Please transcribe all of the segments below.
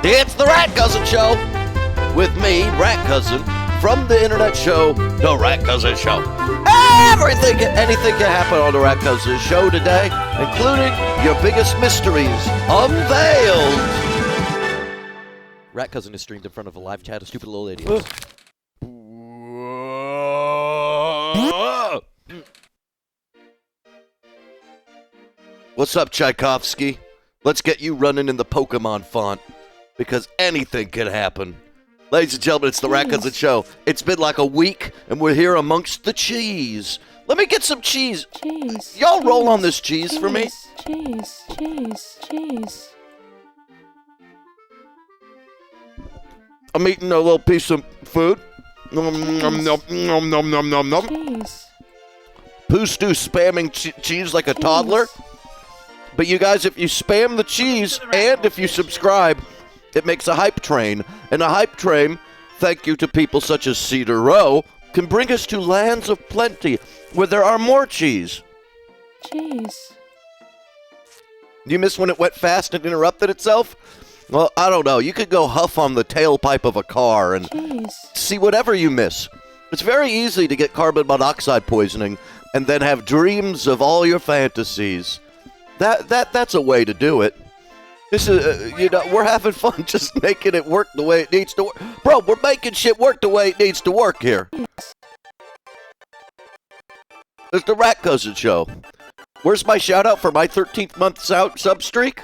It's the RatCousin Show with me, RatCousin, from the internet show, The RatCousin Show. Anything can happen on the RatCousin Show today, including your biggest mysteries unveiled. RatCousin is streamed in front of a live chat of stupid little idiots. What's up, Tchaikovsky? Let's get you running in the Pokemon font, because anything can happen. Ladies and gentlemen, it's the RatCousin Show. It's been like a week, and we're here amongst the cheese. Let me get some cheese. Y'all roll on this cheese for me. Cheese. I'm eating a little piece of food. Nom, nom, nom, nom, nom, nom, nom. Cheese. Poostu spamming cheese like a toddler. But you guys, if you spam the cheese and if you subscribe, it makes a hype train. And a hype train, thank you to people such as Cedar Row, can bring us to lands of plenty where there are more cheese. Cheese. You miss when it went fast and interrupted itself? Well, I don't know. You could go huff on the tailpipe of a car and see whatever you miss. It's very easy to get carbon monoxide poisoning and then have dreams of all your fantasies. That's a way to do it. This is, we're having fun just making it work the way it needs to work. Bro, we're making shit work the way it needs to work here. It's the RatCousin Show. Where's my shout out for my 13th month sub streak?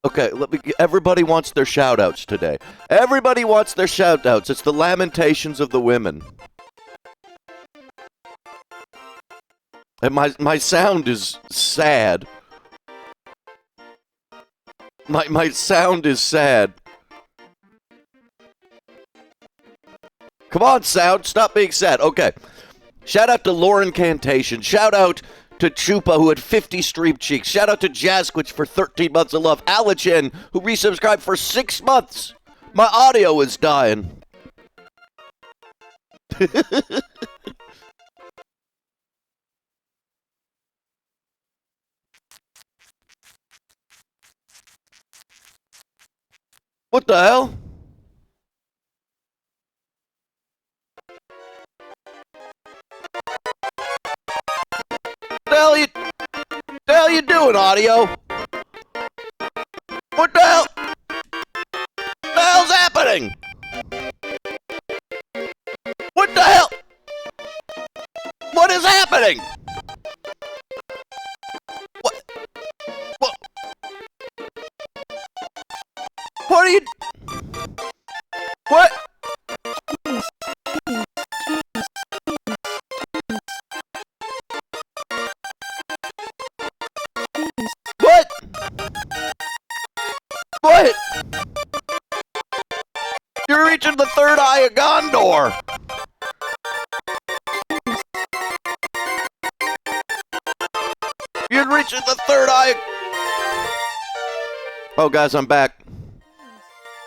Okay, everybody wants their shout outs today. Everybody wants their shout outs. It's the lamentations of the women. And my sound is sad. My sound is sad. Come on, sound. Stop being sad. Okay. Shout out to Lauren Cantation. Shout out to Chupa, who had 50 stream cheeks. Shout out to Jazzquitch for 13 months of love. Alichin, who resubscribed for 6 months. My audio is dying. What the hell? The hell you doing, audio? What the hell? The hell's happening? What the hell? What is happening? What are you? What? What? What? You're reaching the third eye of Gondor. You're reaching the third eye. Oh, guys, I'm back.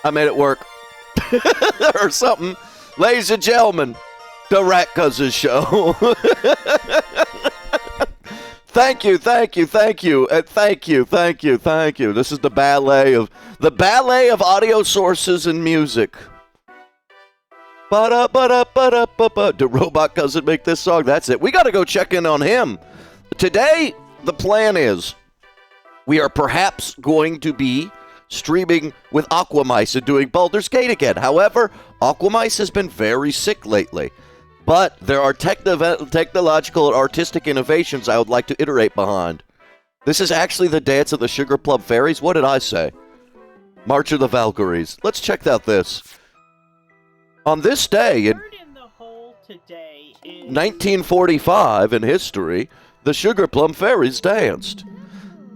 I made it work. Or something. Ladies and gentlemen, the RatCousin Show. Thank you. This is the ballet of audio sources and music. Did Robot Cousin make this song? That's it. We got to go check in on him. Today, the plan is we are perhaps going to be streaming with Aquamice and doing Baldur's Gate again. However, Aquamice has been very sick lately. But there are technological and artistic innovations I would like to iterate behind. This is actually the dance of the Sugar Plum Fairies. What did I say? March of the Valkyries. Let's check out this. On this day in 1945 in history, the Sugar Plum Fairies danced.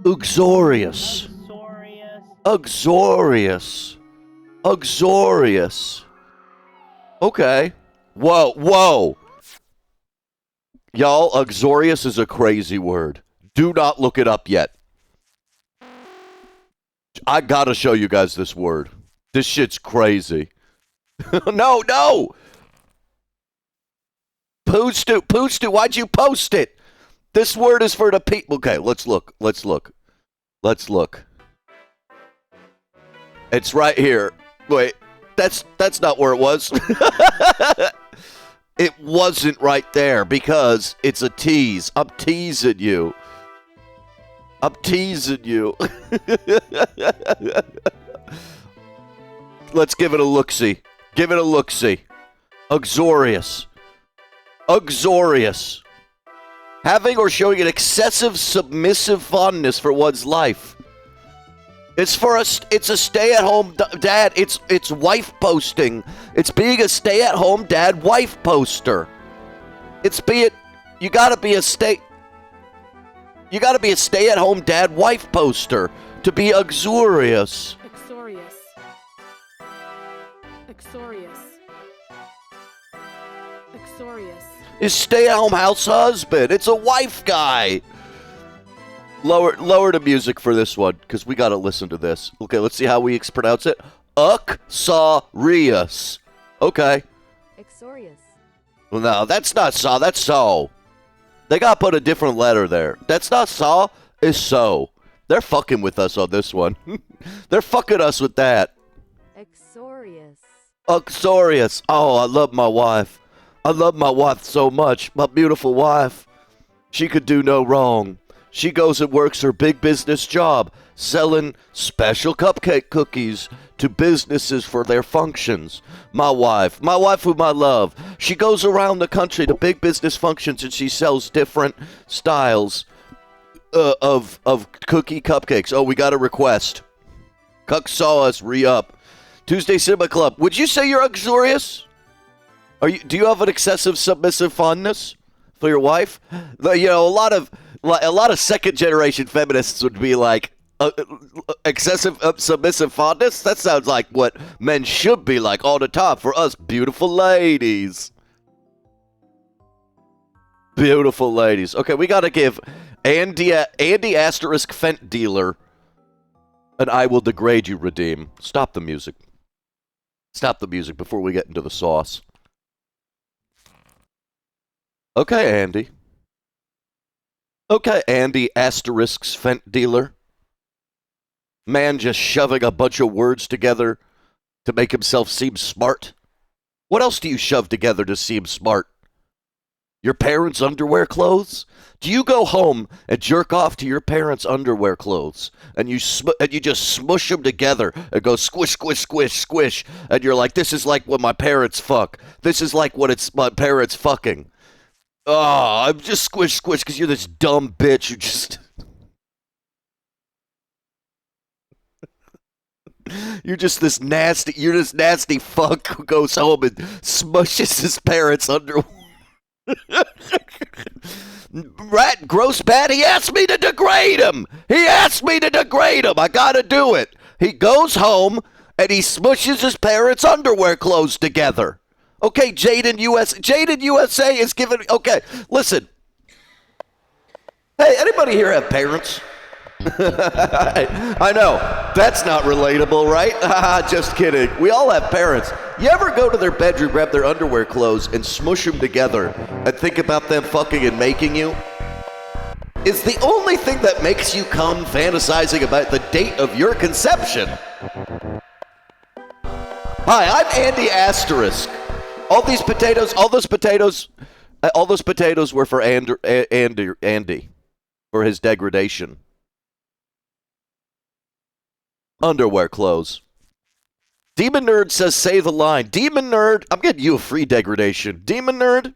Uxorious. Okay. Whoa. Y'all, uxorious is a crazy word. Do not look it up yet. I gotta show you guys this word. This shit's crazy. No. Poostu, why'd you post it? This word is for the people. Okay, let's look. It's right here. Wait, that's not where it was. It wasn't right there because it's a tease. I'm teasing you. I'm teasing you. Let's give it a look-see. Give it a look-see. Uxorious. Uxorious. Having or showing an excessive submissive fondness for one's life. It's a stay-at-home dad. It's wife posting. It's being a stay-at-home dad wife poster. You gotta be a stay-at-home dad wife poster to be uxorious. Uxorious. Uxorious. Uxorious. Is stay-at-home house husband. It's a wife guy. Lower the music for this one, because we gotta listen to this. Okay, let's see how we pronounce it. Uxorious. Okay. Uxorious. Well, no, that's not saw. That's so. They gotta put a different letter there. That's not saw. It's so. They're fucking with us on this one. They're fucking us with that. Uxorious. Uxorious. Oh, I love my wife. I love my wife so much. My beautiful wife. She could do no wrong. She goes and works her big business job, selling special cupcake cookies to businesses for their functions. My wife whom I love, she goes around the country to big business functions and she sells different styles of cookie cupcakes. Oh, we got a request. Cuck saw us re-up. Tuesday Cinema Club. Would you say you're uxorious? Do you have an excessive submissive fondness for your wife? You know, a lot of second generation feminists would be like, excessive submissive fondness? That sounds like what men should be like all the time for us beautiful ladies. Beautiful ladies. Okay, we gotta give Andy asterisk Fent dealer an I will degrade you redeem. Stop the music. Stop the music before we get into the sauce. Okay, Andy. Okay, Andy asterisks Fent dealer. Man just shoving a bunch of words together to make himself seem smart. What else do you shove together to seem smart? Your parents' underwear clothes? Do you go home and jerk off to your parents' underwear clothes and you just smush them together and go squish, squish, squish, squish, and you're like, this is like when my parents fuck. This is like what it's my parents fucking. Oh, I'm just squish, squish because you're this dumb bitch who just... You're this nasty fuck who goes home and smushes his parents' underwear. Rat, gross bat, he asked me to degrade him. I gotta do it. He goes home and he smushes his parents' underwear clothes together. Okay, Jaden USA is giving... Okay, listen. Hey, anybody here have parents? I know, that's not relatable, right? Just kidding. We all have parents. You ever go to their bedroom, grab their underwear clothes, and smush them together and think about them fucking and making you? Is the only thing that makes you come fantasizing about the date of your conception. Hi, I'm Andy Asterisk. All those potatoes were for Andy, for his degradation. Underwear clothes. Demon Nerd says, say the line. Demon Nerd, I'm getting you a free degradation. Demon Nerd,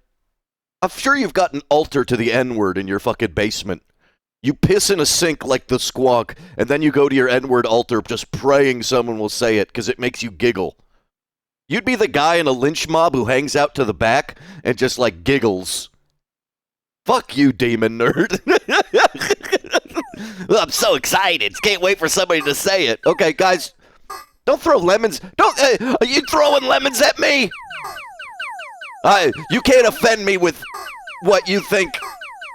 I'm sure you've got an altar to the N-word in your fucking basement. You piss in a sink like the squonk, and then you go to your N-word altar just praying someone will say it because it makes you giggle. You'd be the guy in a lynch mob who hangs out to the back and just, like, giggles. Fuck you, Demon Nerd. I'm so excited. Can't wait for somebody to say it. Okay, guys, don't throw lemons. Are you throwing lemons at me? You can't offend me with what you think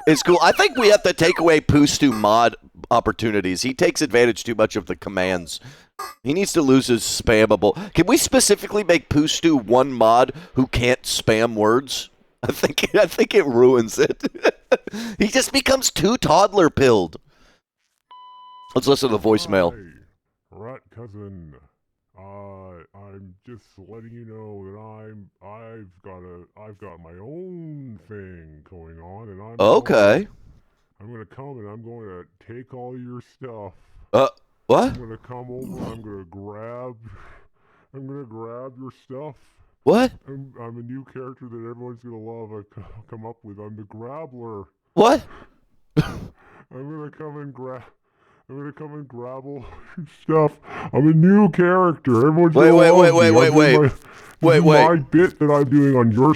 is cool. I think we have to take away Poostu mod opportunities. He takes advantage too much of the commands. He needs to lose his spammable. Can we specifically make Poostu one mod who can't spam words? I think it ruins it. He just becomes too toddler-pilled. Let's listen to the voicemail. Hi, RatCousin. I'm just letting you know that I've got my own thing going on, and Okay. I'm gonna come and I'm going to take all your stuff. What? I'm gonna come over and I'm gonna grab your stuff. What? I'm a new character that everyone's gonna love. Come up with. I'm the Grabbler. What? I'm gonna come and grab all your stuff. I'm a new character. Everyone's gonna love me. This is my bit that I'm doing on your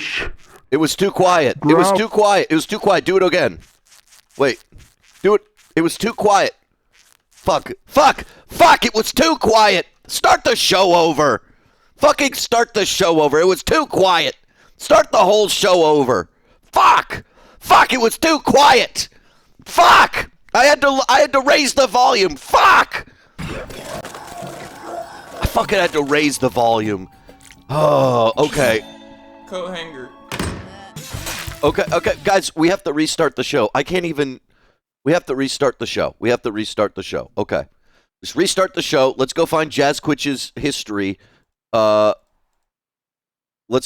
It was too quiet. It was too quiet. It was too quiet. Do it again. Wait. Do it. It was too quiet. Fuck. It was too quiet. Start the show over. Fucking start the show over. It was too quiet. Start the whole show over. Fuck. It was too quiet. Fuck. I had to raise the volume. Fuck. I fucking had to raise the volume. Oh, okay. Coat hanger. Okay, guys, we have to restart the show. We have to restart the show. Okay. Just restart the show. Let's go find Jazzquitch's history. Let's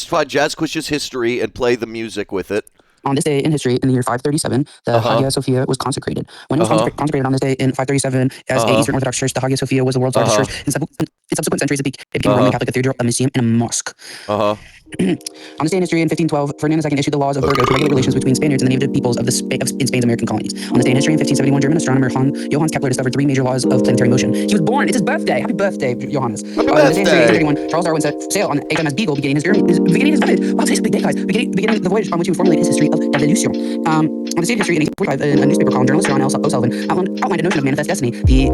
find Jazzquitch's history and play the music with it. On this day in history, in the year 537, the Hagia Sophia was consecrated. When it was consecrated on this day in 537 as a Eastern Orthodox church, the Hagia Sophia was the world's largest church. In subsequent centuries, it became a Roman Catholic cathedral, a museum, and a mosque. On this day in history, in 1512, Ferdinand II issued the laws of Burgos to regulate relations between Spaniards and the native peoples in Spain's American colonies. On this day in history, in 1571, German astronomer Johannes Kepler discovered 3 major laws of planetary motion. He was born. It's his birthday. Happy birthday, Johannes. Happy birthday. On this day in 1831, Charles Darwin set sail on HMS Beagle, beginning his voyage. Wow, today's a big day, guys. Beginning the voyage on which he would formulate his history of evolution. On this day in history, in 1845, a newspaper column journalist John L. O'Sullivan outlined a notion of manifest destiny, the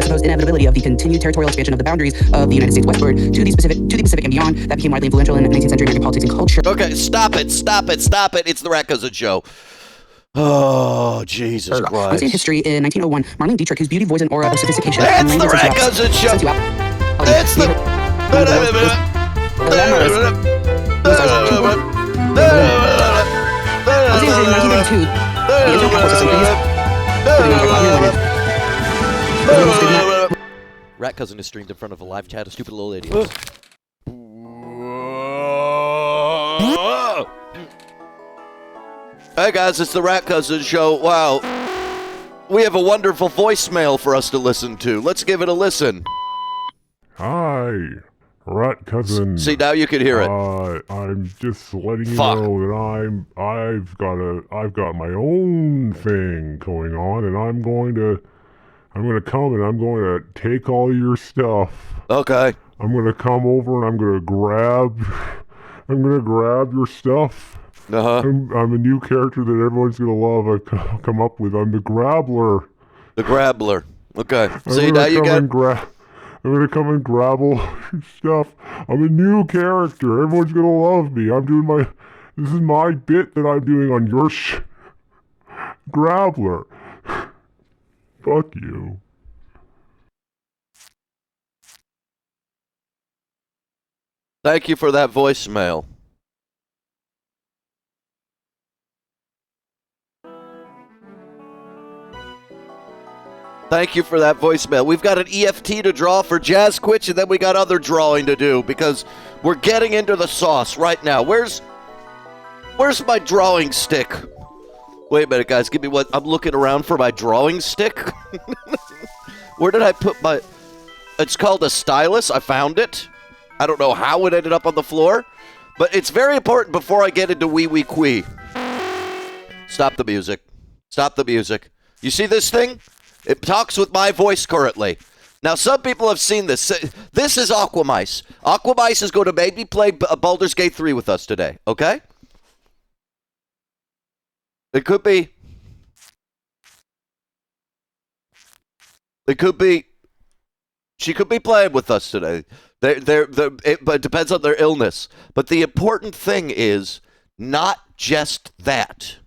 supposed inevitability of the continued territorial expansion of the boundaries of the United States westward to the Pacific and beyond. That became widely influential in 19th century American politics and culture. Okay, stop it. It's the RatCousin show. Oh, Jesus Christ. On this day in history, in 1901, Marlene Dietrich, whose beauty, voice, and aura of sophistication... It's the RatCousin show. It's the... RatCousin is streamed in front of a live chat of stupid little idiots. Hey guys, it's the RatCousin show. Wow. We have a wonderful voicemail for us to listen to. Let's give it a listen. Hi, RatCousin. See, now you can hear it. I'm just letting you know that I've got my own thing going on, and I'm gonna come and I'm going to take all your stuff. Okay. I'm gonna come over and I'm gonna grab your stuff. I'm a new character that everyone's gonna love. I come up with. I'm the Grabbler. The Grabbler. Okay. See, now you got. I'm gonna come and grab all your stuff. I'm a new character. Everyone's gonna love me. This is my bit that I'm doing on your Grabbler. Fuck you. Thank you for that voicemail. Thank you for that voicemail. We've got an EFT to draw for Jazzquitch, and then we got other drawing to do because we're getting into the sauce right now. Where's my drawing stick? Wait a minute, guys. Give me what I'm looking around for my drawing stick. Where did I put my? It's called a stylus. I found it. I don't know how it ended up on the floor, but it's very important before I get into wee wee quee. Stop the music. Stop the music. You see this thing? It talks with my voice currently. Now, some people have seen this. This is Aquamice. Aquamice is going to maybe play Baldur's Gate 3 with us today, okay? It could be. It could be. She could be playing with us today. But it depends on their illness. But the important thing is not just that.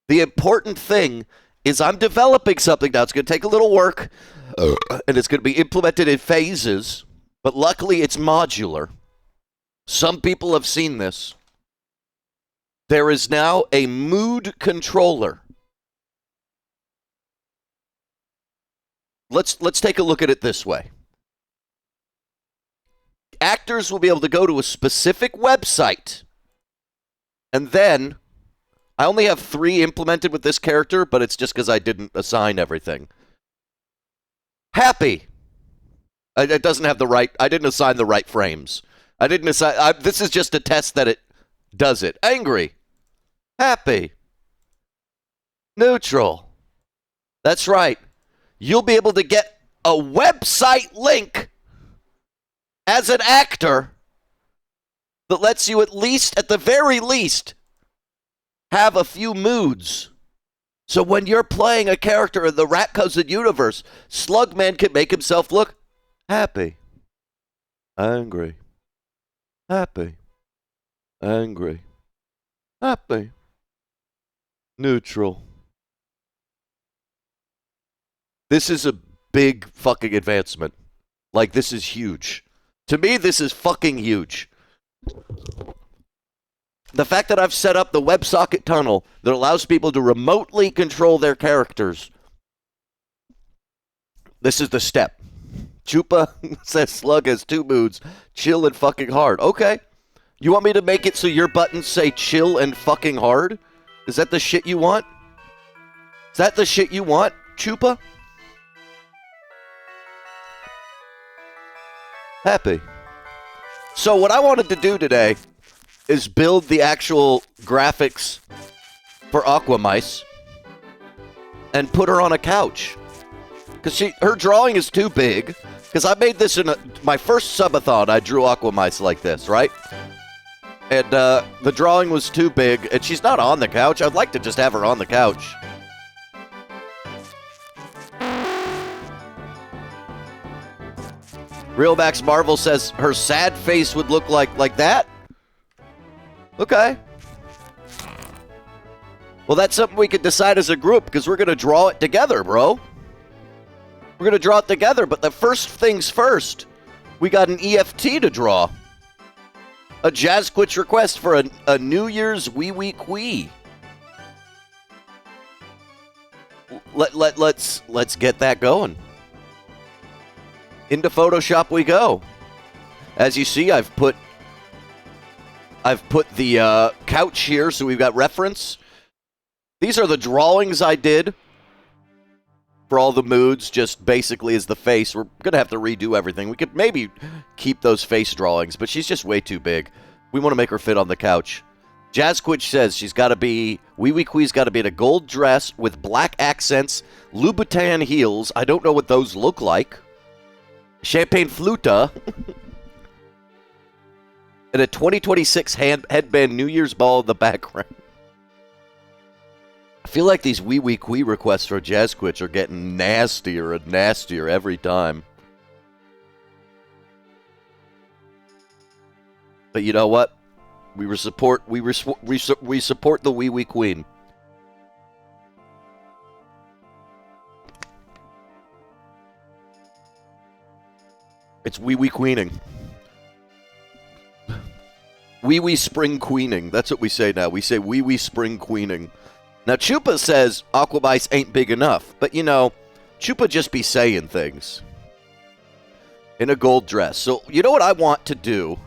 The important thing is I'm developing something now. It's going to take a little work, and it's going to be implemented in phases, but luckily it's modular. Some people have seen this. There is now a mood controller. Let's take a look at it this way. actors will be able to go to a specific website. And then, I only have 3 implemented with this character, but it's just because I didn't assign everything. Happy. It doesn't have the right, I didn't assign the right frames. I didn't assign, this is just a test that it does it. Angry. Happy. Neutral. That's right. You'll be able to get a website link as an actor that lets you at least, at the very least, have a few moods. So when you're playing a character in the RatCousin universe, Slugman can make himself look happy, angry, happy, angry, happy, neutral. This is a big fucking advancement. Like, this is huge. To me, this is fucking huge. The fact that I've set up the WebSocket tunnel that allows people to remotely control their characters. This is the step. Chupa says Slug has 2 moods, chill and fucking hard. Okay. You want me to make it so your buttons say chill and fucking hard? Is that the shit you want? Is that the shit you want, Chupa? Happy. So what I wanted to do today is build the actual graphics for Aquamice and put her on a couch. Because her drawing is too big. Because I made this in my first subathon, I drew Aquamice like this, right? And the drawing was too big, and she's not on the couch. I'd like to just have her on the couch. Real Max Marvel says her sad face would look like that. Okay. Well, that's something we could decide as a group, because we're going to draw it together, bro. We're going to draw it together, but the first things first, we got an EFT to draw. A Jazz Quitch request for a New Year's Wee Wee Quee. Let's get that going. Into Photoshop we go. As you see, I've put the couch here, so we've got reference. These are the drawings I did for all the moods, just basically as the face. We're going to have to redo everything. We could maybe keep those face drawings, but she's just way too big. We want to make her fit on the couch. Jazzquitch says she's got to be, Wee Wee Quee's got to be in a gold dress with black accents, Louboutin heels. I don't know what those look like. Champagne Fluta. And a 2026 headband New Year's ball in the background. I feel like these Wee Wee Quee requests for Jazzquitch are getting nastier and nastier every time. But you know what? We support the Wee Wee Queen. It's Wee Wee Queening. Wee Wee Spring Queening. That's what we say now. We say Wee Wee Spring Queening. Now, Chupa says Aquamice ain't big enough. But, you know, Chupa just be saying things. In a gold dress. So, you know what I want to do?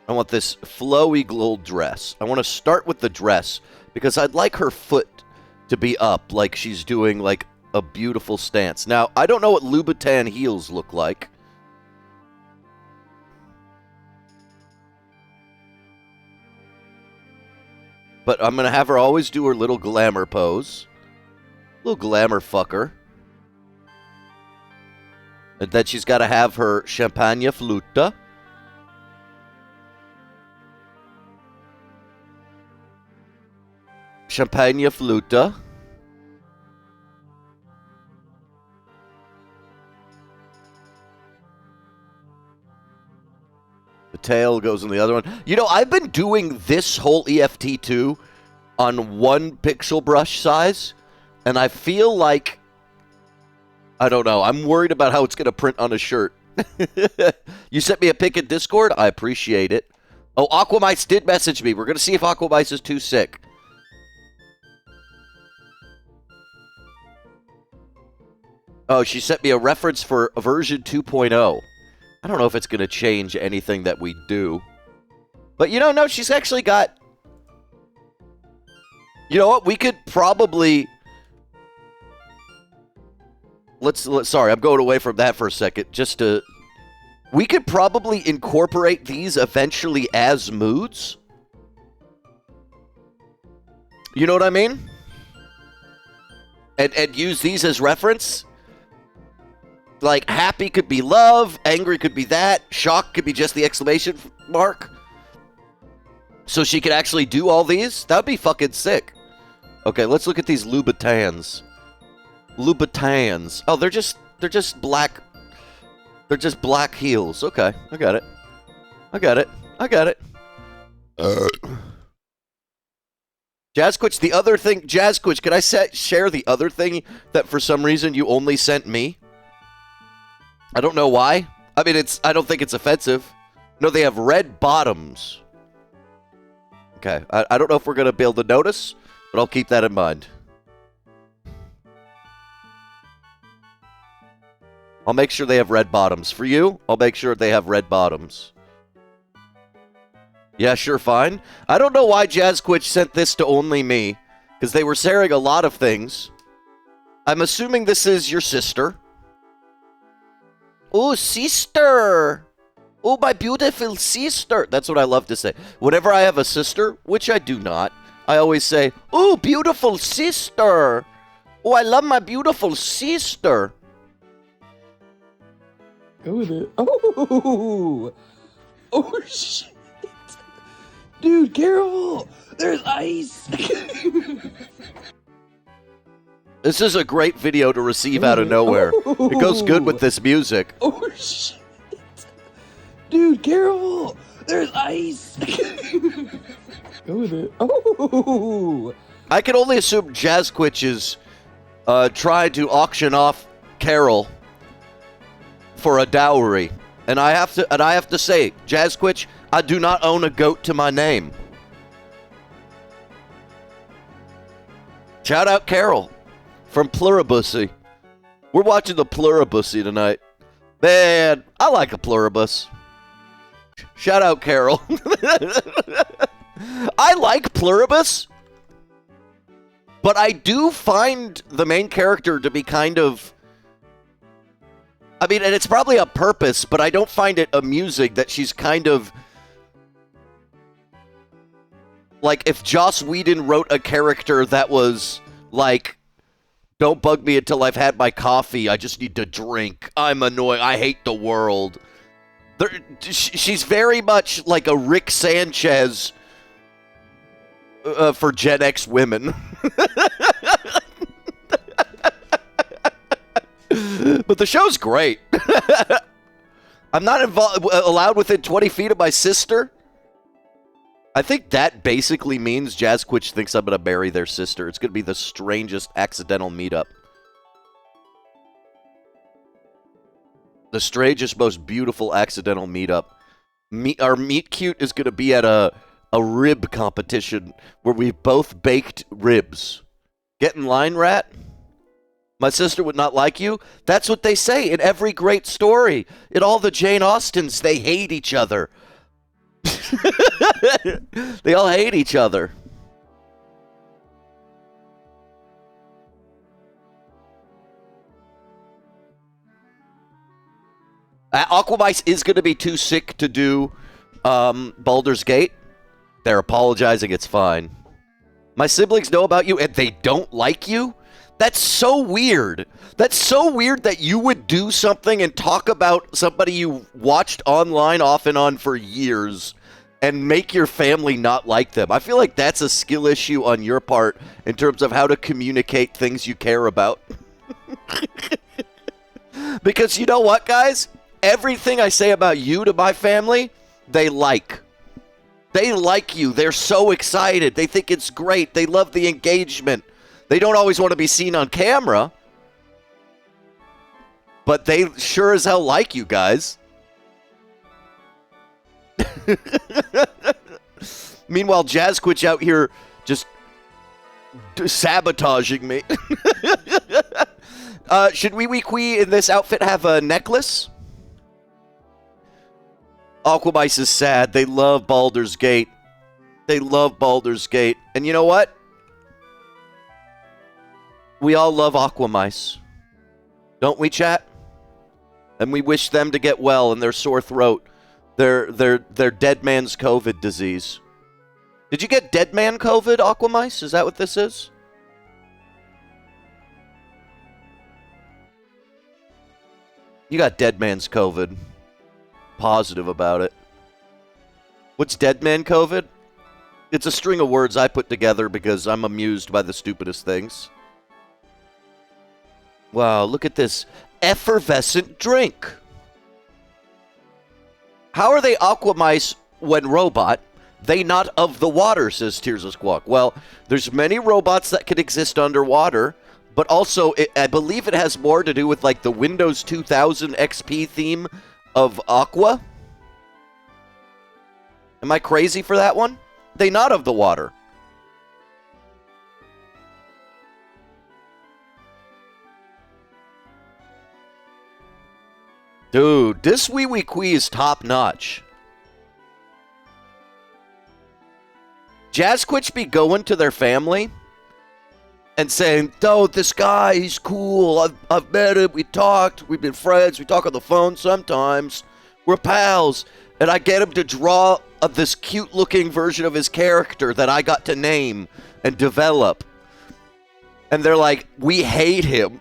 I want this flowy gold dress. I want to start with the dress because I'd like her foot to be up like she's doing, like, a beautiful stance. Now, I don't know what Louboutin heels look like. But I'm going to have her always do her little glamour pose. Little glamour fucker. And then she's got to have her champagne fluta. Champagne fluta. The tail goes in the other one. You know, I've been doing this whole EFT2 on 1 pixel brush size, and I feel like, I don't know, I'm worried about how it's going to print on a shirt. You sent me a pic in Discord? I appreciate it. Oh, Aquamice did message me. We're going to see if Aquamice is too sick. Oh, she sent me a reference for version 2.0. I don't know if it's going to change anything that we do. But, you know, no, she's actually got... You know what? We could probably... Sorry, I'm going away from that for a second. Just to... We could probably incorporate these eventually as moods. You know what I mean? And use these as reference. Like, happy could be love, angry could be that, shock could be just the exclamation mark. So she could actually do all these? That would be fucking sick. Okay, let's look at these Louboutins. Louboutins. Oh, they're just black. They're just black heels. Okay, I got it. I got it. I got it. Jazzquitch, the other thing... Jazzquitch, can I share the other thing that for some reason you only sent me? I don't know why. I mean, I don't think it's offensive. No, they have red bottoms. Okay, I don't know if we're going to be able to notice, but I'll keep that in mind. I'll make sure they have red bottoms. For you, I'll make sure they have red bottoms. Yeah, sure, fine. I don't know why Jazzquitch sent this to only me, because they were sharing a lot of things. I'm assuming this is your sister. Oh, sister! Oh, my beautiful sister! That's what I love to say. Whenever I have a sister, which I do not, I always say, oh, beautiful sister! Oh, I love my beautiful sister! Go with it. Oh! Oh, shit! Dude, careful! There's ice! This is a great video to receive out of nowhere. It goes good with this music. Oh, shit! Dude, careful! There's ice! Go with it. Oh! I can only assume Jazzquitch is trying to auction off Carol for a dowry. And I have to say, Jazzquitch, I do not own a goat to my name. Shout out Carol from Pluribussy. We're watching the Pluribussy tonight. Man, I like a Pluribus. Shout out Carol. I like Pluribus, but I do find the main character to be kind of... I mean, and it's probably a purpose, but I don't find it amusing that she's kind of... Like, if Joss Whedon wrote a character that was, like, don't bug me until I've had my coffee, I just need to drink, I'm annoying, I hate the world. She's very much like a Rick Sanchez for Gen X women. But the show's great. I'm not allowed within 20 feet of my sister. I think that basically means Jazzquitch thinks I'm going to marry their sister. It's going to be the strangest accidental meetup. The strangest, most beautiful accidental meetup. Our meet cute is going to be at a rib competition where we've both baked ribs. Get in line, Rat? My sister would not like you? That's what they say in every great story. In all the Jane Austens, they hate each other. They all hate each other. Aquamice is going to be too sick to do Baldur's Gate. They're apologizing. It's fine. My siblings know about you and they don't like you? That's so weird. That's so weird that you would do something and talk about somebody you watched online off and on for years and make your family not like them. I feel like that's a skill issue on your part in terms of how to communicate things you care about. Because you know what, guys? Everything I say about you to my family, they like. They like you. They're so excited. They think it's great. They love the engagement. They don't always want to be seen on camera, but they sure as hell like you guys. Meanwhile, Jazzquitch out here just sabotaging me. Should we in this outfit have a necklace? Aquamice is sad. They love Baldur's Gate. They love Baldur's Gate. And you know what? We all love Aquamice. Don't we, chat? And we wish them to get well in their sore throat. Their dead man's COVID disease. Did you get dead man COVID, Aquamice? Is that what this is? You got dead man's COVID. Positive about it. What's dead man COVID? It's a string of words I put together because I'm amused by the stupidest things. Wow, look at this effervescent drink. How are they Aquamice when robot? They not of the water, says Tears of Squawk. Well, there's many robots that could exist underwater, but also I believe it has more to do with like the Windows 2000 XP theme of Aqua. Am I crazy for that one? They not of the water. Dude, this Wee Wee Quee is top notch. Jazzquitch be going to their family and saying, "Oh, this guy, he's cool. I've met him. We talked. We've been friends. We talk on the phone sometimes. We're pals." And I get him to draw this cute-looking version of his character that I got to name and develop. And they're like, "We hate him."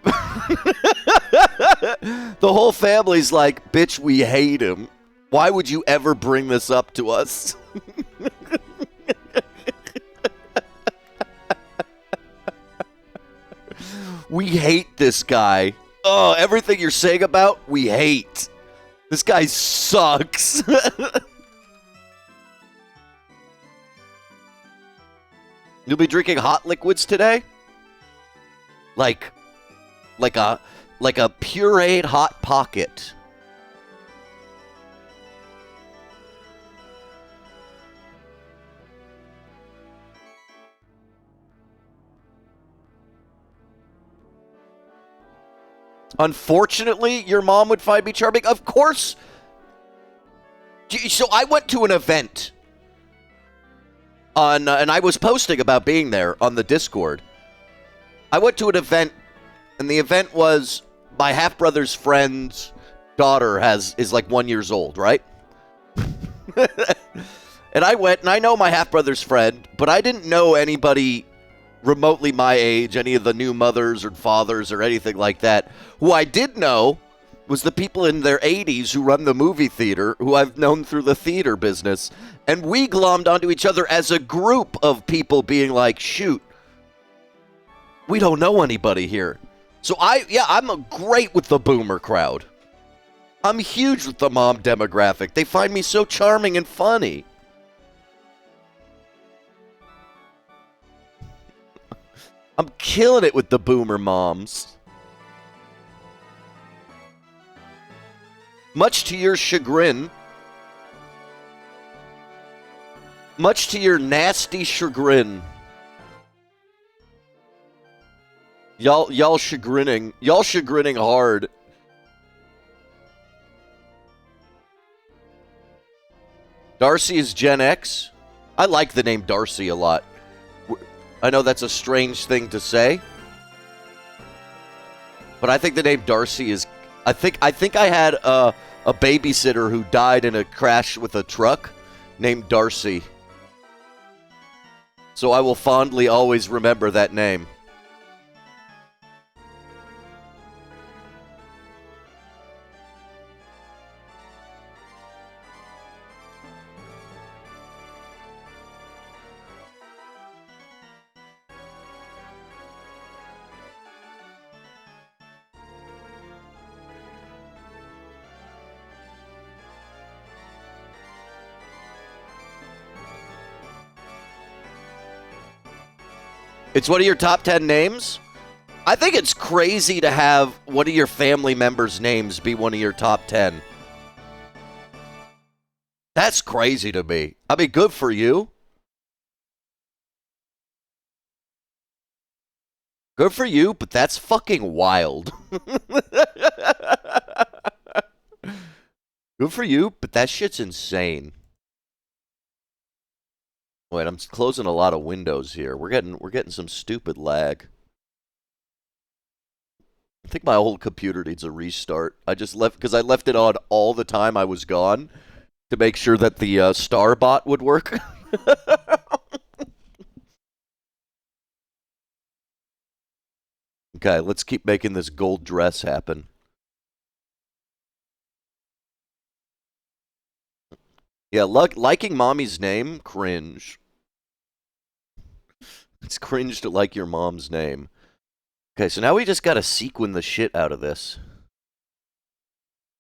The whole family's like, "Bitch, we hate him. Why would you ever bring this up to us?" We hate this guy. Oh, everything you're saying about, we hate. This guy sucks. You'll be drinking hot liquids today? Like a pureed hot pocket. Unfortunately, your mom would find me charming. Of course. So I went to an event on, and I was posting about being there on the Discord. I went to an event, and the event was my half-brother's friend's daughter is like 1 year old, right? And I went, and I know my half-brother's friend, but I didn't know anybody remotely my age, any of the new mothers or fathers or anything like that. Who I did know was the people in their 80s who run the movie theater, who I've known through the theater business. And we glommed onto each other as a group of people being like, shoot, we don't know anybody here. So I'm great with the boomer crowd. I'm huge with the mom demographic. They find me so charming and funny. I'm killing it with the boomer moms. Much to your chagrin. Much to your nasty chagrin. Y'all chagrining. Y'all chagrining hard. Darcy is Gen X. I like the name Darcy a lot. I know that's a strange thing to say, but I think the name Darcy is. I think I had a babysitter who died in a crash with a truck named Darcy. So I will fondly always remember that name. It's one of your top 10 names? I think it's crazy to have one of your family members' names be one of your top 10. That's crazy to me. I mean, good for you. Good for you, but that's fucking wild. Good for you, but that shit's insane. Wait, I'm closing a lot of windows here. We're getting some stupid lag. I think my old computer needs a restart. I just left because I left it on all the time I was gone to make sure that the star bot would work. Okay, let's keep making this gold dress happen. Yeah, liking mommy's name, cringe. It's cringe to like your mom's name. Okay, so now we just gotta sequin the shit out of this.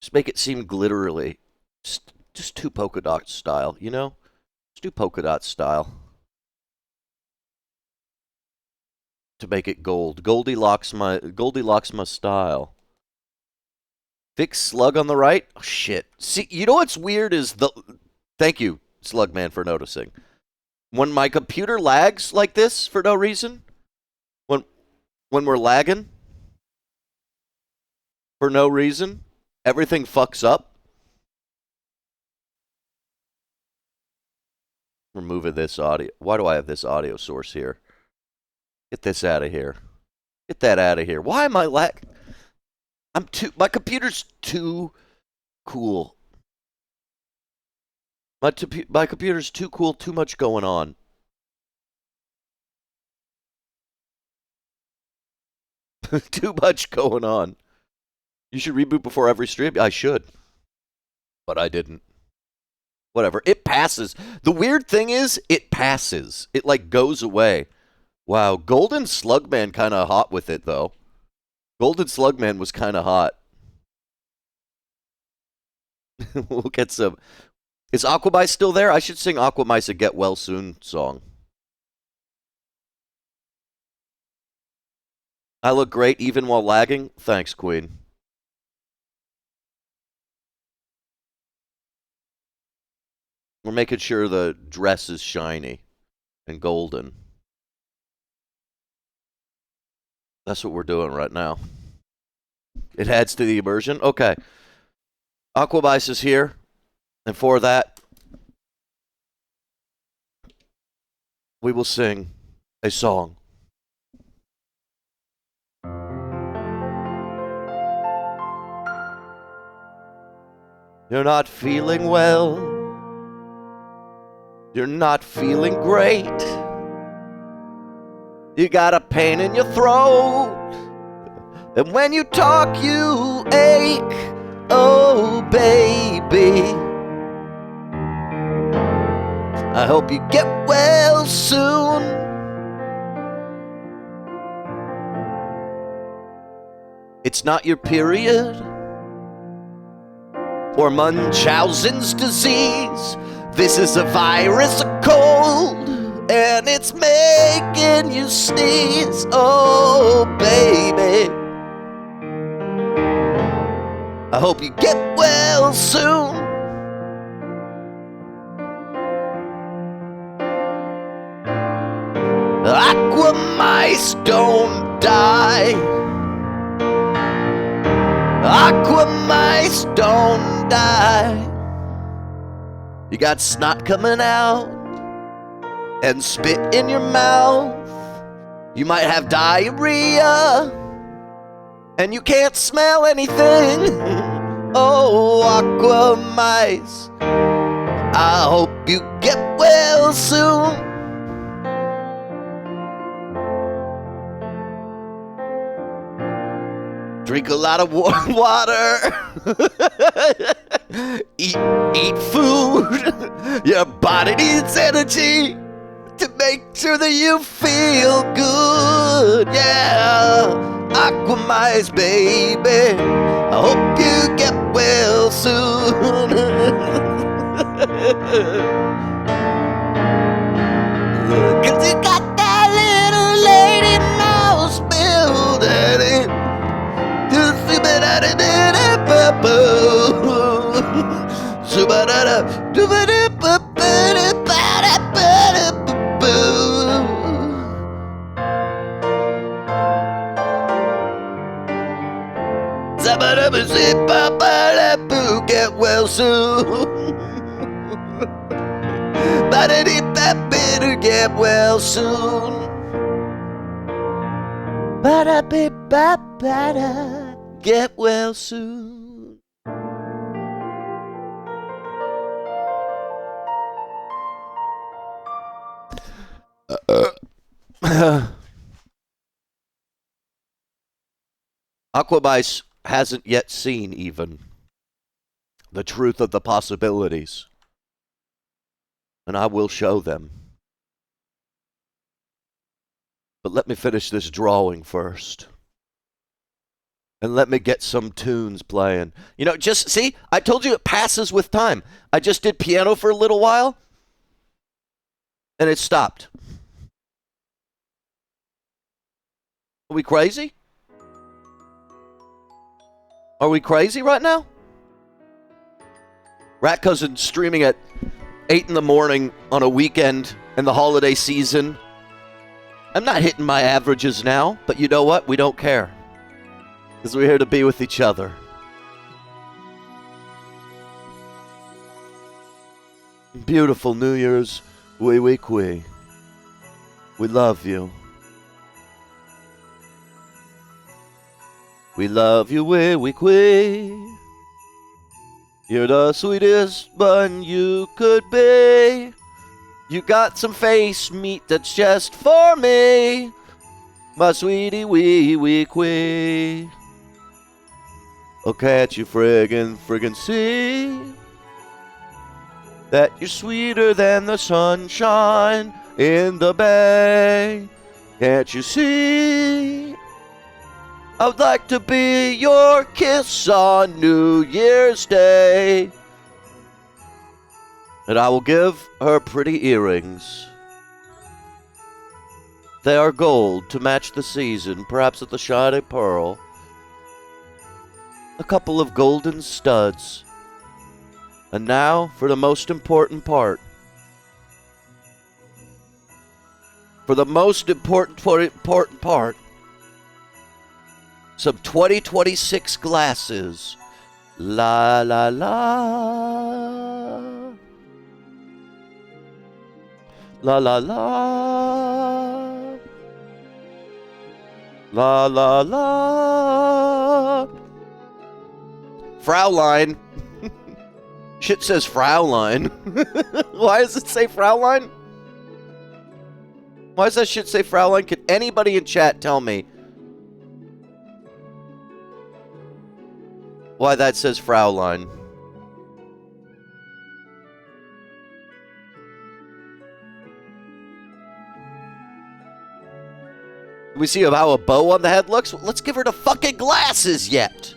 Just make it seem glitterly. Just do polka dot style, you know? Just do polka dot style. To make it gold. Goldilocks my style. Fix slug on the right? Oh, shit. See, you know what's weird is the... Thank you, Slugman, for noticing. When my computer lags like this for no reason, when we're lagging for no reason, everything fucks up. Removing this audio. Why do I have this audio source here? Get this out of here. Get that out of here. Why am I lag? My computer's too cool. My computer's too cool, too much going on. Too much going on. You should reboot before every stream? I should. But I didn't. Whatever. It passes. The weird thing is, it passes. It, like, goes away. Wow. Golden Slugman kind of hot with it, though. Golden Slugman was kind of hot. We'll get some... Is Aquamice still there? I should sing Aquamice a Get Well Soon song. I look great even while lagging? Thanks, Queen. We're making sure the dress is shiny and golden. That's what we're doing right now. It adds to the immersion? Okay. Aquamice is here. And for that, we will sing a song. You're not feeling well. You're not feeling great. You got a pain in your throat. And when you talk, you ache. Oh, baby. I hope you get well soon. It's not your period or Munchausen's disease. This is a virus, a cold, and it's making you sneeze. Oh, baby. I hope you get well soon. Aquamice don't die. Aquamice don't die. You got snot coming out and spit in your mouth. You might have diarrhea and you can't smell anything. Oh, Aquamice, I hope you get well soon. Drink a lot of water. Eat food. Your body needs energy to make sure that you feel good. Yeah, Aquamice, baby. I hope you get well soon. Cause you got that little lady mouse building it. get well soon. Better get well soon. Better get well soon. Aquamice hasn't yet seen even the truth of the possibilities. And I will show them. But let me finish this drawing first. And let me get some tunes playing. You know, just see, I told you it passes with time. I just did piano for a little while. And it stopped. Are we crazy? Are we crazy right now? RatCousin streaming at 8 in the morning on a weekend in the holiday season. I'm not hitting my averages now, but you know what? We don't care. Because we're here to be with each other. Beautiful New Year's. Oui, oui, oui. We love you. We love you, oui, oui, oui. You're the sweetest bun you could be. You got some face meat that's just for me. My sweetie, wee, wee, quee. Oh, can't you friggin' see that you're sweeter than the sunshine in the bay? Can't you see? I'd like to be your kiss on New Year's Day. And I will give her pretty earrings. They are gold to match the season, perhaps with a shiny pearl. A couple of golden studs. And now for the most important part. For the most important part. Some 2026 glasses. La la la. La la la. La la la. Fraulein. Shit says Fraulein. Why does it say Fraulein? Why does that shit say Fraulein? Can anybody in chat tell me why that says Fraulein? We see how a bow on the head looks? Let's give her the fucking glasses yet.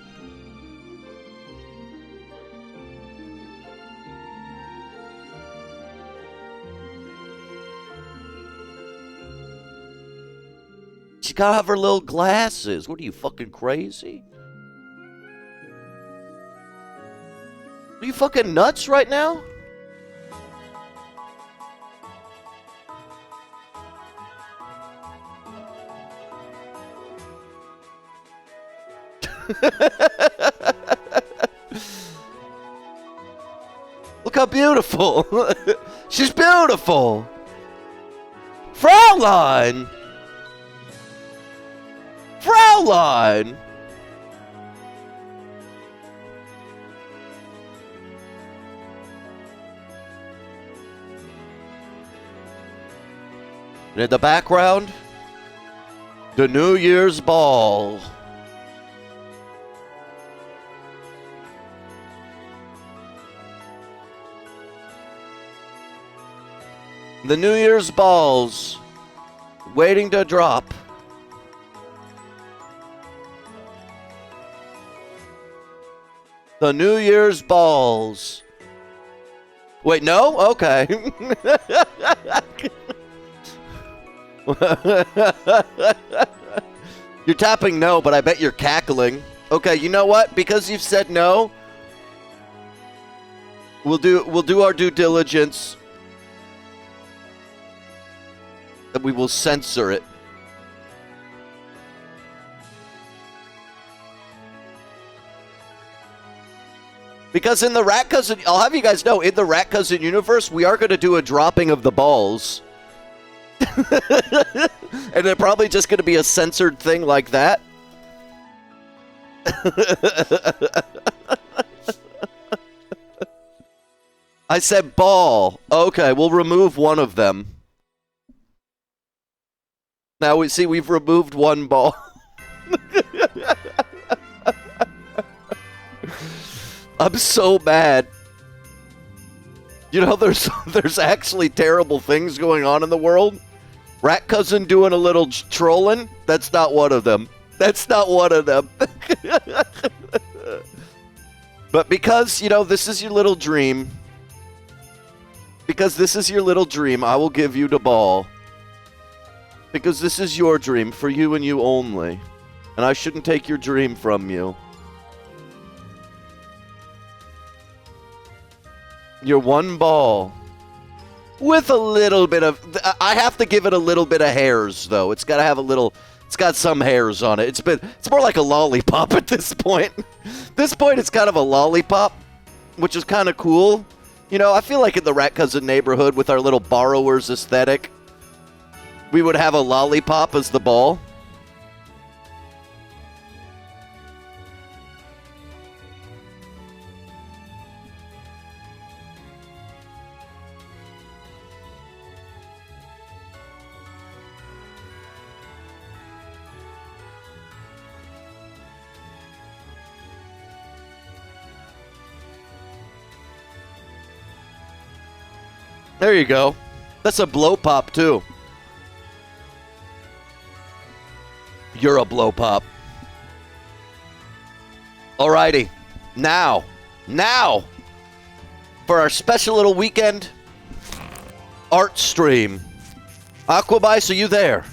She gotta have her little glasses. What are you, fucking crazy? Are you fucking nuts right now? Look how beautiful. She's beautiful. Fraulein. Fraulein. And in the background, the New Year's ball. The New Year's balls waiting to drop. The New Year's balls. Wait, no? Okay. You're tapping no, but I bet you're cackling. Okay, you know what? Because you've said no, we'll do our due diligence. And we will censor it. Because in the RatCousin, I'll have you guys know, in the RatCousin universe, we are going to do a dropping of the balls. And they're probably just going to be a censored thing like that. I said ball. Okay, we'll remove one of them. Now we see we've removed one ball. I'm so mad. You know, there's actually terrible things going on in the world. RatCousin doing a little trolling. That's not one of them. That's not one of them. But because, you know, this is your little dream. Because this is your little dream, I will give you the ball. Because this is your dream, for you and you only. And I shouldn't take your dream from you. Your one ball. With a little bit of... I have to give it a little bit of hairs, though. It's got to have a little... It's got some hairs on it. It's more like a lollipop at this point. This point, it's kind of a lollipop, which is kind of cool. You know, I feel like in the RatCousin neighborhood with our little borrowers aesthetic, we would have a lollipop as the ball. There you go. That's a blow pop, too. You're a blow pop. Alrighty. Now, for our special little weekend art stream. Aquabice, are you there?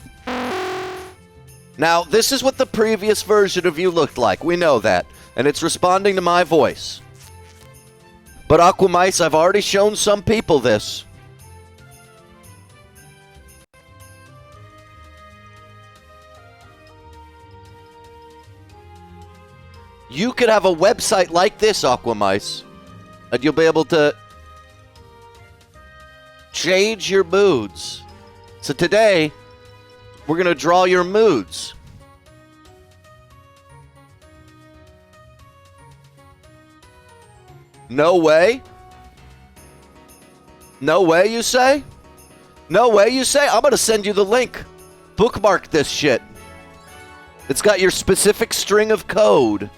Now, this is what the previous version of you looked like. We know that. And it's responding to my voice. But Aquamice, I've already shown some people this. You could have a website like this, Aquamice, and you'll be able to change your moods. So today, we're going to draw your moods. No way? No way, you say? No way, you say? I'm going to send you the link. Bookmark this shit. It's got your specific string of code.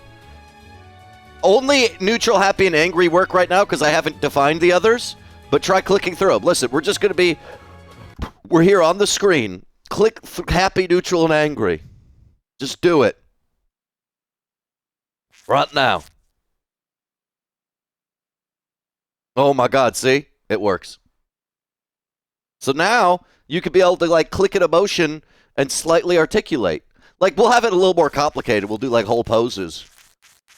Only neutral, happy, and angry work right now because I haven't defined the others. But try clicking through them. Listen, we're just going to be... We're here on the screen. Click happy, neutral, and angry. Just do it. Right now. Oh my God, see? It works. So now, you could be able to, like, click an emotion and slightly articulate. Like, we'll have it a little more complicated. We'll do, like, whole poses.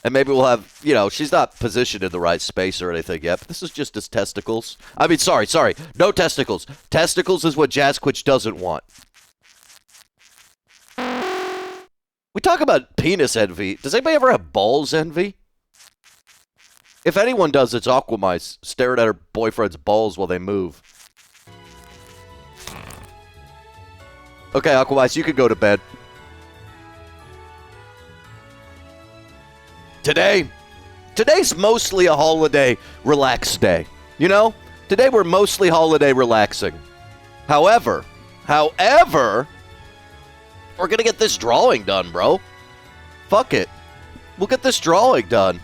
And maybe we'll have, you know, she's not positioned in the right space or anything yet. But this is just his testicles. I mean, sorry. No testicles. Testicles is what Jazzquitch doesn't want. We talk about penis envy. Does anybody ever have balls envy? If anyone does, it's Aquamice staring at her boyfriend's balls while they move. Okay, Aquamice, you can go to bed. Today's mostly a holiday relaxed day. You know? Today we're mostly holiday relaxing. However, we're gonna get this drawing done, bro. Fuck it. We'll get this drawing done.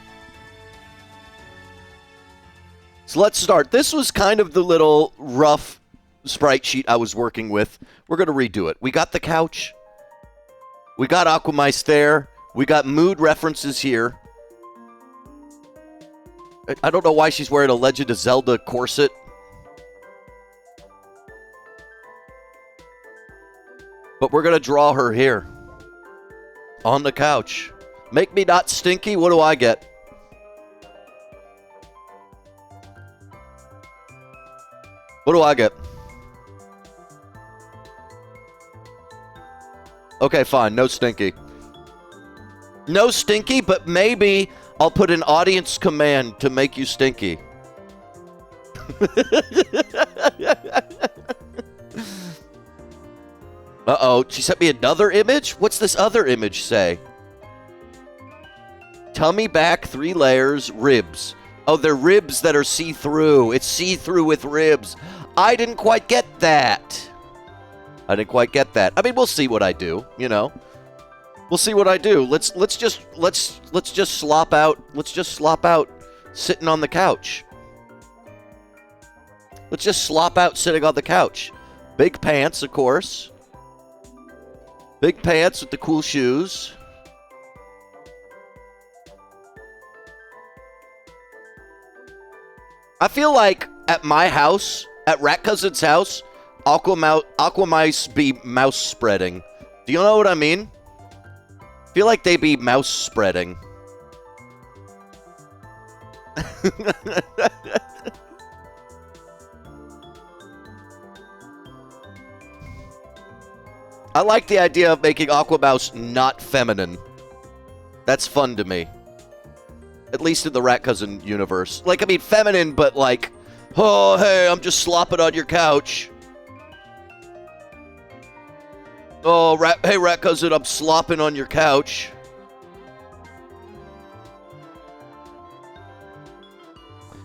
So let's start. This was kind of the little rough sprite sheet I was working with. We're gonna redo it. We got the couch. We got Aquamice there. We got mood references here. I don't know why she's wearing a Legend of Zelda corset. But we're going to draw her here. On the couch. Make me not stinky. What do I get? What do I get? Okay, fine. No stinky. No stinky, but maybe I'll put an audience command to make you stinky. Uh-oh, she sent me another image? What's this other image say? Tummy back, 3 layers, ribs. Oh, they're ribs that are see-through. It's see-through with ribs. I didn't quite get that. I mean, we'll see what I do, you know. We'll see what I do. Let's just slop out. Let's just slop out sitting on the couch. Let's just slop out sitting on the couch. Big pants, of course. Big pants with the cool shoes. I feel like at my house, at RatCousin's house, aquamice be mouse spreading. Do you know what I mean? I feel like they be mouse spreading. I like the idea of making Aquamouse not feminine. That's fun to me. At least in the RatCousin universe. Like, I mean, feminine, but like, oh, hey, I'm just slopping on your couch. Oh, hey, RatCousin, I'm slopping on your couch.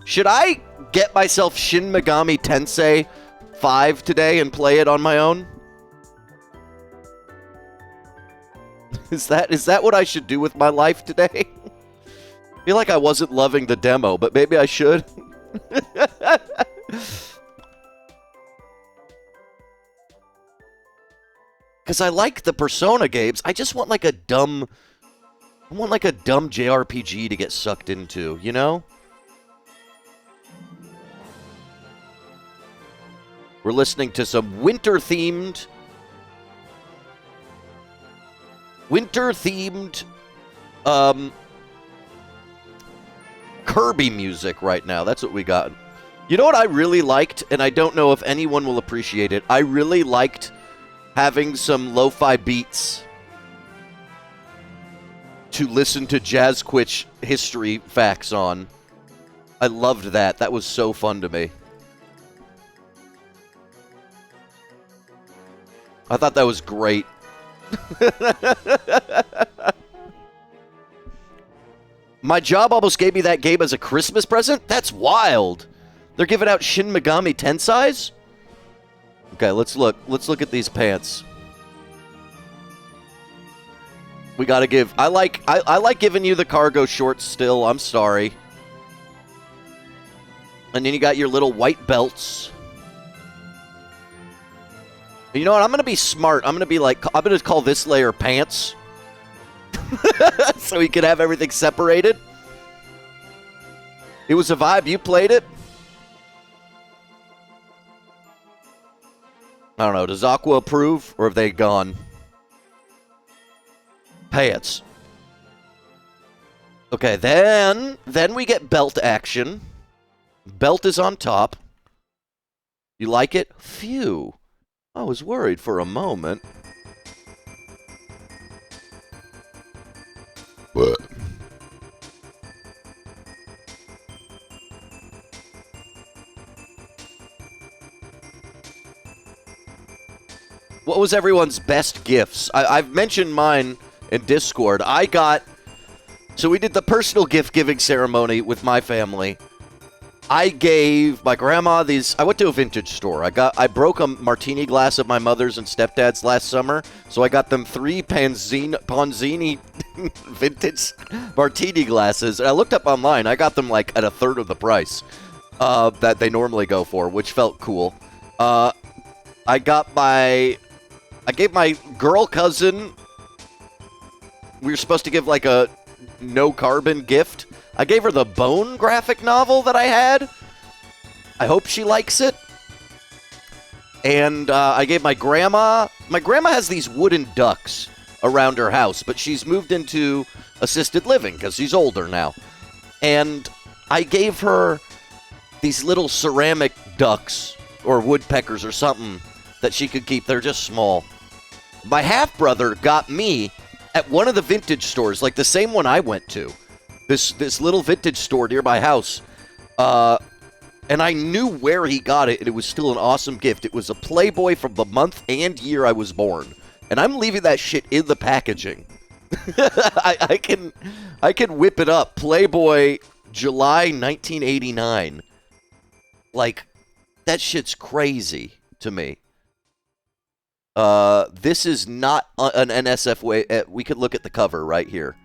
Should I get myself Shin Megami Tensei 5 today and play it on my own? Is that what I should do with my life today? I feel like I wasn't loving the demo, but maybe I should. Because I like the Persona games. I just want like a dumb... I want like a dumb JRPG to get sucked into, you know? We're listening to some winter-themed... Kirby music right now. That's what we got. You know what I really liked, and I don't know if anyone will appreciate it. I really liked having some lo-fi beats to listen to Jazzquitch history facts on. I loved that. That was so fun to me. I thought that was great. My job almost gave me that game as a Christmas present? That's wild. They're giving out Shin Megami Tensei's? Okay, let's look. Let's look at these pants. We gotta give... I like giving you the cargo shorts still. I'm sorry. And then you got your little white belts. You know what? I'm gonna be smart. I'm gonna call this layer pants. So we could have everything separated. It was a vibe. You played it. I don't know. Does Aqua approve, or have they gone? Pants. Okay, then we get belt action. Belt is on top. You like it? Phew. I was worried for a moment. What? What was everyone's best gifts? I've mentioned mine in Discord. So we did the personal gift giving ceremony with my family. I gave my grandma these. I went to a vintage store. I broke a martini glass of my mother's and stepdad's last summer, so I got them 3 Ponzini vintage martini glasses. And I looked up online. I got them like at a third of the price that they normally go for, which felt cool. I gave my girl cousin. We were supposed to give like a no carbon gift. I gave her the Bone graphic novel that I had. I hope she likes it. And I gave my grandma... My grandma has these wooden ducks around her house, but she's moved into assisted living because she's older now. And I gave her these little ceramic ducks or woodpeckers or something that she could keep. They're just small. My half-brother got me at one of the vintage stores, like the same one I went to. This little vintage store near my house. And I knew where he got it, and it was still an awesome gift. It was a Playboy from the month and year I was born. And I'm leaving that shit in the packaging. I can whip it up. Playboy, July 1989. Like, that shit's crazy to me. This is not an NSF way. We could look at the cover right here.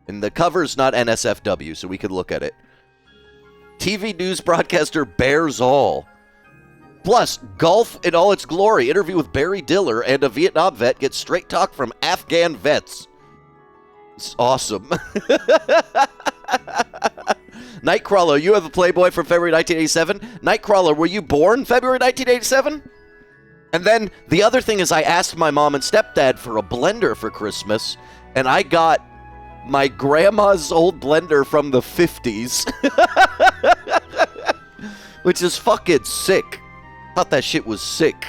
And the cover's not NSFW, so we could look at it. TV news broadcaster bears all. Plus, golf in all its glory. Interview with Barry Diller and a Vietnam vet gets straight talk from Afghan vets. It's awesome. Nightcrawler, you have a Playboy from February 1987. Nightcrawler, were you born February 1987? And then the other thing is I asked my mom and stepdad for a blender for Christmas, and I got my grandma's old blender from the 50s. Which is fucking sick. Thought that shit was sick.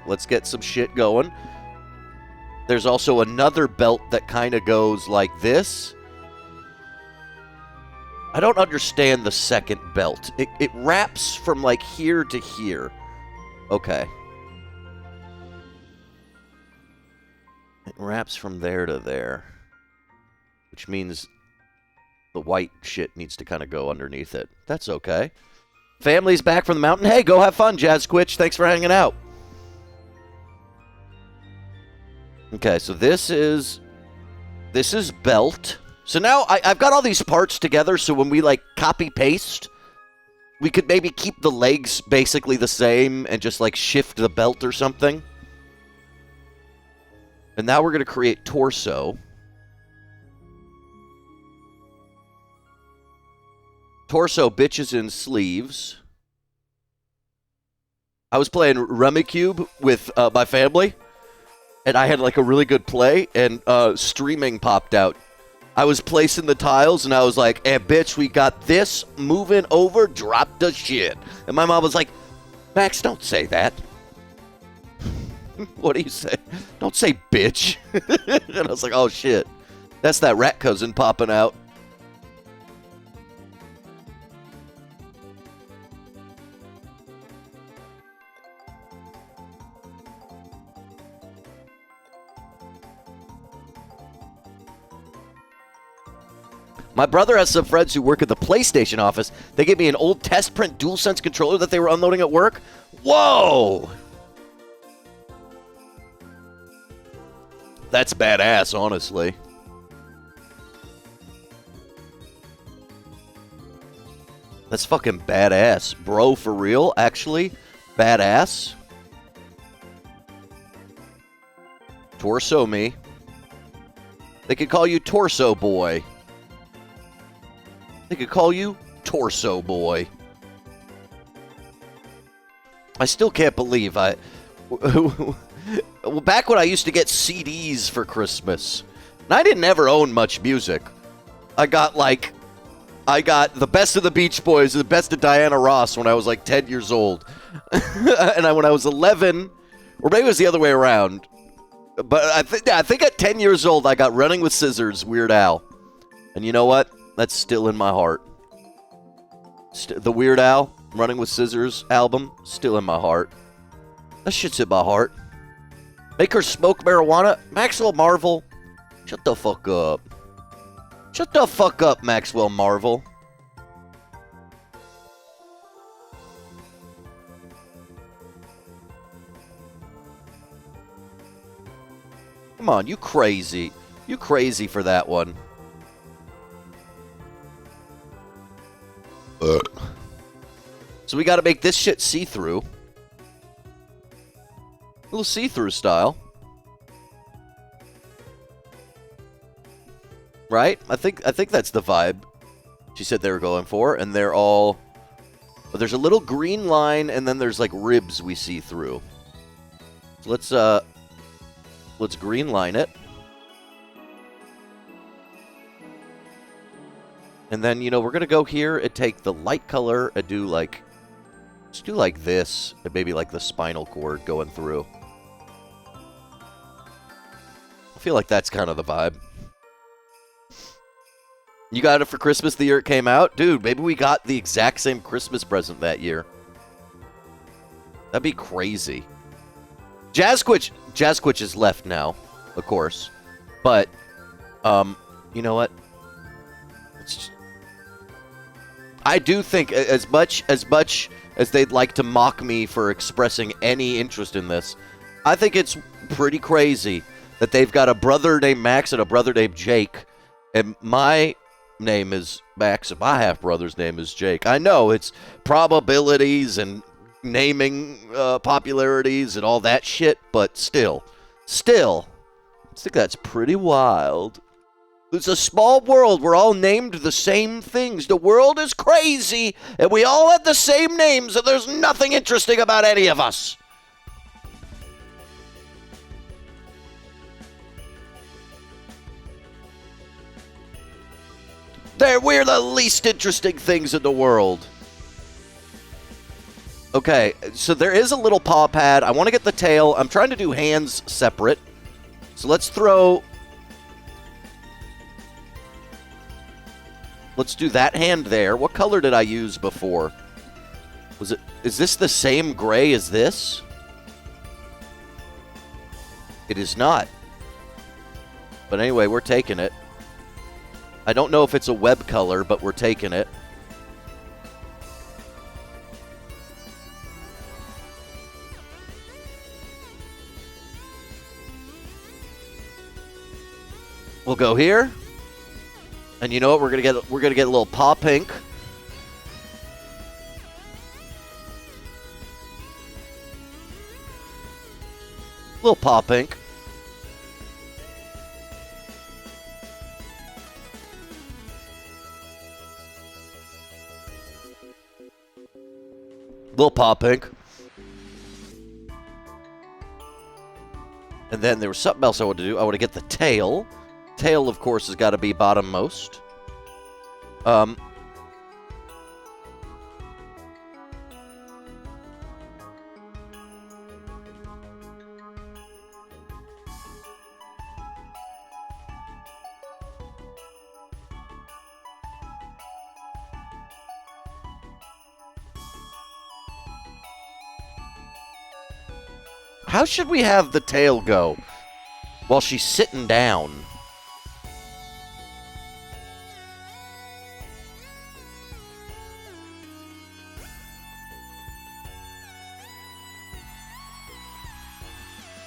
Let's get some shit going. There's also another belt that kind of goes like this. I don't understand the second belt. It wraps from like here to here. Okay. It wraps from there to there. Which means the white shit needs to kind of go underneath it. That's okay. Family's back from the mountain. Hey, go have fun, Jazz Quitch. Thanks for hanging out. Okay, so this is belt. So now I've got all these parts together, so when we like copy paste, we could maybe keep the legs basically the same and just like shift the belt or something. And now we're going to create torso. Torso bitches in sleeves. I was playing Rummikub with my family. And I had like a really good play, and streaming popped out. I was placing the tiles, and I was like, hey, bitch, we got this moving over, drop the shit. And my mom was like, Max, don't say that. What do you say? Don't say bitch. And I was like, oh, shit. That's that RatCousin popping out. My brother has some friends who work at the PlayStation office. They gave me an old test print DualSense controller that they were unloading at work. Whoa! That's badass, honestly. That's fucking badass. Bro, for real? Actually, badass. Torso me. They could call you Torso Boy. They could call you Torso Boy. I still can't believe well, back when I used to get CDs for Christmas, and I didn't ever own much music. I got the best of the Beach Boys and the best of Diana Ross when I was like 10 years old. And when I was 11, or maybe it was the other way around. But I think at 10 years old, I got Running with Scissors, Weird Al. And you know what? That's still in my heart. The Weird Al, Running with Scissors album, still in my heart. That shit's in my heart. Make her smoke marijuana? Maxwell Marvel? Shut the fuck up. Shut the fuck up, Maxwell Marvel. Come on, you crazy. You crazy for that one. So we got to make this shit see-through. A little see-through style. Right? I think that's the vibe she said they were going for, and they're all But there's a little green line, and then there's like ribs we see through. So let's green line it. And then, you know, we're going to go here and take the light color and do like, let's do like this, and maybe like the spinal cord going through. I feel like that's kind of the vibe. You got it for Christmas the year it came out? Dude, maybe we got the exact same Christmas present that year. That'd be crazy. Jazzquitch is left now, of course. But, you know what? I do think as much as they'd like to mock me for expressing any interest in this, I think it's pretty crazy that they've got a brother named Max and a brother named Jake, and my name is Max and my half-brother's name is Jake. I know it's probabilities and naming popularities and all that shit, but still, I think that's pretty wild. It's a small world. We're all named the same things. The world is crazy, and we all have the same names, and there's nothing interesting about any of us. We're the least interesting things in the world. Okay, so there is a little paw pad. I want to get the tail. I'm trying to do hands separate. So let's do that hand there. What color did I use before? Is this the same gray as this? It is not. But anyway, we're taking it. I don't know if it's a web color, but we're taking it. We'll go here. And you know what? We're gonna get a little paw pink. Little paw pink. Little paw pink. And then there was something else I wanted to do. I want to get the tail. Tail, of course, has got to be bottommost. How should we have the tail go while she's sitting down?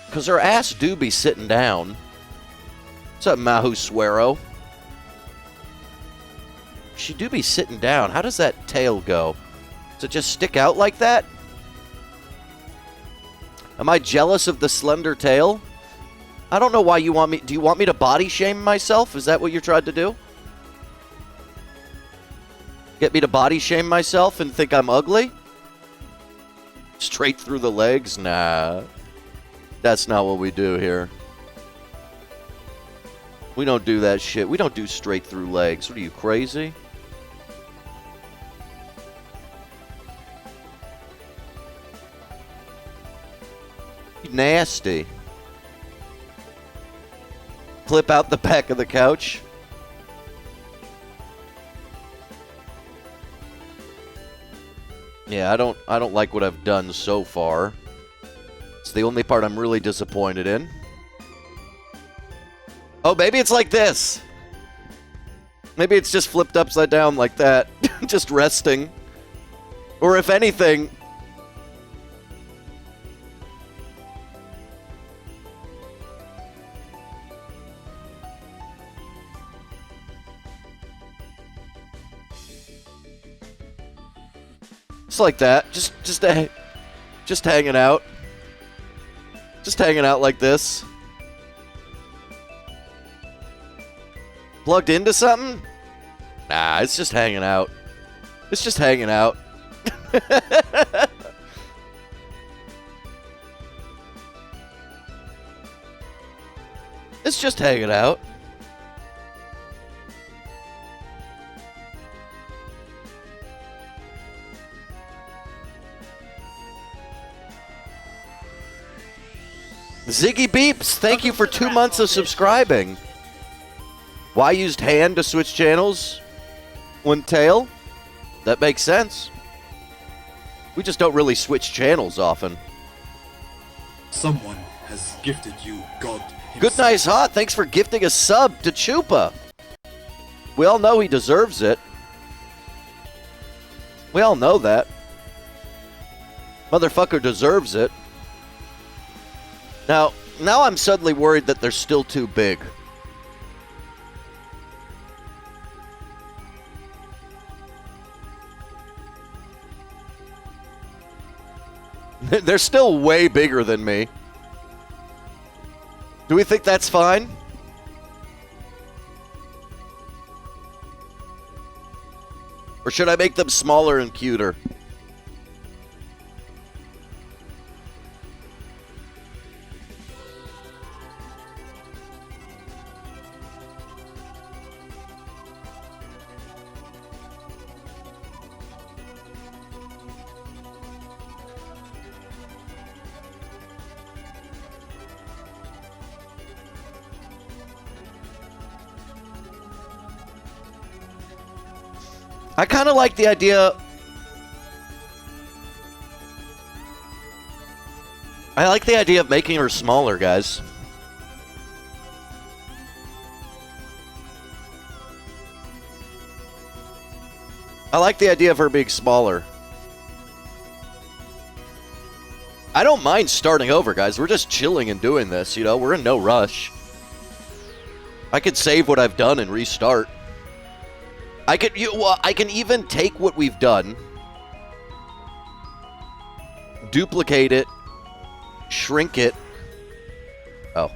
Because her ass do be sitting down. What's up, Mahu Suero? She do be sitting down. How does that tail go? Does it just stick out like that? Am I jealous of the slender tail? I don't know why you want me... Do you want me to body shame myself? Is that what you're trying to do? Get me to body shame myself and think I'm ugly? Straight through the legs? Nah. That's not what we do here. We don't do that shit. We don't do straight through legs. What are you, crazy? You nasty. Clip out the back of the couch. Yeah, I don't like what I've done so far. It's the only part I'm really disappointed in. Oh, maybe it's like this. Maybe it's just flipped upside down like that. Just resting. Or if anything... Just like that. Just hanging out. Just hanging out like this. Plugged into something? Nah, it's just hanging out. It's just hanging out. It's just hanging out. Ziggy Beeps, thank you for 2 months of subscribing. Why used hand to switch channels when tail? That makes sense. We just don't really switch channels often. Someone has gifted you God himself. Good Nice Hot, thanks for gifting a sub to Chupa. We all know he deserves it. We all know that. Motherfucker deserves it. Now I'm suddenly worried that they're still too big. They're still way bigger than me. Do we think that's fine? Or should I make them smaller and cuter? I kind of like the idea. I like the idea of making her smaller, guys. I like the idea of her being smaller. I don't mind starting over, guys. We're just chilling and doing this, you know? We're in no rush. I could save what I've done and restart. I can even take what we've done, duplicate it, shrink it. Oh.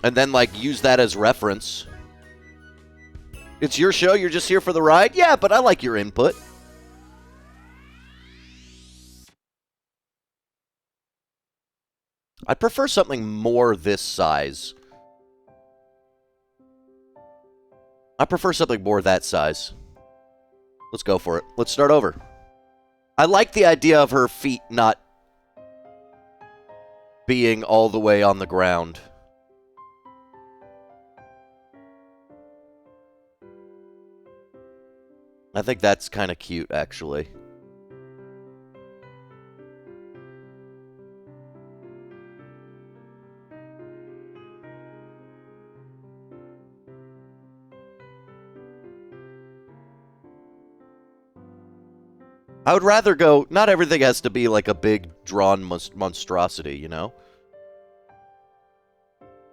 And then, like, use that as reference. It's your show, you're just here for the ride? Yeah, but I like your input. I'd prefer something more this size. I prefer something more that size. Let's go for it. Let's start over. I like the idea of her feet not being all the way on the ground. I think that's kind of cute, actually. I would rather go, not everything has to be like a big drawn monstrosity, you know?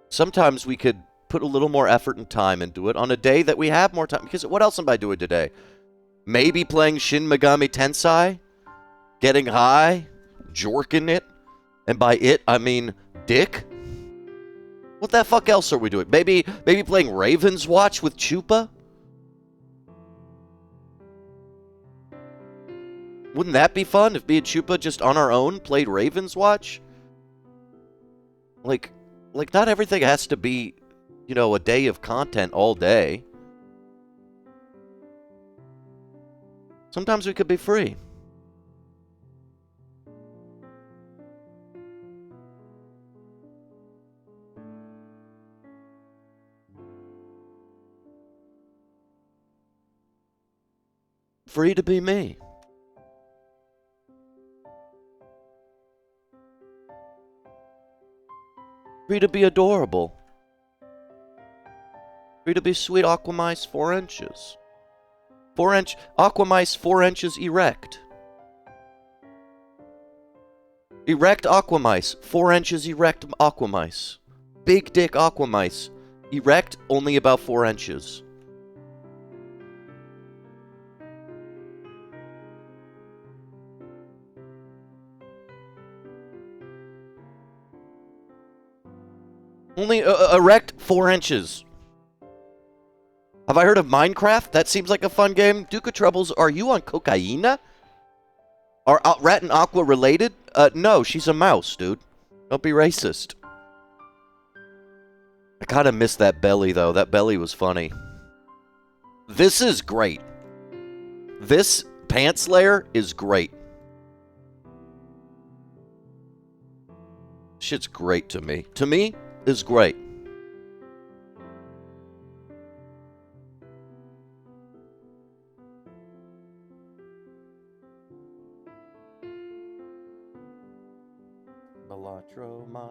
Sometimes we could put a little more effort and time into it on a day that we have more time. Because what else am I doing today? Maybe playing Shin Megami Tensei, getting high, jorking it, and by it, I mean dick. What the fuck else are we doing? Maybe playing Raven's Watch with Chupa? Wouldn't that be fun if me and Chupa just on our own played Raven's Watch? Like not everything has to be, you know, a day of content all day. Sometimes we could be free. Free to be me. Free to be adorable. Free to be sweet Aquamice 4 inches. Aquamice 4 inches erect. Erect Aquamice. 4 inches erect Aquamice. Big dick Aquamice. Erect only about 4 inches. Only erect 4 inches. Have I heard of Minecraft? That seems like a fun game. Duke of Troubles, are you on cocaine? Are Rat and Aqua related? No, she's a mouse, dude. Don't be racist. I kind of missed that belly, though. That belly was funny. This is great. This pants layer is great. Shit's great to me. To me, is great.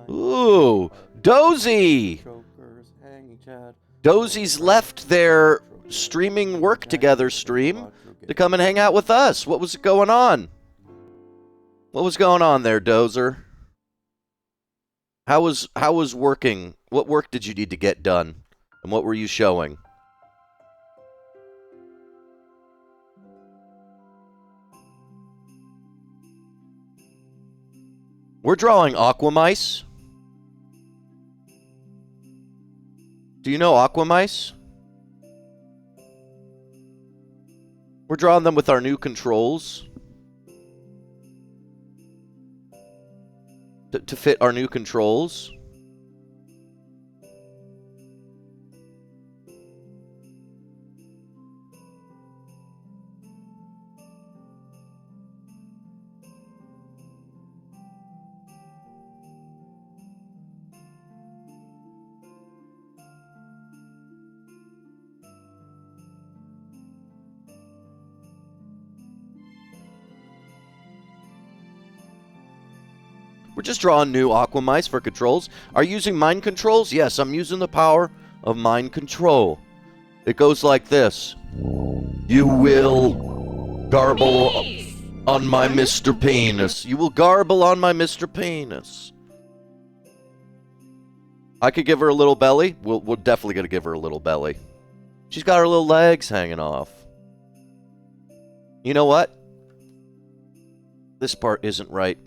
Ooh, Dozy! Dozy's left their streaming work together stream to come and hang out with us. What was going on? What was going on there, Dozer? How was working? What work did you need to get done? And what were you showing? We're drawing Aquamice. Do you know Aquamice? We're drawing them with our new controls. To fit our new controls. We're just drawing new Aquamice for controls. Are you using mind controls? Yes, I'm using the power of mind control. It goes like this. You will garble on my Mr. Penis. You will garble on my Mr. Penis. I could give her a little belly. We're definitely going to give her a little belly. She's got her little legs hanging off. You know what? This part isn't right.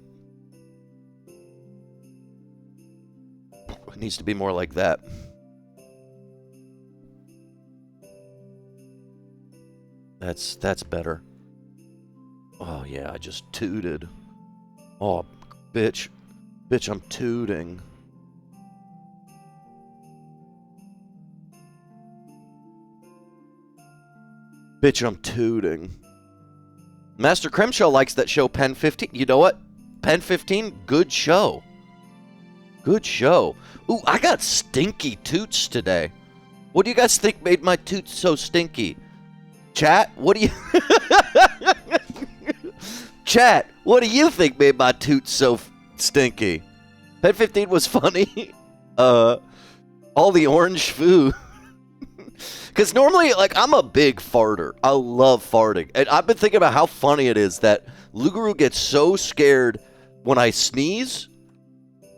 It needs to be more like that. That's better. Oh yeah, I just tooted. Oh, bitch. Bitch, I'm tooting. Bitch, I'm tooting. Master Crimshaw likes that show Pen 15. You know what? Pen 15, good show. Good show. Ooh, I got stinky toots today. What do you guys think made my toots so stinky? Chat, what do you... Chat, what do you think made my toots so stinky? Pen 15 was funny. All the orange food. Because normally, like, I'm a big farter. I love farting. And I've been thinking about how funny it is that Lugaru gets so scared when I sneeze,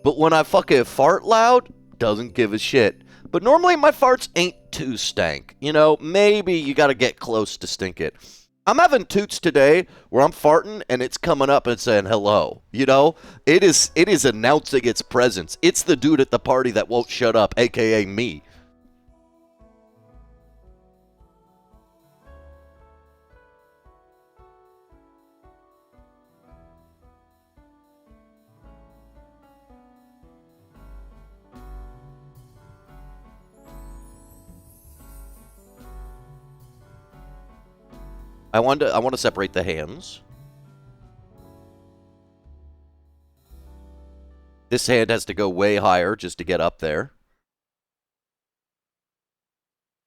but when I fucking fart loud, doesn't give a shit. But normally my farts ain't too stank. You know, maybe you gotta get close to stink it. I'm having toots today where I'm farting and it's coming up and saying hello. You know, it is announcing its presence. It's the dude at the party that won't shut up, aka me. I want to separate the hands. This hand has to go way higher just to get up there.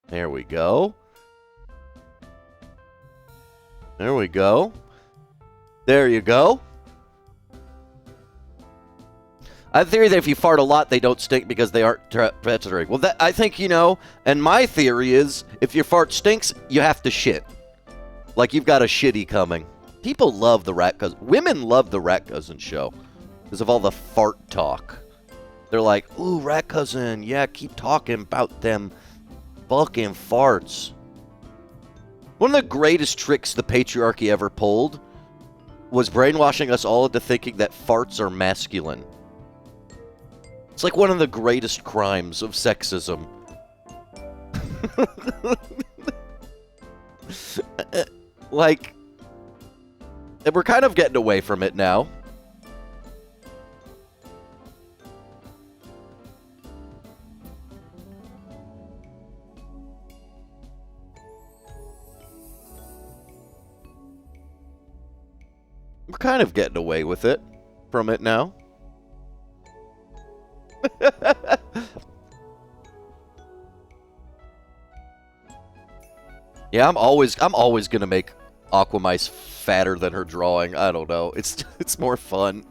There we go. There we go. There you go. I have a theory that if you fart a lot, they don't stink because they aren't predatory. Well, that, I think, you know, and my theory is if your fart stinks, you have to shit. Like you've got a shitty coming. People love the RatCousin. Women love the RatCousin show because of all the fart talk. They're like, ooh, RatCousin, yeah, keep talking about them fucking farts. One of the greatest tricks the patriarchy ever pulled was brainwashing us all into thinking that farts are masculine. It's like one of the greatest crimes of sexism. Like, and we're kind of getting away from it now. We're kind of getting away with it from it now. Yeah, I'm always gonna make Aquamice fatter than her drawing. I don't know. It's more fun.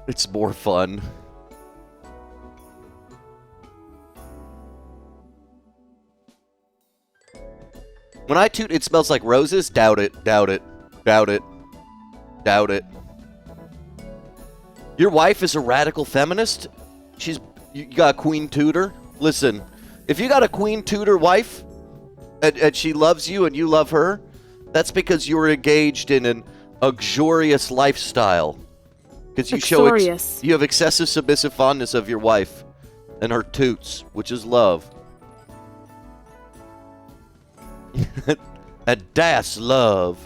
It's more fun. When I toot, it smells like roses. Doubt it. Doubt it. Doubt it. Doubt it. Your wife is a radical feminist? You got a queen tutor? Listen, if you got a queen tutor wife, and she loves you and you love her, that's because you're engaged in an uxorious lifestyle. Because you have excessive submissive fondness of your wife and her toots, which is love. And that's love.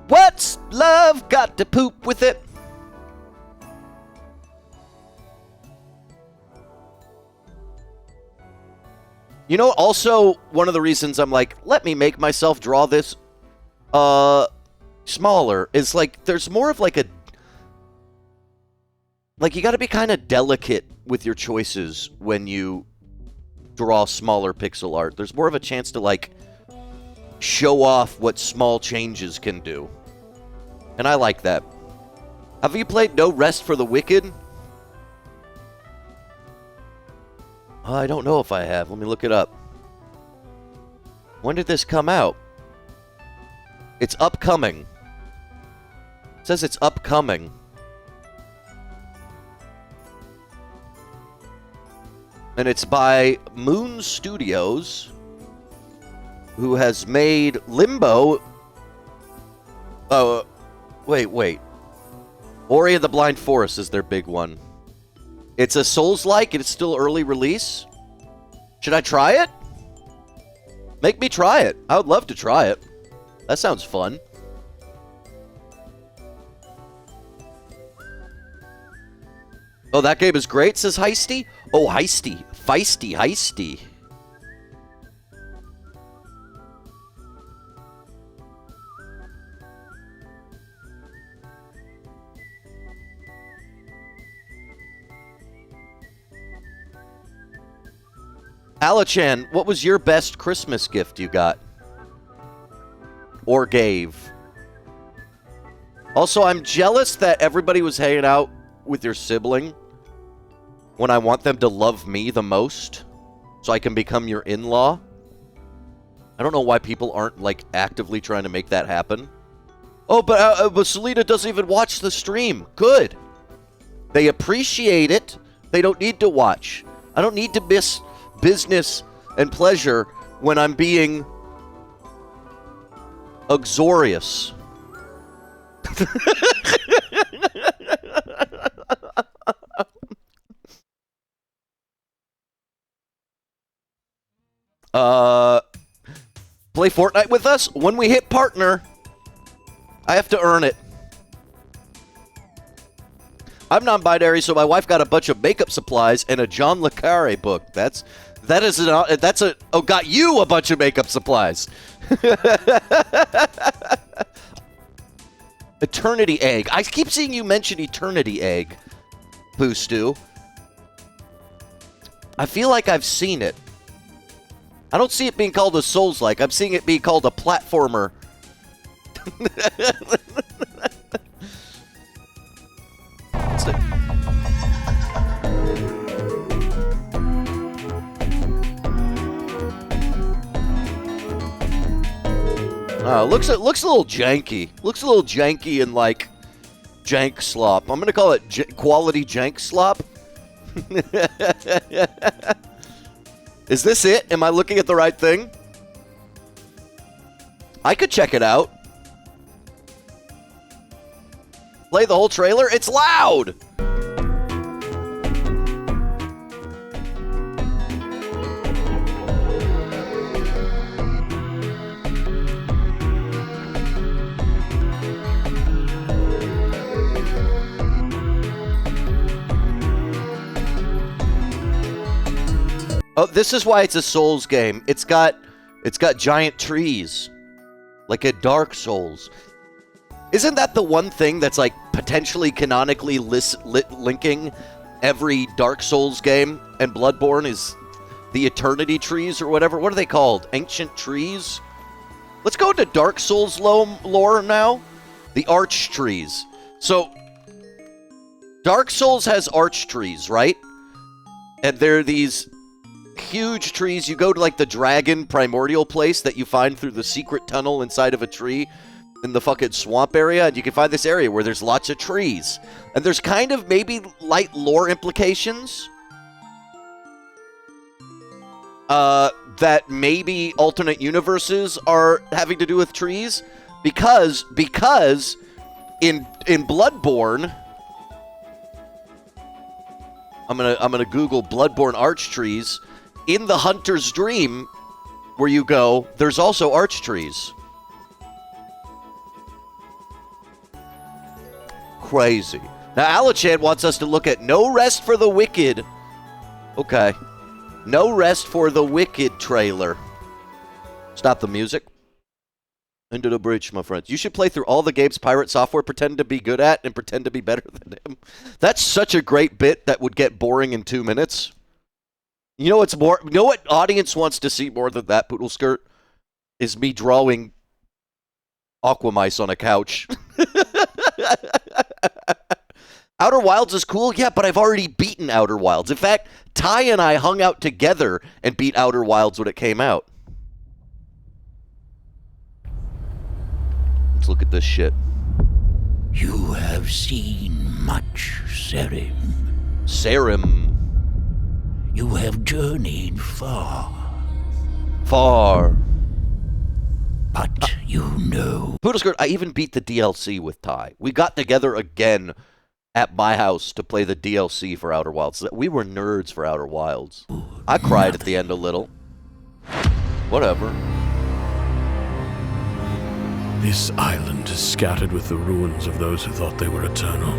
What's love got to poop with it? You know, also, one of the reasons I'm like, let me make myself draw this smaller is like, there's more of like a... Like, you gotta be kind of delicate with your choices when you draw smaller pixel art. There's more of a chance to, like, show off what small changes can do. And I like that. Have you played No Rest for the Wicked? I don't know if I have. Let me look it up. When did this come out? It's upcoming. It says it's upcoming. And it's by Moon Studios, who has made Limbo. Oh, wait. Ori and the Blind Forest is their big one. It's a Souls-like, and it's still early release. Should I try it? Make me try it. I would love to try it. That sounds fun. Oh, that game is great, says Heisty. Oh, Heisty. Feisty. Alachan, what was your best Christmas gift you got? Or gave? Also, I'm jealous that everybody was hanging out with your sibling when I want them to love me the most, so I can become your in-law. I don't know why people aren't, like, actively trying to make that happen. Oh, but Selena doesn't even watch the stream. Good. They appreciate it. They don't need to watch. I don't need to miss business and pleasure when I'm being uxorious. Play Fortnite with us? When we hit partner, I have to earn it. I'm non-binary, so my wife got a bunch of makeup supplies and a John le Carre book. Got you a bunch of makeup supplies. Eternity Egg. I keep seeing you mention Eternity Egg, Pooh Stew. I feel like I've seen it. I don't see it being called a Souls-like. I'm seeing it being called a platformer. Looks a little janky. Looks a little janky and like jank slop. I'm gonna call it quality jank slop. Is this it? Am I looking at the right thing? I could check it out. Play the whole trailer? It's loud! Oh, this is why it's a Souls game. It's got giant trees. Like a Dark Souls. Isn't that the one thing that's like potentially canonically linking every Dark Souls game and Bloodborne is the Eternity Trees or whatever? What are they called? Ancient Trees? Let's go into Dark Souls lore now. The Arch Trees. So, Dark Souls has Arch Trees, right? And they're these huge trees. You go to like the dragon primordial place that you find through the secret tunnel inside of a tree in the fucking swamp area, and you can find this area where there's lots of trees. And there's kind of maybe light lore implications that maybe alternate universes are having to do with trees because in Bloodborne, I'm gonna Google Bloodborne arch trees. In the Hunter's Dream, where you go, there's also arch trees. Crazy. Now, Alachan wants us to look at No Rest for the Wicked. Okay. No Rest for the Wicked trailer. Stop the music. Into the breach, my friends. You should play through all the games Pirate Software pretend to be good at and pretend to be better than him. That's such a great bit that would get boring in 2 minutes. You know what's more? You know what audience wants to see more than that, Poodle Skirt? Is me drawing Aquamice on a couch. Outer Wilds is cool, yeah, but I've already beaten Outer Wilds. In fact, Ty and I hung out together and beat Outer Wilds when it came out. Let's look at this shit. You have seen much, Serim. Serim. You have journeyed far. Far. But you know. Poodle Skirt, I even beat the DLC with Ty. We got together again at my house to play the DLC for Outer Wilds. We were nerds for Outer Wilds. I cried at the end a little. Whatever. This island is scattered with the ruins of those who thought they were eternal.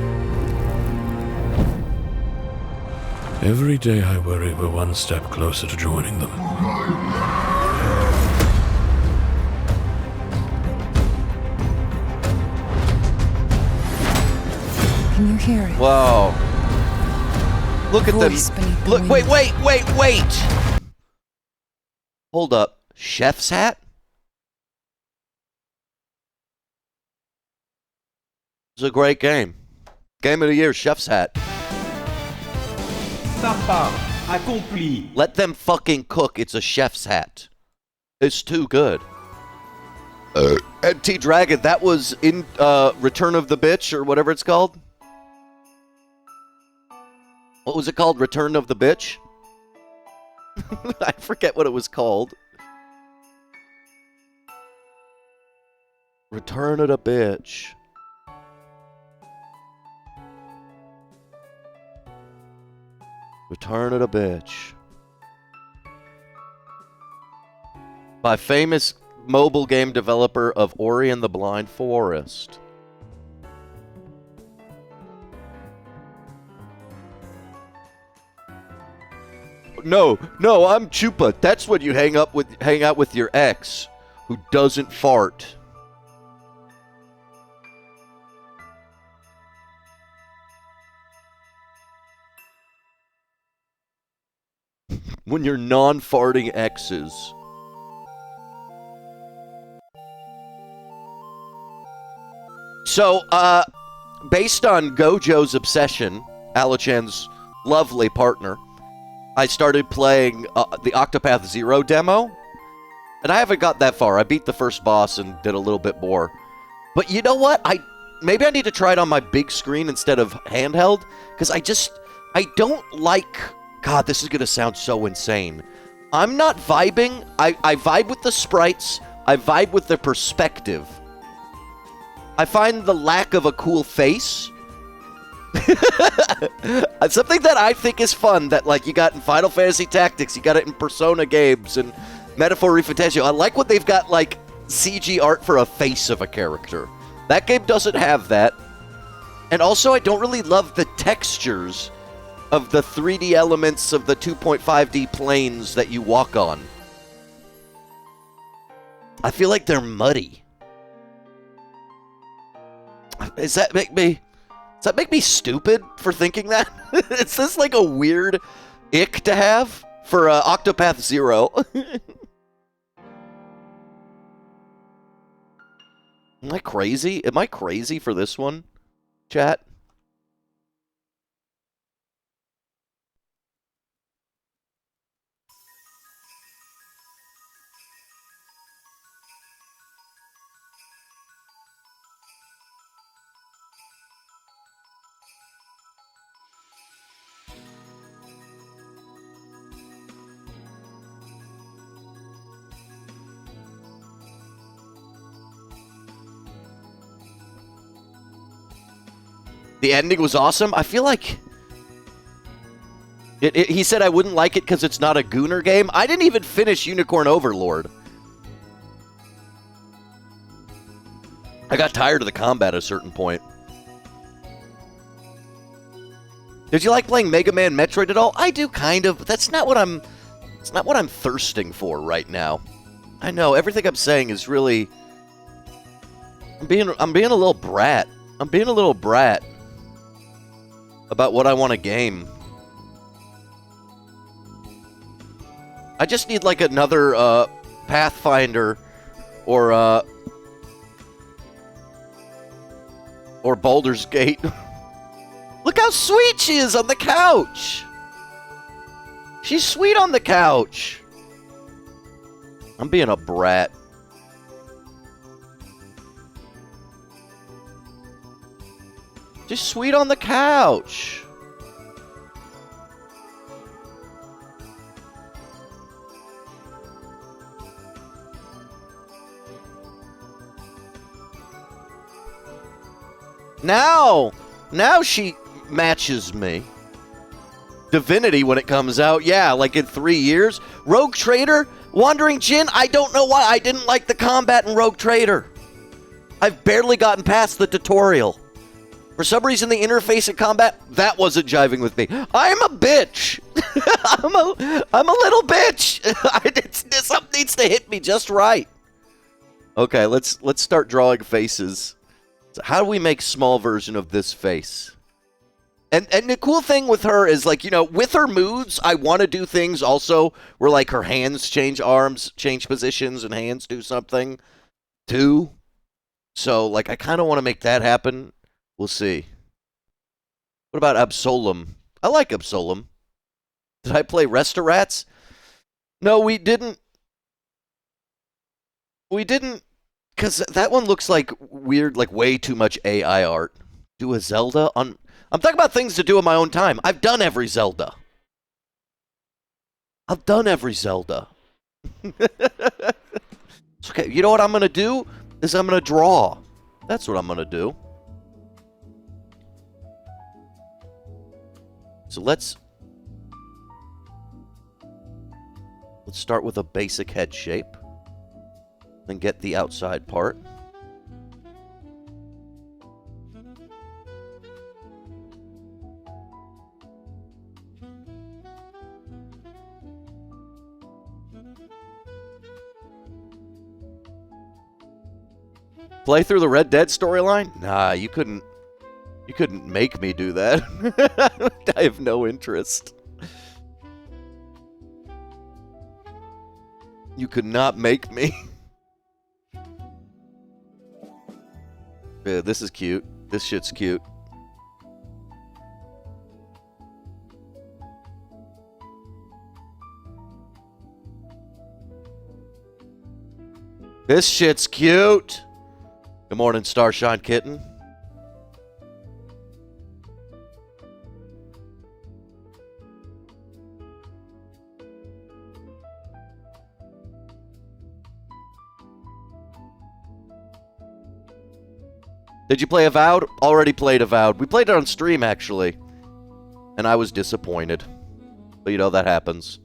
Every day I worry we're one step closer to joining them. Can you hear it? Wow. Look at them. Look, wait. Hold up. Chef's hat? It's a great game. Game of the year, Chef's hat. Accompli. Let them fucking cook. It's a chef's hat. It's too good. And T-Dragon, that was in Return of the Bitch, or whatever it's called. What was it called? Return of the Bitch? I forget what it was called. Return of the Bitch. Return of the Bitch. By famous mobile game developer of Ori and the Blind Forest. No, I'm Chupa. That's when you hang out with your ex who doesn't fart. When you're non-farting exes. So, based on Gojo's obsession, Alachan's lovely partner, I started playing the Octopath Zero demo, and I haven't got that far. I beat the first boss and did a little bit more. But you know what? Maybe I need to try it on my big screen instead of handheld, because I don't like... God, this is going to sound so insane. I'm not vibing. I vibe with the sprites. I vibe with the perspective. I find the lack of a cool face something that I think is fun, that like you got in Final Fantasy Tactics, you got it in Persona games and Metaphor Refugio. I like what they've got, like CG art for a face of a character. That game doesn't have that. And also, I don't really love the textures of the 3D elements of the 2.5D planes that you walk on. I feel like they're muddy. Does that make me stupid for thinking that? Is this like a weird ick to have for Octopath Zero? Am I crazy? Am I crazy for this one, chat? The ending was awesome. I feel like he said I wouldn't like it because it's not a Gooner game. I didn't even finish Unicorn Overlord. I got tired of the combat at a certain point. Did you like playing Mega Man Metroid at all? I do, kind of, but that's not what I'm. It's not what I'm thirsting for right now. I know everything I'm saying is really. I'm being a little brat. I'm being a little brat about what I want to game. I just need like another Pathfinder or Baldur's Gate. Look how sweet she is on the couch. She's sweet on the couch. I'm being a brat. Just sweet on the couch. Now she matches me. Divinity when it comes out, yeah, like in 3 years. Rogue Trader, Wandering Jinn, I don't know why I didn't like the combat in Rogue Trader. I've barely gotten past the tutorial. For some reason, the interface in combat, that wasn't jiving with me. I'm a bitch. I'm a little bitch. Something needs to hit me just right. Okay, let's start drawing faces. So how do we make small version of this face? And the cool thing with her is, like, you know, with her moods, I want to do things also where, like, her hands change arms, change positions, and hands do something too. So, like, I kind of want to make that happen. We'll see. What about Absolem? I like Absolem. Did I play Restorats? No, we didn't. We didn't, because that one looks like weird, like way too much AI art. Do a Zelda on... I'm talking about things to do in my own time. I've done every Zelda. I've done every Zelda. It's okay. You know what I'm going to do? Is I'm going to draw. That's what I'm going to do. So let's start with a basic head shape. Then get the outside part. Play through the Red Dead storyline? Nah, you couldn't make me do that. I have no interest. You could not make me. Yeah, this is cute. This shit's cute. This shit's cute. Good morning, Starshine Kitten. Did you play Avowed? Already played Avowed. We played it on stream, actually. And I was disappointed. But you know, that happens.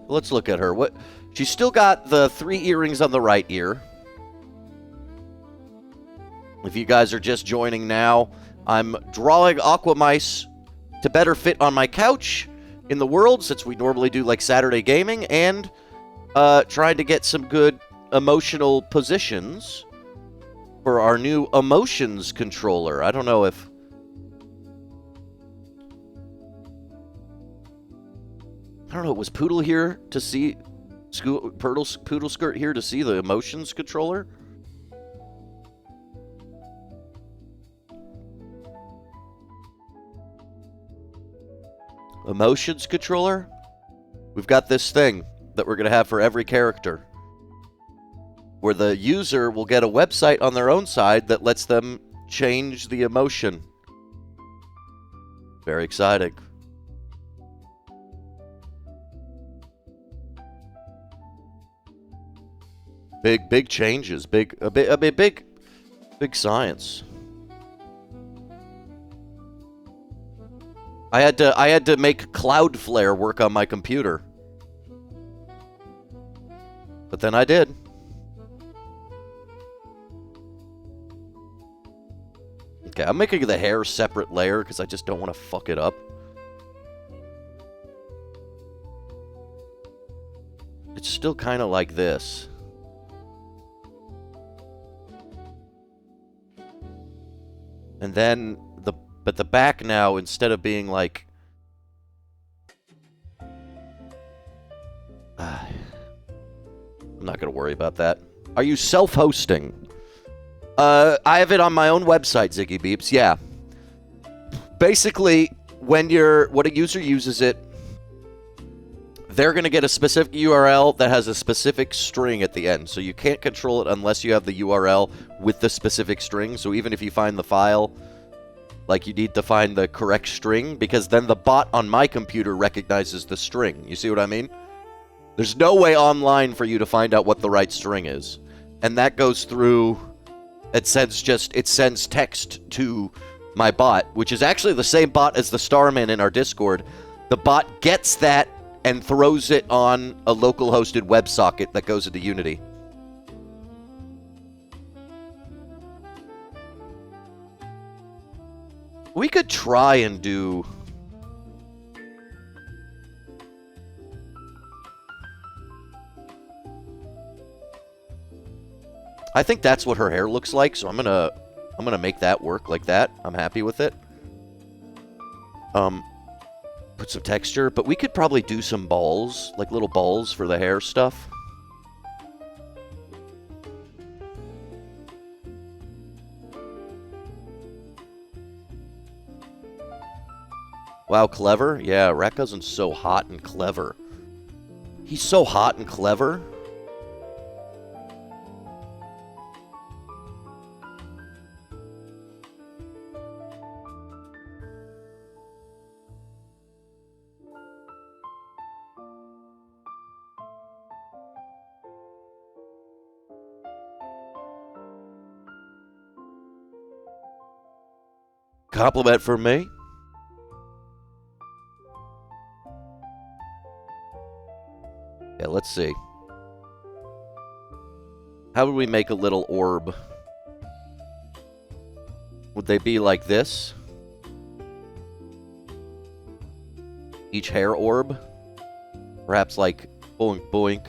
Let's look at her. What? She's still got the 3 earrings on the right ear. If you guys are just joining now, I'm drawing Aquamice to better fit on my couch in the world, since we normally do like Saturday gaming, and trying to get some good emotional positions for our new emotions controller. I don't know if... I don't know, was Poodle here to see... Poodle Skirt here to see the emotions controller? Emotions controller? We've got this thing that we're going to have for every character, where the user will get a website on their own side that lets them change the emotion. Very exciting. Big changes. Big science. I had to make Cloudflare work on my computer. But then I did. Okay, I'm making the hair separate layer because I just don't want to fuck it up. It's still kind of like this. And then but the back now, instead of being like... I'm not going to worry about that. Are you self-hosting? I have it on my own website, Ziggy Beeps, yeah. Basically, when a user uses it, they're going to get a specific URL that has a specific string at the end. So you can't control it unless you have the URL with the specific string. So even if you find the file... Like, you need to find the correct string, because then the bot on my computer recognizes the string. You see what I mean? There's no way online for you to find out what the right string is. And that goes through... It sends text to my bot, which is actually the same bot as the Starman in our Discord. The bot gets that and throws it on a local hosted WebSocket that goes into Unity. We could try and do... I think that's what her hair looks like, so I'm gonna make that work like that. I'm happy with it. Put some texture, but we could probably do some balls, like little balls for the hair stuff. Wow, clever? Yeah, RatCousin's so hot and clever. He's so hot and clever. Compliment from me. Yeah, let's see. How would we make a little orb? Would they be like this? Each hair orb? Perhaps like boink, boink,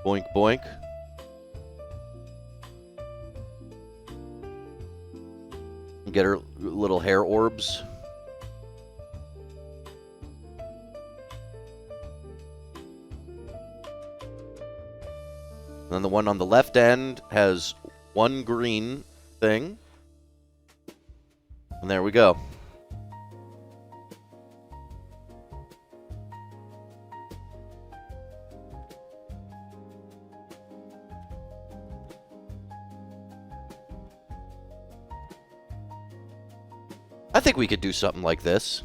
boink, boink. Get her little hair orbs. And then the one on the left end has one green thing. And there we go. I think we could do something like this.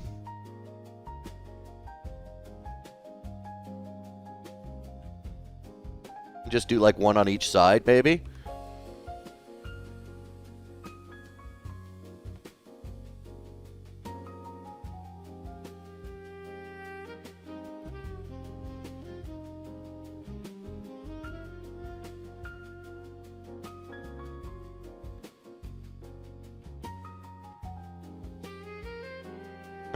Just do like one on each side, maybe.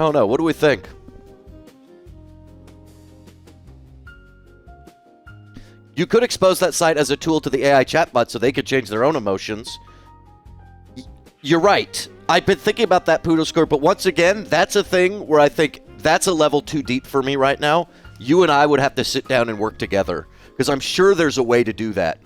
Oh no, what do we think? You could expose that site as a tool to the AI chatbot so they could change their own emotions. You're right. I've been thinking about that Poodle Skirt, but once again, that's a thing where I think that's a level too deep for me right now. You and I would have to sit down and work together, because I'm sure there's a way to do that.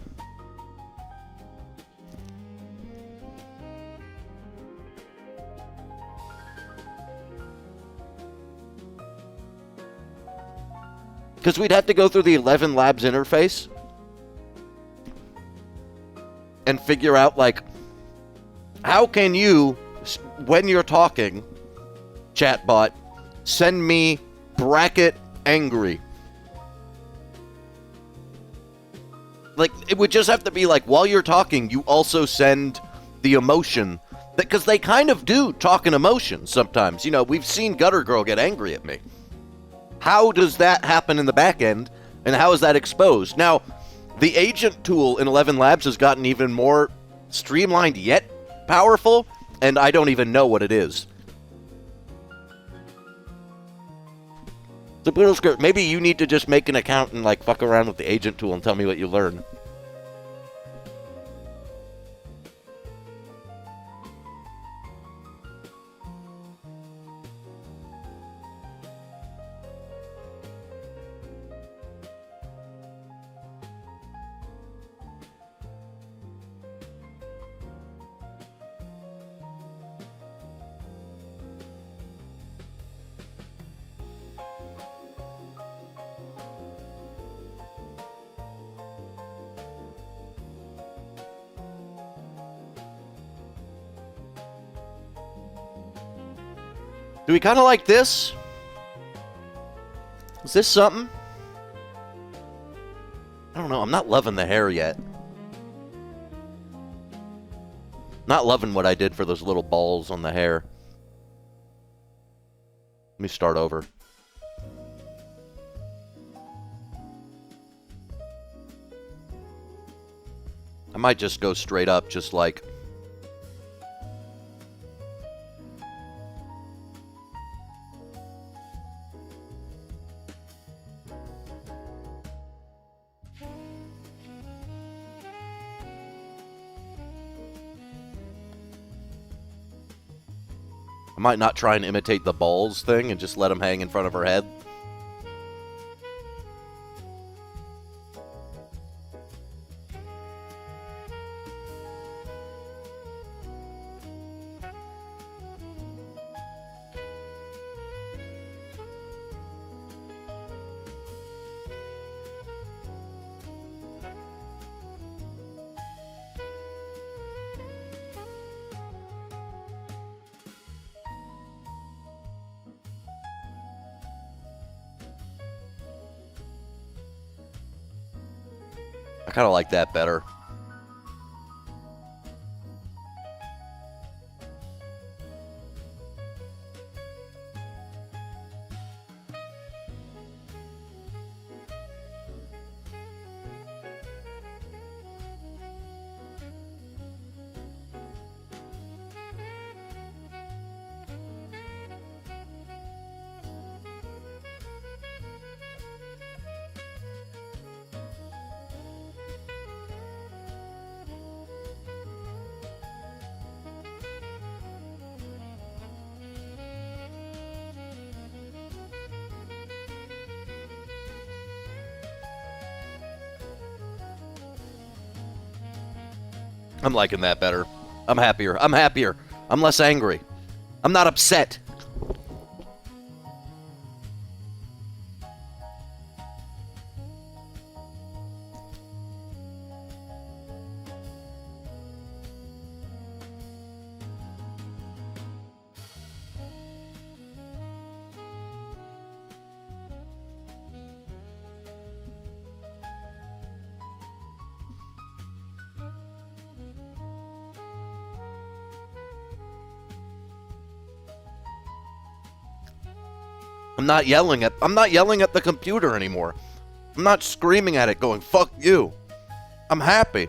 Because we'd have to go through the 11 Labs interface and figure out, like, how can you, when you're talking, chatbot, send me bracket angry? Like, it would just have to be like, while you're talking, you also send the emotion. Because they kind of do talk in emotions sometimes. You know, we've seen Gutter Girl get angry at me. How does that happen in the back end, and how is that exposed? Now, the agent tool in 11 Labs has gotten even more streamlined yet powerful, and I don't even know what it is. So, Poodle Skirt, maybe you need to just make an account and like fuck around with the agent tool and tell me what you learn. Do we kind of like this? Is this something? I don't know. I'm not loving the hair yet. Not loving what I did for those little balls on the hair. Let me start over. I might just go straight up, just like... I might not try and imitate the balls thing and just let them hang in front of her head. I kind of like that better. I'm liking that better. I'm happier. I'm happier. I'm less angry. I'm not upset. I'm not yelling at the computer anymore. I'm not screaming at it going, fuck you. I'm happy.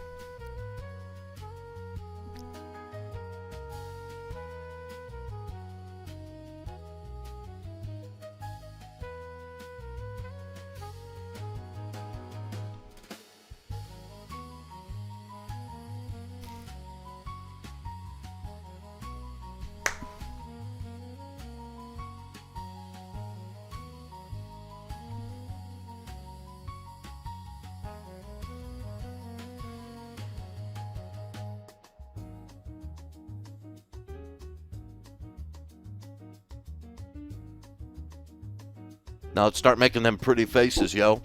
Now let's start making them pretty faces, yo.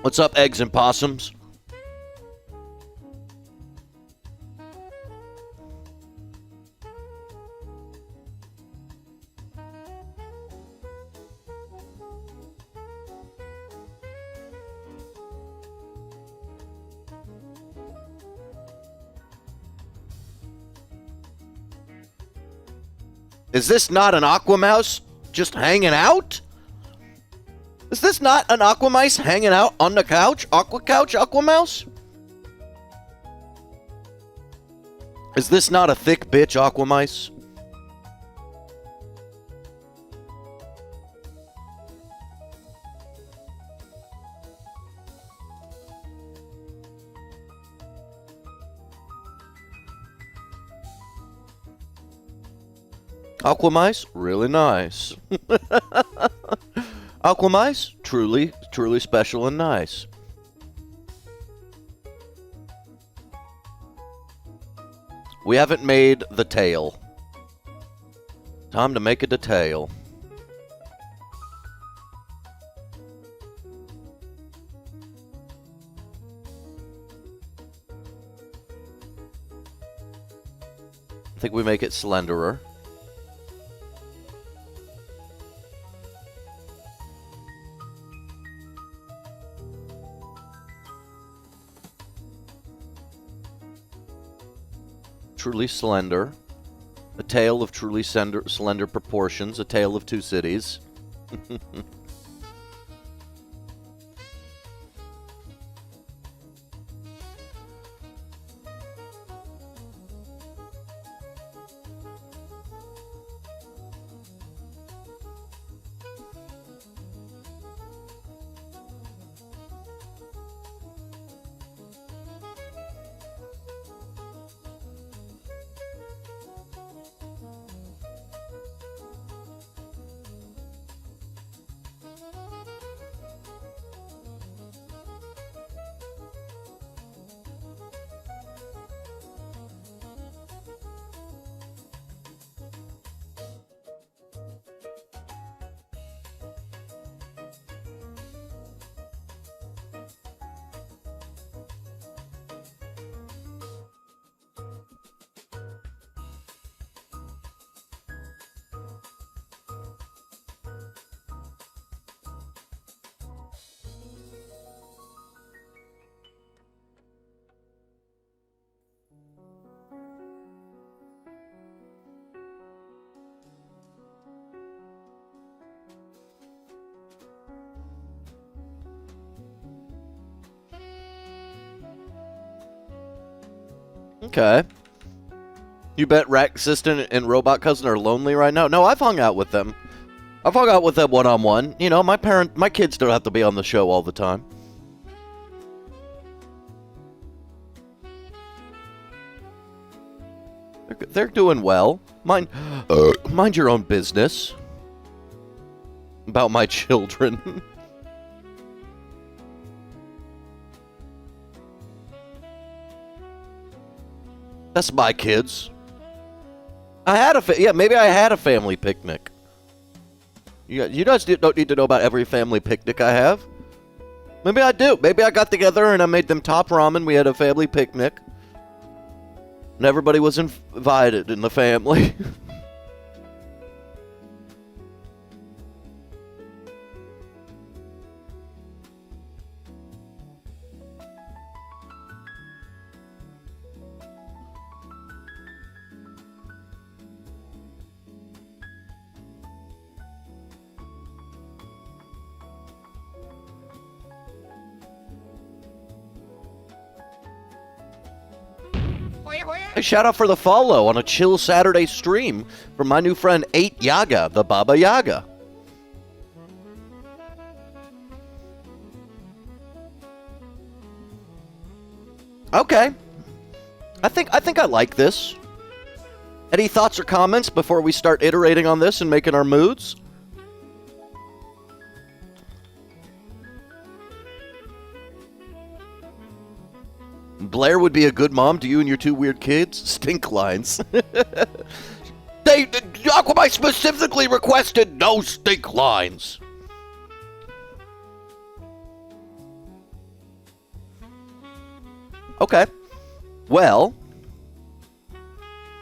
What's up, eggs and possums? Is this not an Aquamouse just hanging out? Is this not an Aquamice hanging out on the couch? Aquamouse? Is this not a thick bitch Aquamice? Aquamice, really nice. Aquamice, truly special and nice. We haven't made the tail. Time to make it a tail. I think we make it slenderer. Truly slender, a tale of truly slender proportions, a tale of two cities. Okay. You bet RatCousin and RobotCousin are lonely right now? No, I've hung out with them. I've hung out with them one-on-one. You know, my kids don't have to be on the show all the time. They're doing well. Mind your own business. About my children. That's my kids. Maybe I had a family picnic. You guys don't need to know about every family picnic I have. Maybe I do. Maybe I got together and I made them top ramen. We had a family picnic. And everybody was invited in the family. Hey, shout out for the follow on a chill Saturday stream from my new friend 8 Yaga, the Baba Yaga. Okay. I think I like this. Any thoughts or comments before we start iterating on this and making our moods? Blair would be a good mom to you and your two weird kids. Stink lines. Aquamite specifically requested no stink lines. Okay. Well,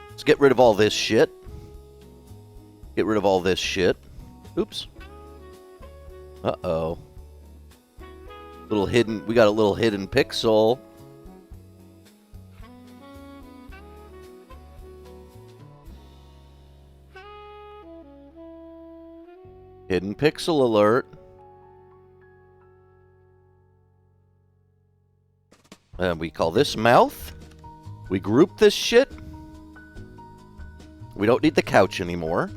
let's get rid of all this shit. Get rid of all this shit. Oops. Uh-oh. Little hidden, we got a little hidden pixel. Hidden pixel alert. And we call this mouth. We group this shit. We don't need the couch anymore.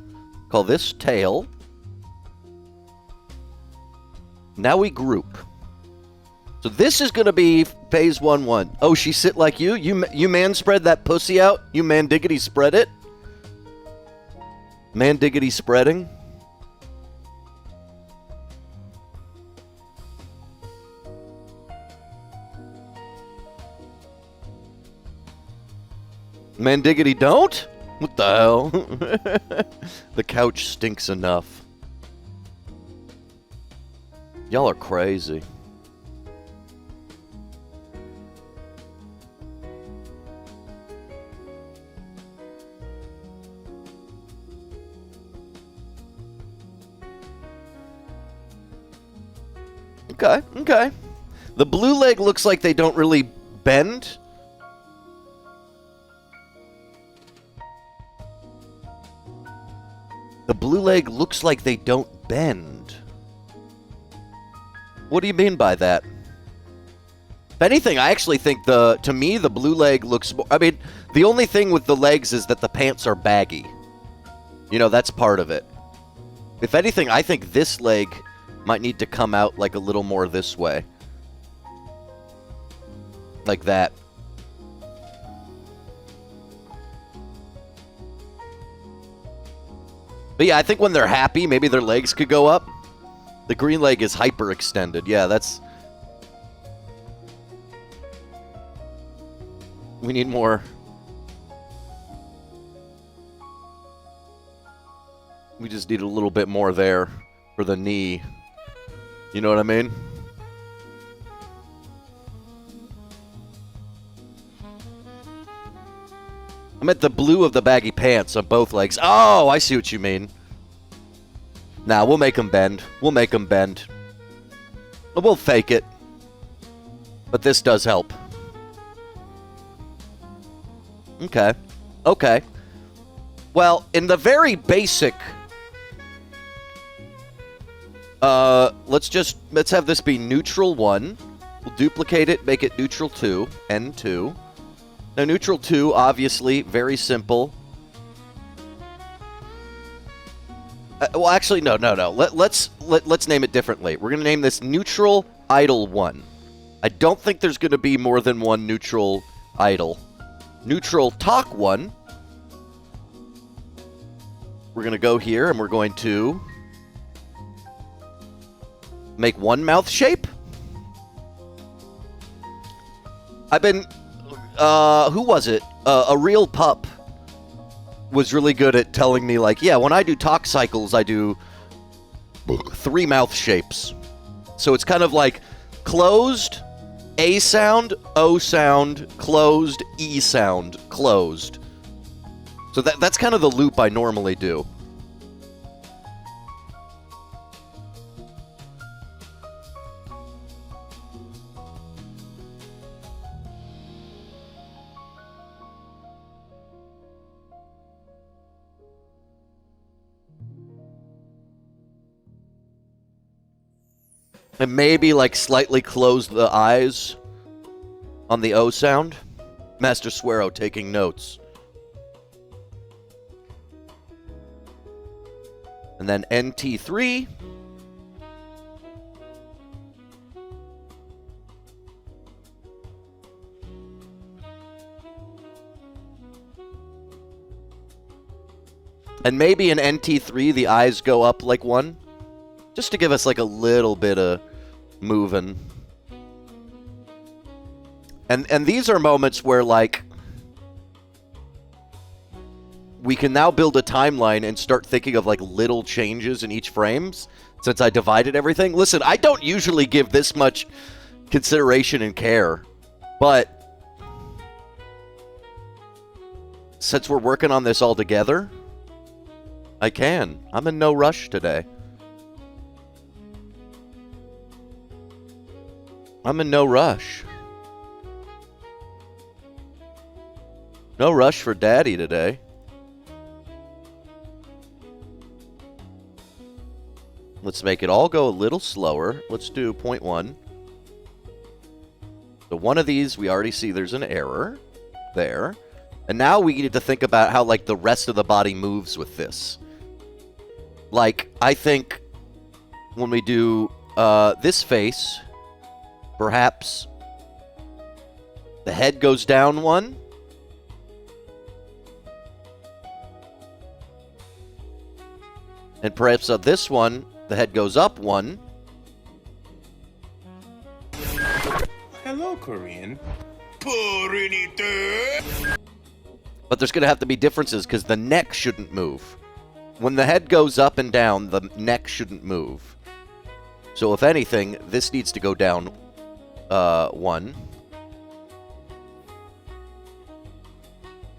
Call this tail. Now we group. So this is going to be phase 1-1. Oh, she sit like you? You man spread that pussy out? You man diggity spread it? Man diggity spreading? Man diggity don't? What the hell? The couch stinks enough. Y'all are crazy. Okay, okay. The blue leg looks like they don't really bend. The blue leg looks like they don't bend. What do you mean by that? If anything, I actually think to me, the blue leg looks more, I mean, the only thing with the legs is that the pants are baggy. You know, that's part of it. If anything, I think this leg might need to come out like a little more this way. Like that. But yeah, I think when they're happy, maybe their legs could go up. The green leg is hyper extended. Yeah, that's... We need more. We just need a little bit more there for the knee. You know what I mean? I meant the blue of the baggy pants on both legs. Oh, I see what you mean. Nah, we'll make them bend. We'll make them bend. We'll fake it. But this does help. Okay. Okay. Well, in the very basic... let's have this be neutral 1. We'll duplicate it, make it neutral 2, N2. Now, neutral 2, obviously, very simple. Well, actually, no. Let's name it differently. We're going to name this neutral idle 1. I don't think there's going to be more than one neutral idle. Neutral talk 1. We're going to go here, and we're going to make one mouth shape. I've been... who was it? A real pup was really good at telling me, like, yeah, when I do talk cycles, I do 3 mouth shapes. So it's kind of like closed, A sound, O sound, closed, E sound, closed. So that's kind of the loop I normally do. And maybe, like, slightly close the eyes on the O sound. Master Swearo taking notes. And then NT3. And maybe in NT3 the eyes go up like one. Just to give us like a little bit of moving. And these are moments where like we can now build a timeline and start thinking of like little changes in each frames since I divided everything. Listen, I don't usually give this much consideration and care, but since we're working on this all together, I can. I'm in no rush today. I'm in no rush. No rush for Daddy today. Let's make it all go a little slower. Let's do 0.1. So one of these, we already see there's an error there. And now we need to think about how, like, the rest of the body moves with this. Like, I think when we do this face, perhaps the head goes down one. And perhaps on this one, the head goes up one. Hello, Korean. But there's going to have to be differences because the neck shouldn't move. When the head goes up and down, the neck shouldn't move. So if anything, this needs to go down one.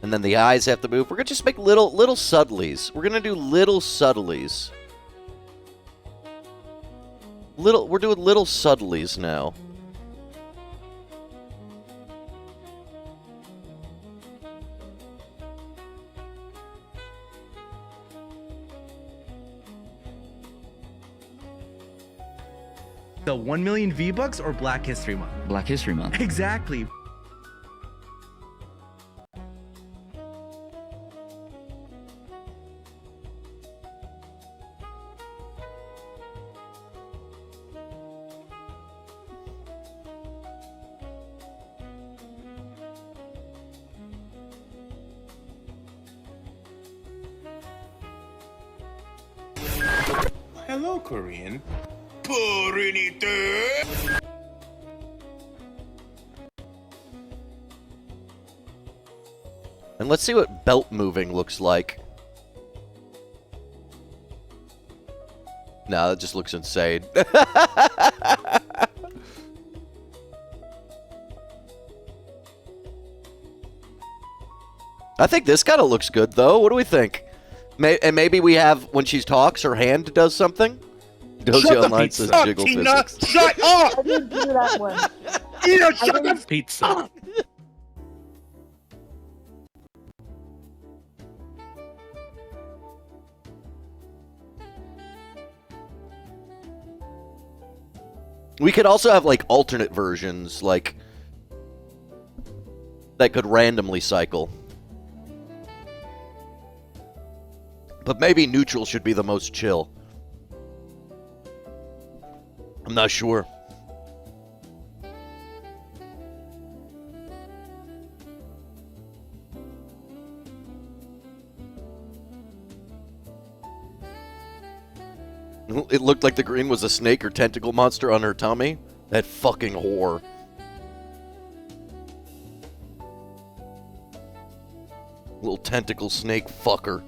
And then the eyes have to move. We're going to just make little subtleties. We're going to do little subtleties. We're doing little subtleties now. The 1 million V-Bucks or Black History Month? Black History Month. Exactly. Hello, Korean. And let's see what belt moving looks like. No, that just looks insane. I think this kind of looks good, though. What do we think? And maybe we have, when she talks, her hand does something? Dozy Online says jiggle physics. Shut up! I didn't do that one. Shut the Pizza. We could also have, like, alternate versions, like, that could randomly cycle. But maybe neutral should be the most chill. I'm not sure. It looked like the green was a snake or tentacle monster on her tummy. That fucking whore. Little tentacle snake fucker.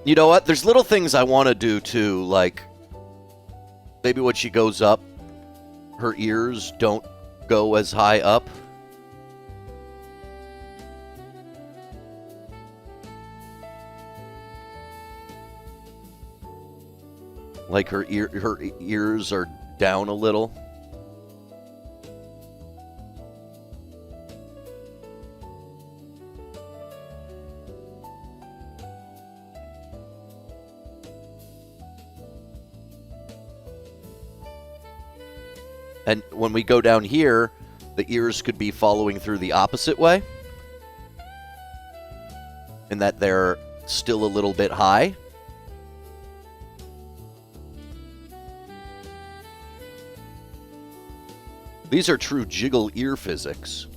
You know what? There's little things I want to do too, like maybe when she goes up, her ears don't go as high up. Like her ears are down a little. And when we go down here, the ears could be following through the opposite way. In that they're still a little bit high. These are true jiggle ear physics.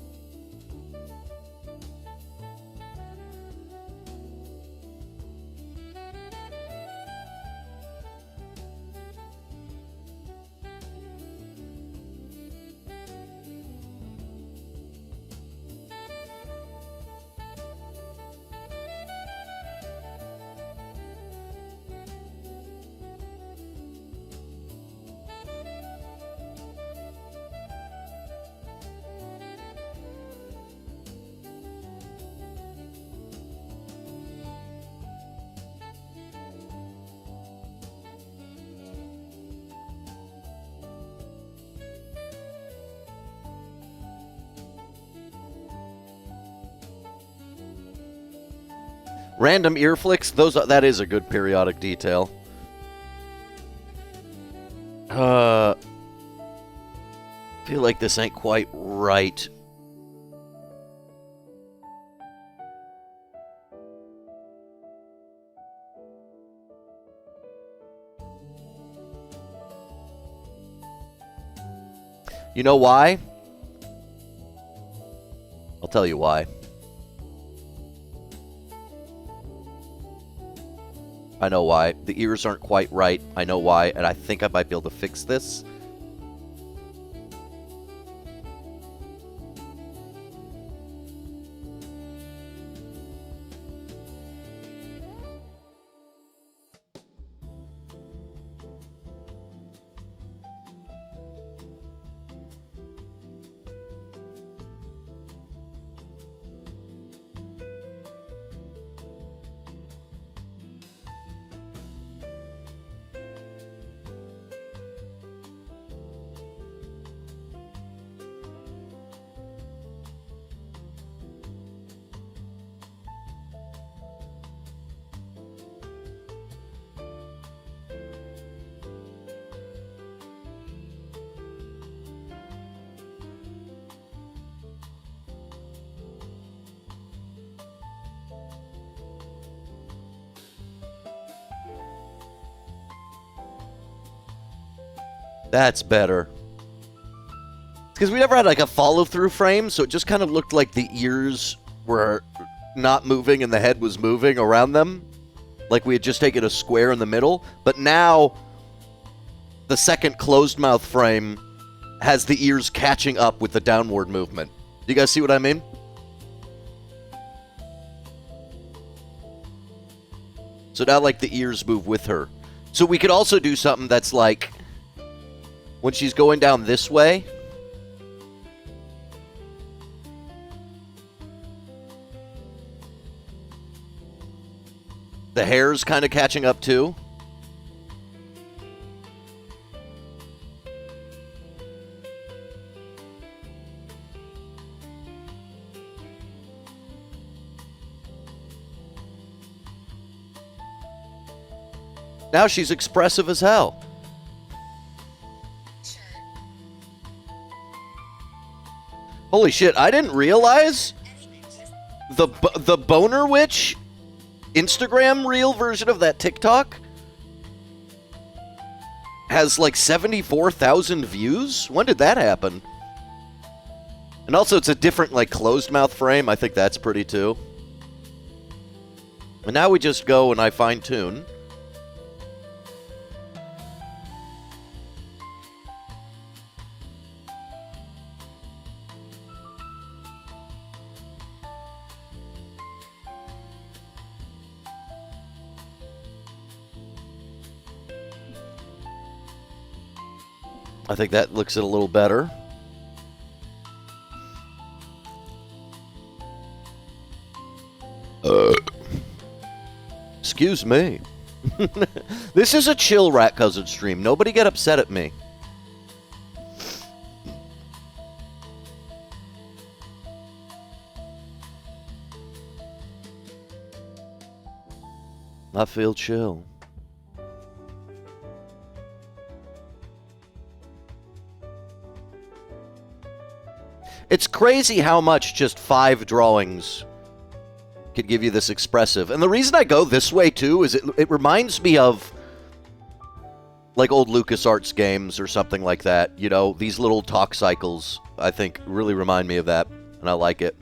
Random ear flicks, that is a good periodic detail. Feel like this ain't quite right. You know why? I'll tell you why. I know why. The ears aren't quite right. I know why, and I think I might be able to fix this. That's better. Because we never had like a follow-through frame, so it just kind of looked like the ears were not moving and the head was moving around them. Like we had just taken a square in the middle. But now, the second closed mouth frame has the ears catching up with the downward movement. Do you guys see what I mean? So now like the ears move with her. So we could also do something that's like, when she's going down this way, the hair's kind of catching up too. Now she's expressive as hell. Holy shit, I didn't realize the Boner Witch Instagram reel version of that TikTok has like 74,000 views. When did that happen? And also it's a different like closed mouth frame. I think that's pretty too. And now we just go and I fine tune. I think that looks a little better. Excuse me. This is a chill RatCousin stream. Nobody get upset at me. I feel chill. It's crazy how much just 5 drawings could give you this expressive. And the reason I go this way, too, is it reminds me of like old LucasArts games or something like that. You know, these little talk cycles, I think, really remind me of that, and I like it.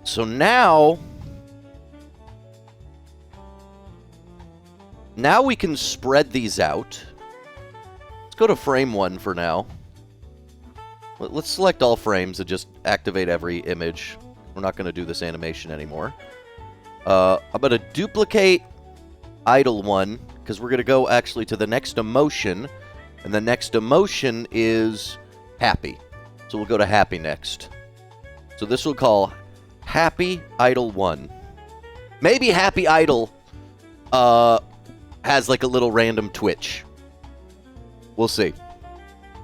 So now we can spread these out. Let's go to frame 1 for now. Let's select all frames and just activate every image. We're not going to do this animation anymore. I'm going to duplicate idle 1 because we're going to go actually to the next emotion. And the next emotion is happy. So we'll go to happy next. So this will call Happy Idle 1. Maybe Happy Idle has like a little random twitch. We'll see.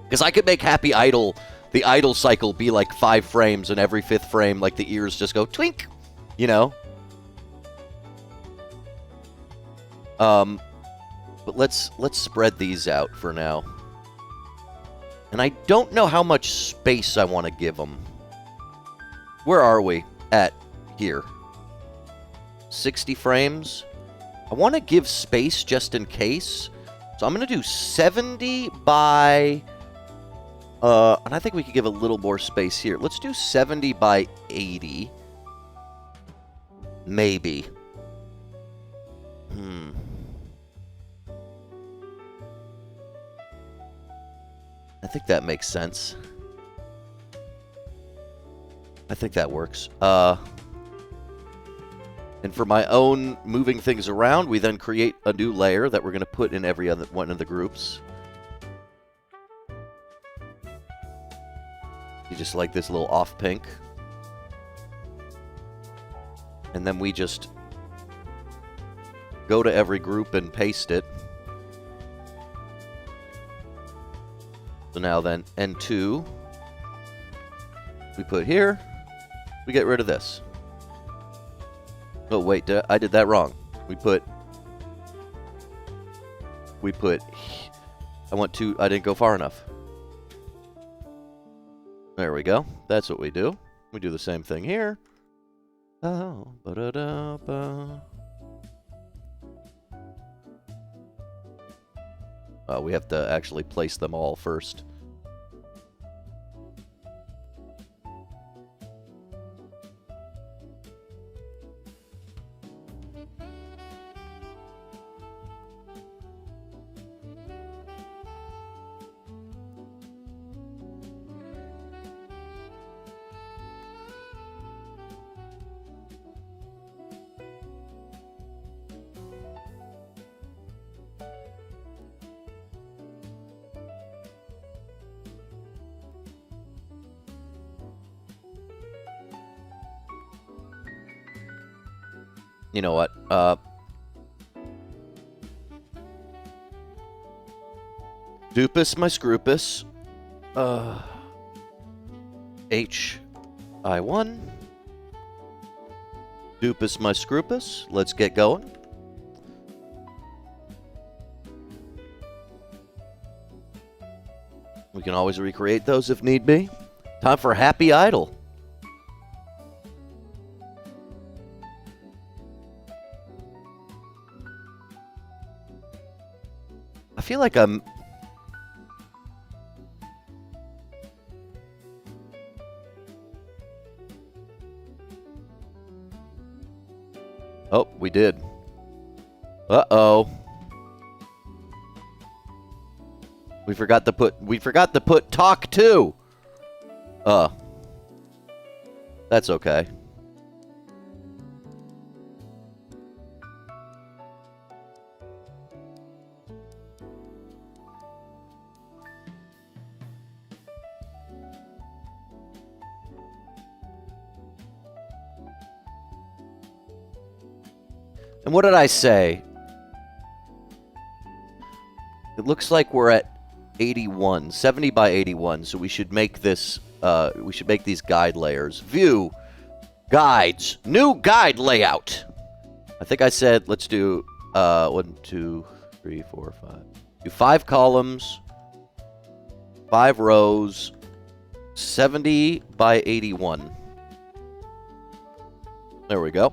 Because I could make Happy Idle, the idle cycle, be like 5 frames, and every 5th frame, like the ears just go twink, you know? But let's spread these out for now. And I don't know how much space I want to give them. Where are we? At here. 60 frames. I want to give space just in case. So I'm going to do 70 by... and I think we could give a little more space here. Let's do 70 by 80. Maybe. I think that makes sense. I think that works. And for my own moving things around, we then create a new layer that we're going to put in every other one of the groups. You just like this little off pink. And then we just go to every group and paste it. So now then, N2, we put here. We get rid of this. Oh, wait, I did that wrong. We put, I didn't go far enough. There we go. That's what we do. We do the same thing here. Oh, ba-da-da-ba. We have to actually place them all first. You know what? Dupus my scrupus. H-I-1. Dupus my scrupus. Let's get going. We can always recreate those if need be. Time for Happy Idle. I feel like I'm... Oh, we did. Uh-oh. We forgot to put talk to. That's okay. And what did I say? It looks like we're at 81. 70 by 81. So we should make this, we should make these guide layers. View, guides, new guide layout. I think I said let's do 1, 2, 3, 4, 5. Do 5 columns, 5 rows, 70 by 81. There we go.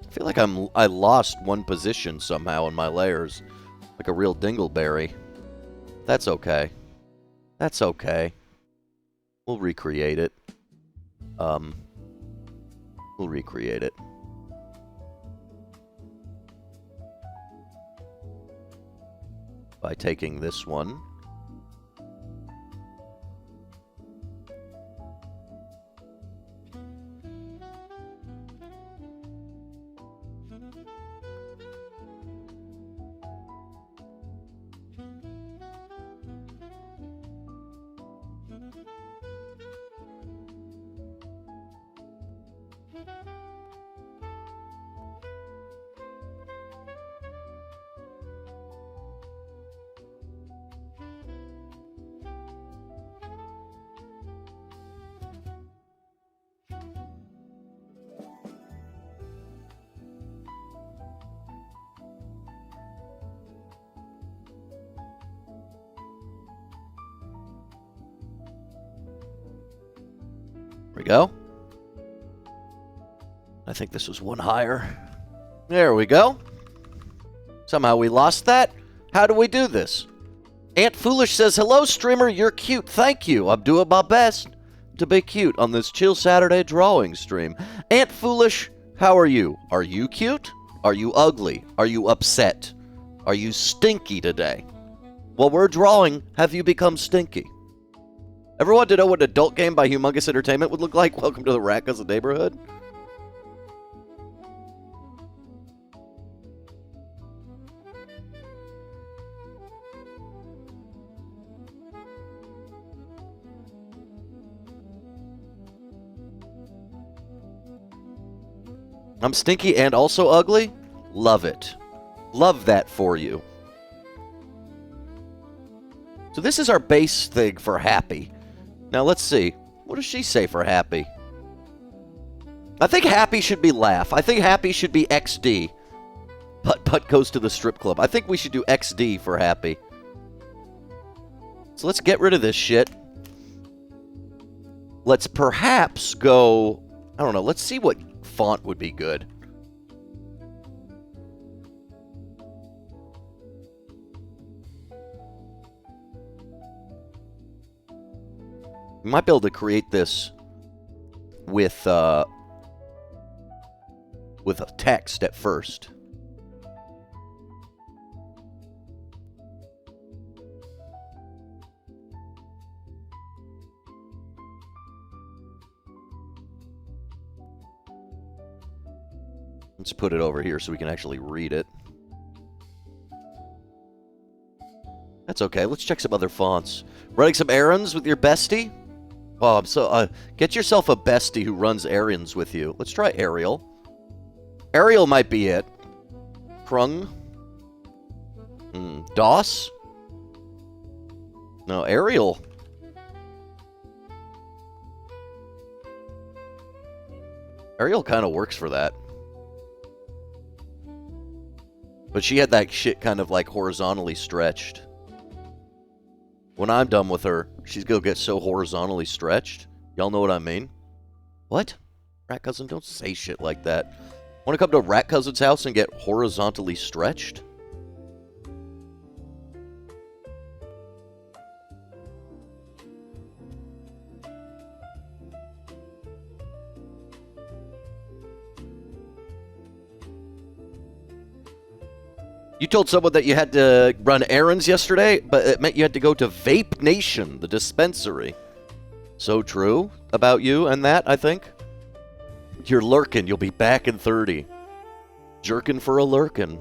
I feel like I lost one position somehow in my layers, like a real dingleberry. That's okay. That's okay. We'll recreate it. We'll recreate it. By taking this one. There we go. I think this was one higher. There we go. Somehow we lost that. How do we do this? Aunt Foolish says, hello, streamer. You're cute. Thank you. I'm doing my best to be cute on this chill Saturday drawing stream. Aunt Foolish, how are you? Are you cute? Are you ugly? Are you upset? Are you stinky today? While we're drawing, have you become stinky? Ever want to know what an adult game by Humongous Entertainment would look like? Welcome to the RatCousin neighborhood. I'm stinky and also ugly? Love it. Love that for you. So this is our base thing for happy. Now let's see. What does she say for happy? I think happy should be laugh. I think happy should be XD. Putt goes to the strip club. I think we should do XD for happy. So let's get rid of this shit. Let's perhaps go... I don't know. Let's see what font would be good. We might be able to create this with a text at first. Let's put it over here so we can actually read it. That's okay. Let's check some other fonts. Running some errands with your bestie? Oh, I'm so... get yourself a bestie who runs errands with you. Let's try Ariel. Ariel might be it. Krung? Doss? No, Ariel. Ariel kind of works for that. But she had that shit kind of like horizontally stretched. When I'm done with her, she's gonna get so horizontally stretched. Y'all know what I mean? What? RatCousin, don't say shit like that. Want to come to RatCousin's house and get horizontally stretched? You told someone that you had to run errands yesterday, but it meant you had to go to Vape Nation, the dispensary. So true about you and that, I think. You're lurking. You'll be back in 30. Jerkin' for a lurkin'.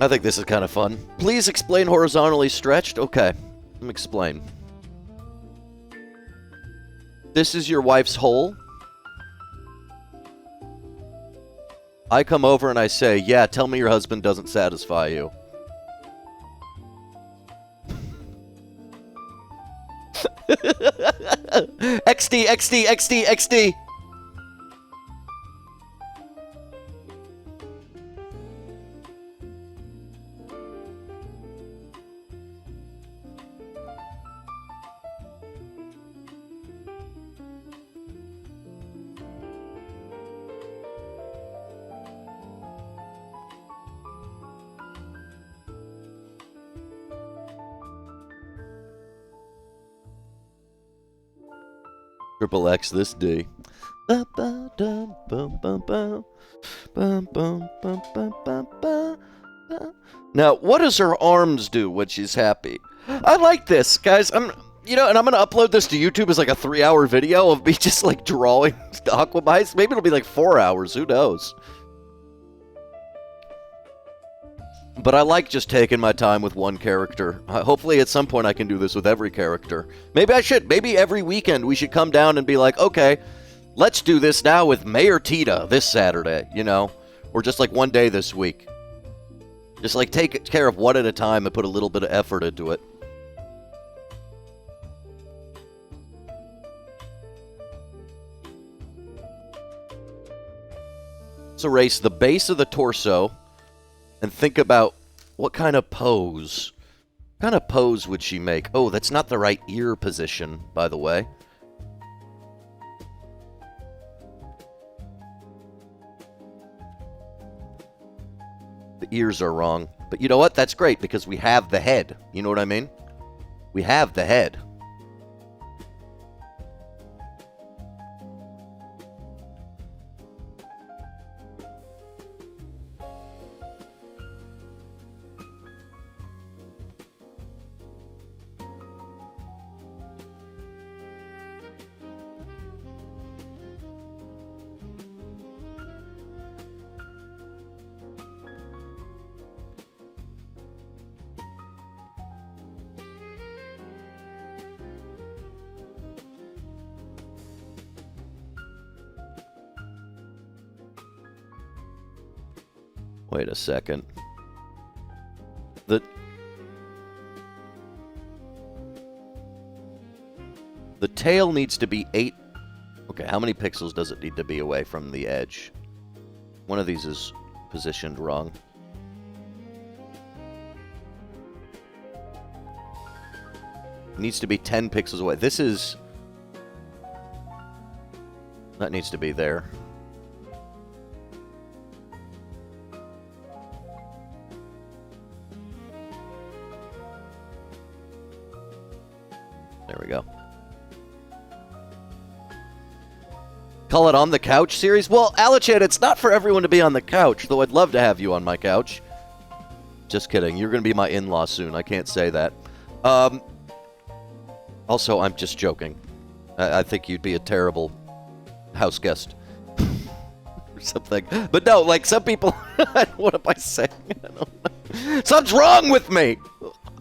I think this is kind of fun. Please explain horizontally stretched. Okay, let me explain. This is your wife's hole. I come over and I say, yeah, tell me your husband doesn't satisfy you. XD, XD, XD, XD. Triple X this day. Now, what does her arms do when she's happy? I like this, guys. And I'm gonna upload this to YouTube as like a 3-hour video of me just like drawing Aquabites. Maybe it'll be like 4 hours. Who knows? But I like just taking my time with one character. Hopefully at some point I can do this with every character. Maybe I should. Maybe every weekend we should come down and be like, okay, let's do this now with Mayor Tita this Saturday, Or just like one day this week. Just like take care of one at a time and put a little bit of effort into it. Let's erase the base of the torso. And think about what kind of pose. What kind of pose would she make? Oh, that's not the right ear position, by the way. The ears are wrong. But you know what? That's great because we have the head. You know what I mean? We have the head. Wait a second. The tail needs to be 8. Okay, how many pixels does it need to be away from the edge? One of these is positioned wrong. It needs to be 10 pixels away. This is... That needs to be there. There we go. Call it On the Couch series? Well, Alachan, it's not for everyone to be on the couch, though I'd love to have you on my couch. Just kidding. You're going to be my in-law soon. I can't say that. Also, I'm just joking. I think you'd be a terrible house guest. Or something. But no, like some people... What am I saying? I don't know. Something's wrong with me!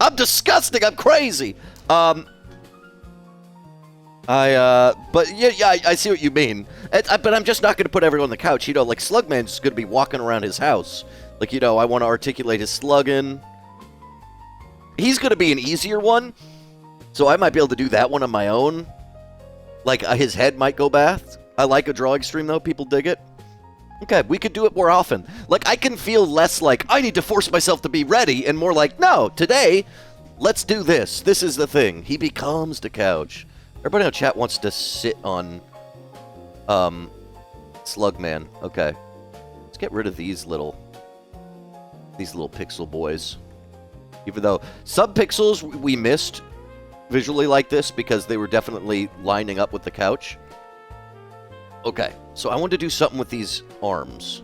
I'm disgusting! I'm crazy! But yeah, I see what you mean. But I'm just not going to put everyone on the couch. Like Slugman's going to be walking around his house. Like, I want to articulate his slugging. He's going to be an easier one. So I might be able to do that one on my own. Like, his head might go bath. I like a drawing stream, though. People dig it. Okay, we could do it more often. Like, I can feel less like, I need to force myself to be ready, and more like, no, today, let's do this. This is the thing. He becomes the couch. Everybody in chat wants to sit on Slugman. Okay. get rid of these little pixel boys. Even though some pixels we missed visually like this because they were definitely lining up with the couch. Okay, so I want to do something with these arms.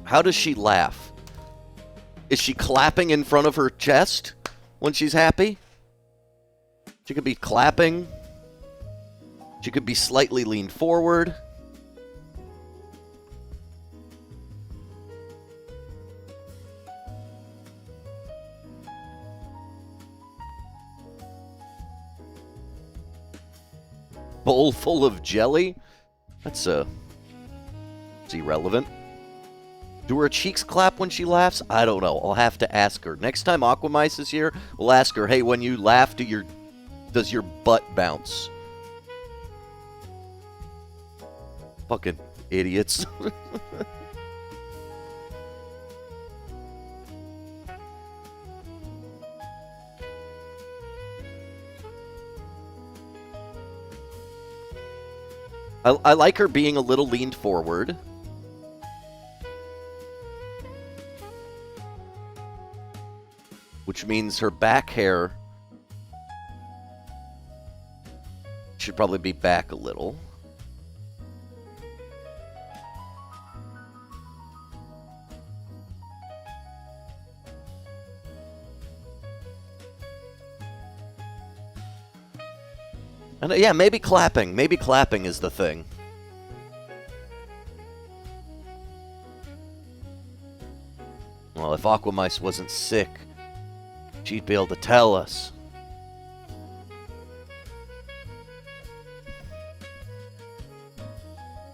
How does she laugh? Is she clapping in front of her chest when she's happy? She could be clapping. She could be slightly leaned forward. Bowl full of jelly? That's irrelevant. Do her cheeks clap when she laughs? I don't know. I'll have to ask her. Next time Aquamice is here, we'll ask her, hey, when you laugh, does your butt bounce? Fucking idiots. I like her being a little leaned forward. Which means her back hair should probably be back a little. And yeah, maybe clapping. Maybe clapping is the thing. Well, if Aquamice wasn't sick, she'd be able to tell us.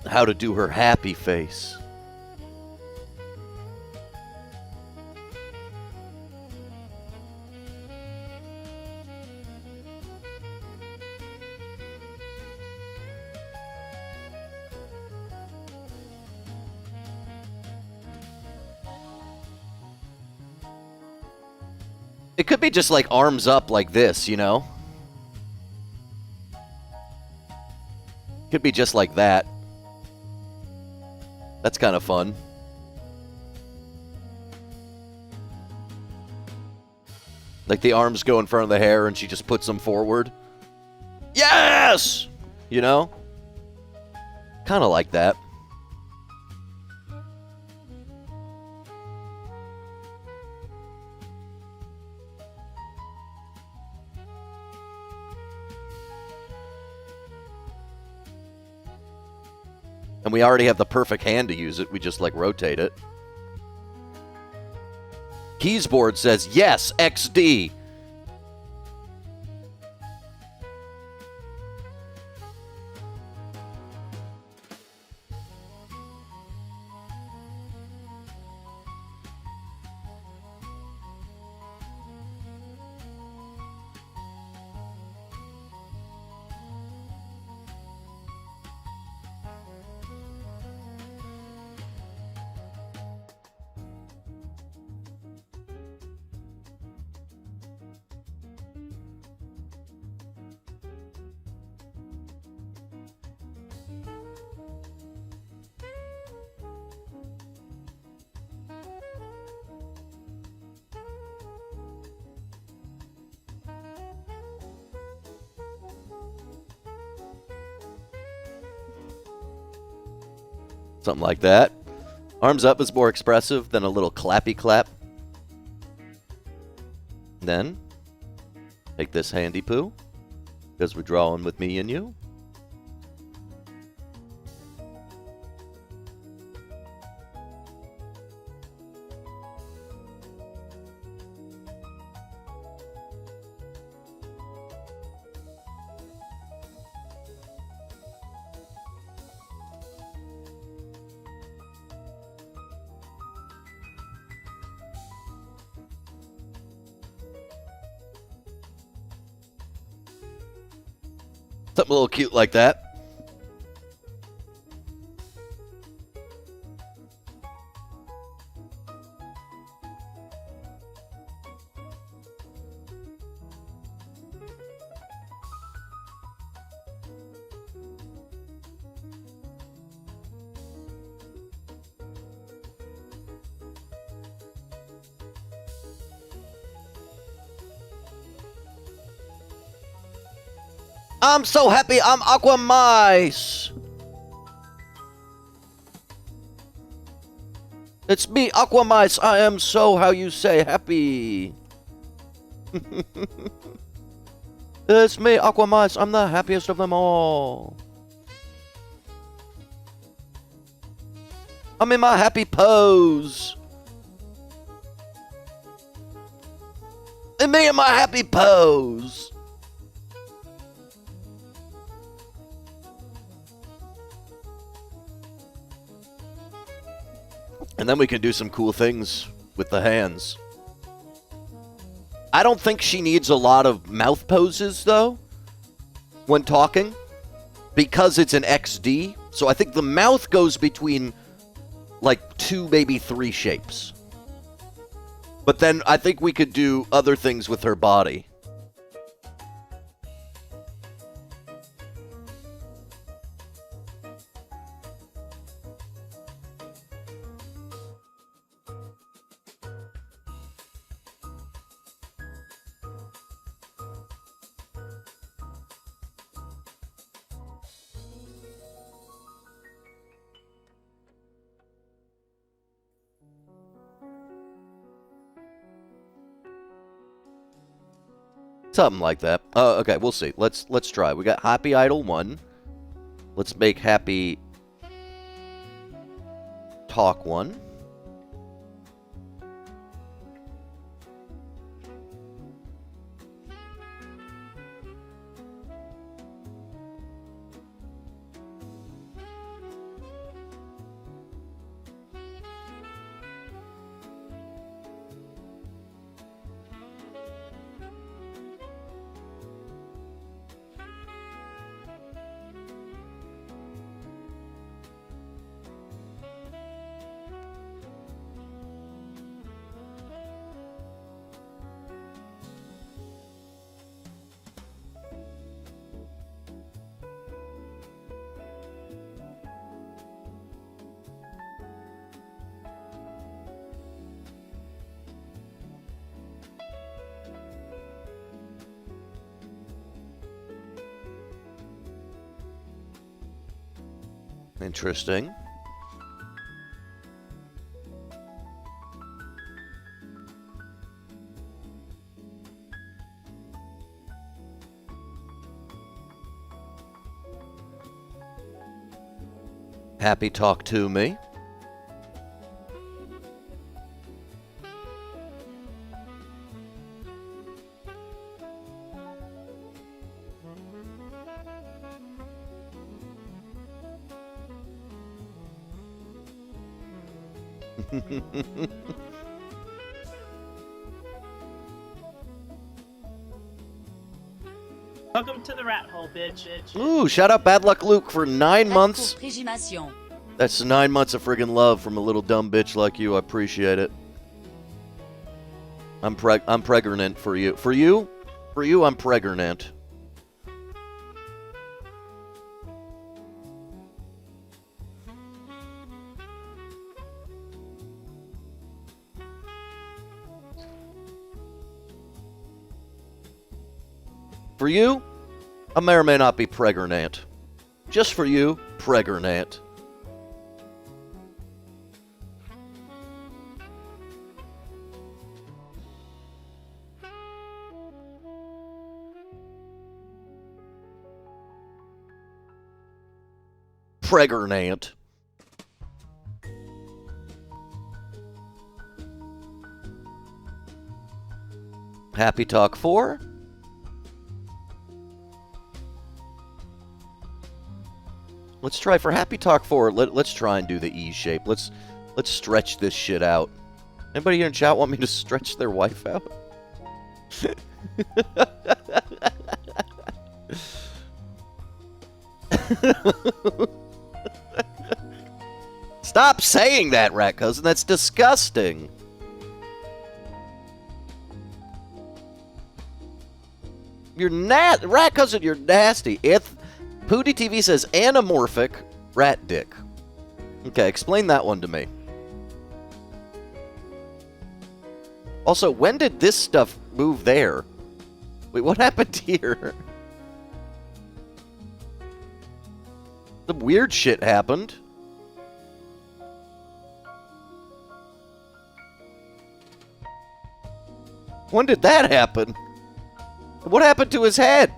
How to do her happy face. It could be just like arms up like this, you know? Could be just like that. That's kind of fun. Like the arms go in front of the hair and she just puts them forward. Yes! You know? Kind of like that. And we already have the perfect hand to use it. We just, like, rotate it. Keysboard says, yes, XD. Something like that. Arms up is more expressive than a little clappy clap. Then, take this handy poo, because we're drawing with me and you. Something a little cute like that. I'm so happy I'm Aqua Mice. It's me, Aqua Mice. I am so, how you say, happy. It's me, Aqua Mice. I'm the happiest of them all. I'm in my happy pose. And me in my happy pose. And then we can do some cool things with the hands. I don't think she needs a lot of mouth poses, though, when talking, because it's an XD. So I think the mouth goes between, like, 2, maybe 3 shapes. But then I think we could do other things with her body. Something like that. Okay, we'll see. Let's try. We got Happy Idol 1. Let's make Happy Talk 1. Interesting. Happy Talk to Me. Welcome to the rat hole, bitch. Ooh, shout out Bad Luck Luke for 9 months. That's 9 months of friggin' love from a little dumb bitch like you. I appreciate it. I'm pregnant for you. For you, I'm pregnant. For you, I may or may not be pregnant. Just for you, pregnant. Pregnant. Happy Talk 4. Let's try for Happy Talk 4. Let's try and do the E shape. Let's stretch this shit out. Anybody here in chat want me to stretch their wife out? Stop saying that, RatCousin. That's disgusting. You're RatCousin, you're nasty. Pooty TV says anamorphic rat dick. Okay, explain that one to me. Also, when did this stuff move there? Wait, what happened here? Some weird shit happened. When did that happen? What happened to his head?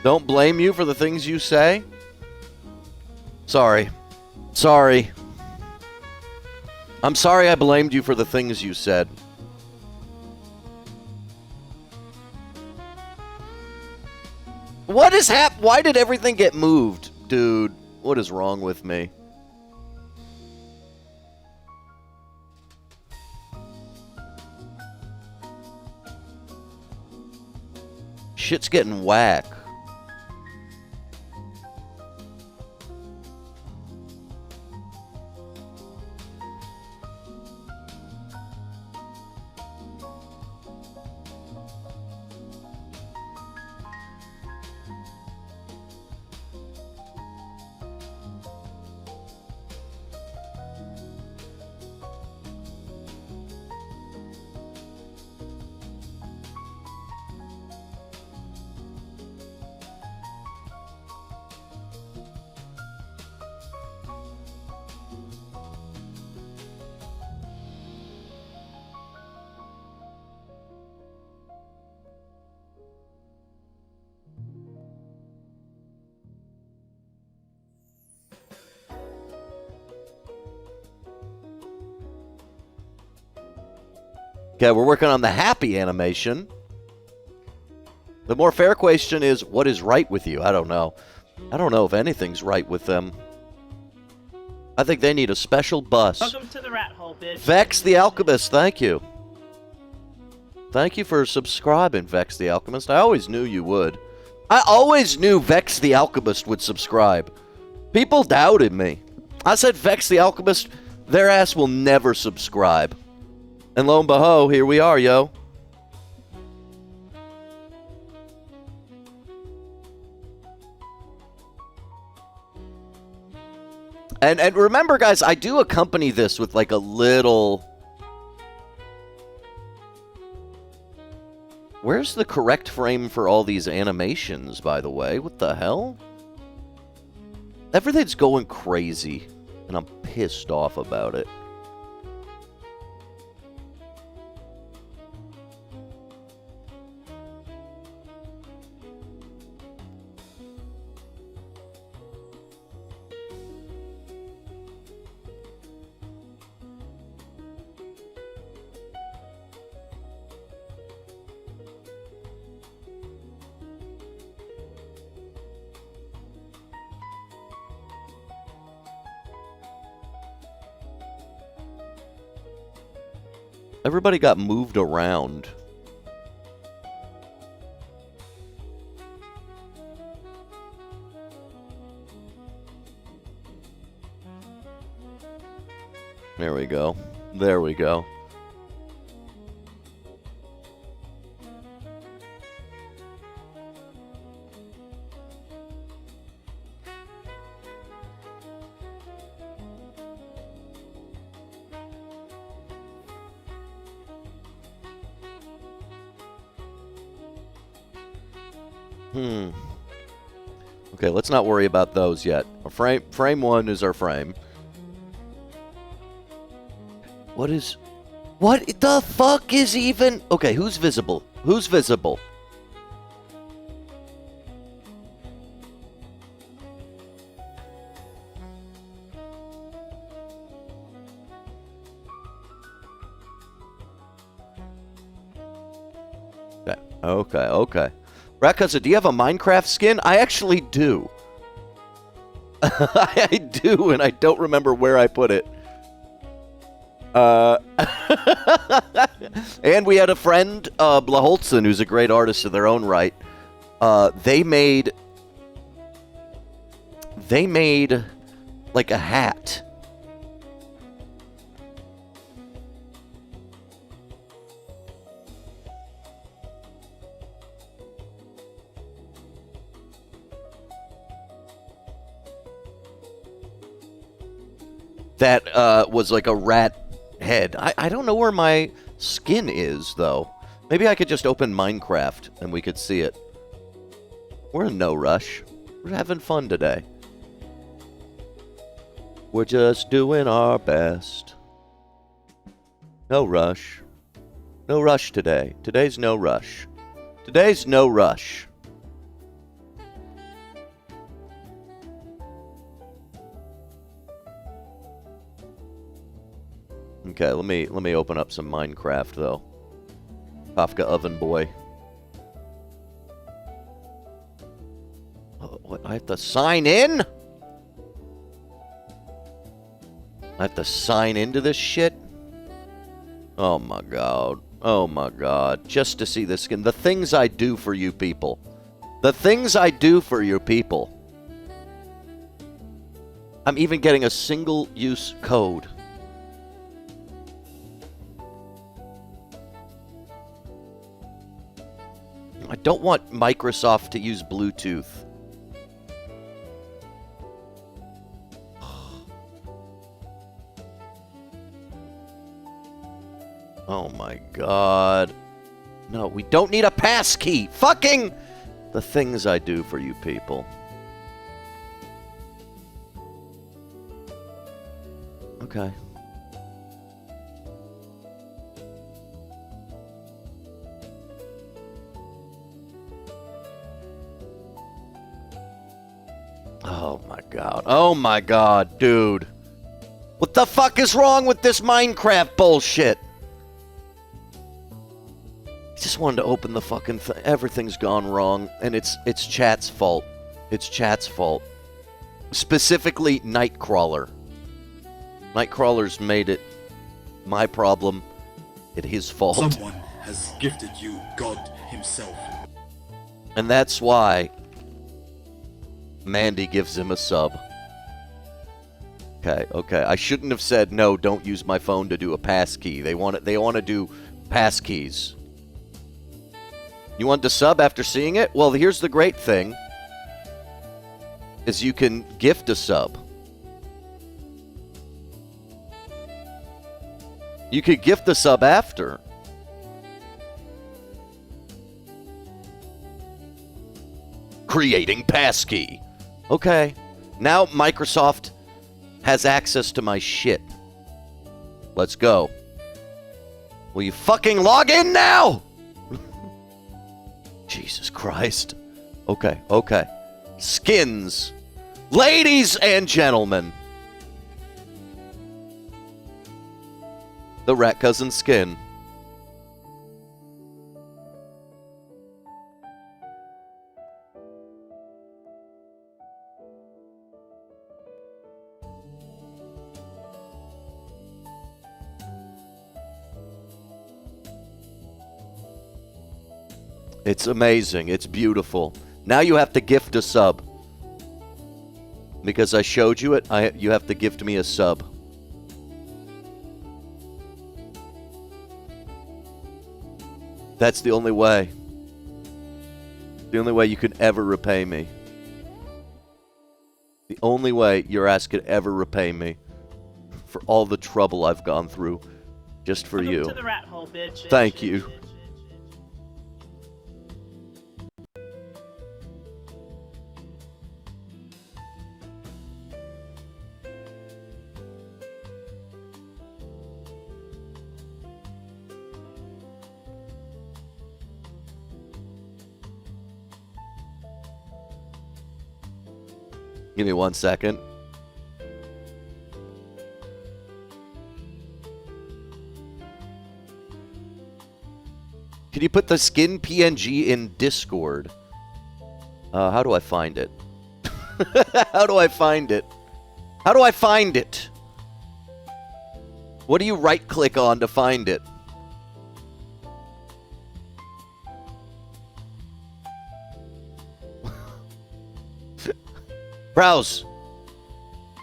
Don't blame you for the things you say. Sorry. Sorry. I'm sorry I blamed you for the things you said. What is Why did everything get moved? Dude, what is wrong with me? Shit's getting whack. Okay, we're working on the happy animation. The more fair question is, what is right with you? I don't know. I don't know if anything's right with them. I think they need a special bus. Welcome to the rat hole, bitch. Vex the Alchemist, thank you. Thank you for subscribing, Vex the Alchemist. I always knew you would. I always knew Vex the Alchemist would subscribe. People doubted me. I said Vex the Alchemist, their ass will never subscribe. And lo and behold, here we are, yo. And remember, guys, I do accompany this with like a little... Where's the correct frame for all these animations, by the way? What the hell? Everything's going crazy, and I'm pissed off about it. Everybody got moved around. There we go. There we go. Okay, let's not worry about those yet. Frame one is our frame. What the fuck is even... Okay, who's visible? Who's visible? Okay. RatCousin, do you have a Minecraft skin? I actually do. I do, and I don't remember where I put it. And we had a friend, Blaholtzen, who's a great artist in their own right. They made like a hat. That was like a rat head. I don't know where my skin is, though. Maybe I could just open Minecraft and we could see it. We're in no rush. We're having fun today. We're just doing our best. No rush. No rush today. Today's no rush. Today's no rush. Okay, let me open up some Minecraft though. Kafka Oven Boy. Oh, what? I have to sign in? I have to sign into this shit? Oh my god. Oh my god. Just to see this skin. The things I do for you people. The things I do for you people. I'm even getting a single-use code. I don't want Microsoft to use Bluetooth. Oh my god. No, we don't need a passkey. Fucking the things I do for you people. Okay. Oh my god. Oh my god, dude. What the fuck is wrong with this Minecraft bullshit? I just wanted to open the fucking thing. Everything's gone wrong, and it's chat's fault. It's chat's fault. Specifically, Nightcrawler. Nightcrawler's made it my problem. It's his fault. Someone has gifted you God himself. And that's why Mandy gives him a sub. Okay. I shouldn't have said no, don't use my phone to do a passkey. They want to do passkeys. You want to sub after seeing it? Well, here's the great thing. Is you can gift a sub. You could gift the sub after. Creating passkey. Okay. Now Microsoft has access to my shit. Let's go. Will you fucking log in now? Jesus Christ. Okay. Skins. Ladies and gentlemen. The RatCousin skin. It's amazing. It's beautiful. Now you have to gift a sub. Because I showed you it, you have to gift me a sub. That's the only way. The only way you can ever repay me. The only way your ass could ever repay me for all the trouble I've gone through just for you. To the rat hole, bitch. Thank you. Give me 1 second. Can you put the skin PNG in Discord? How do I find it? How do I find it? How do I find it? What do you right-click on to find it? Browse.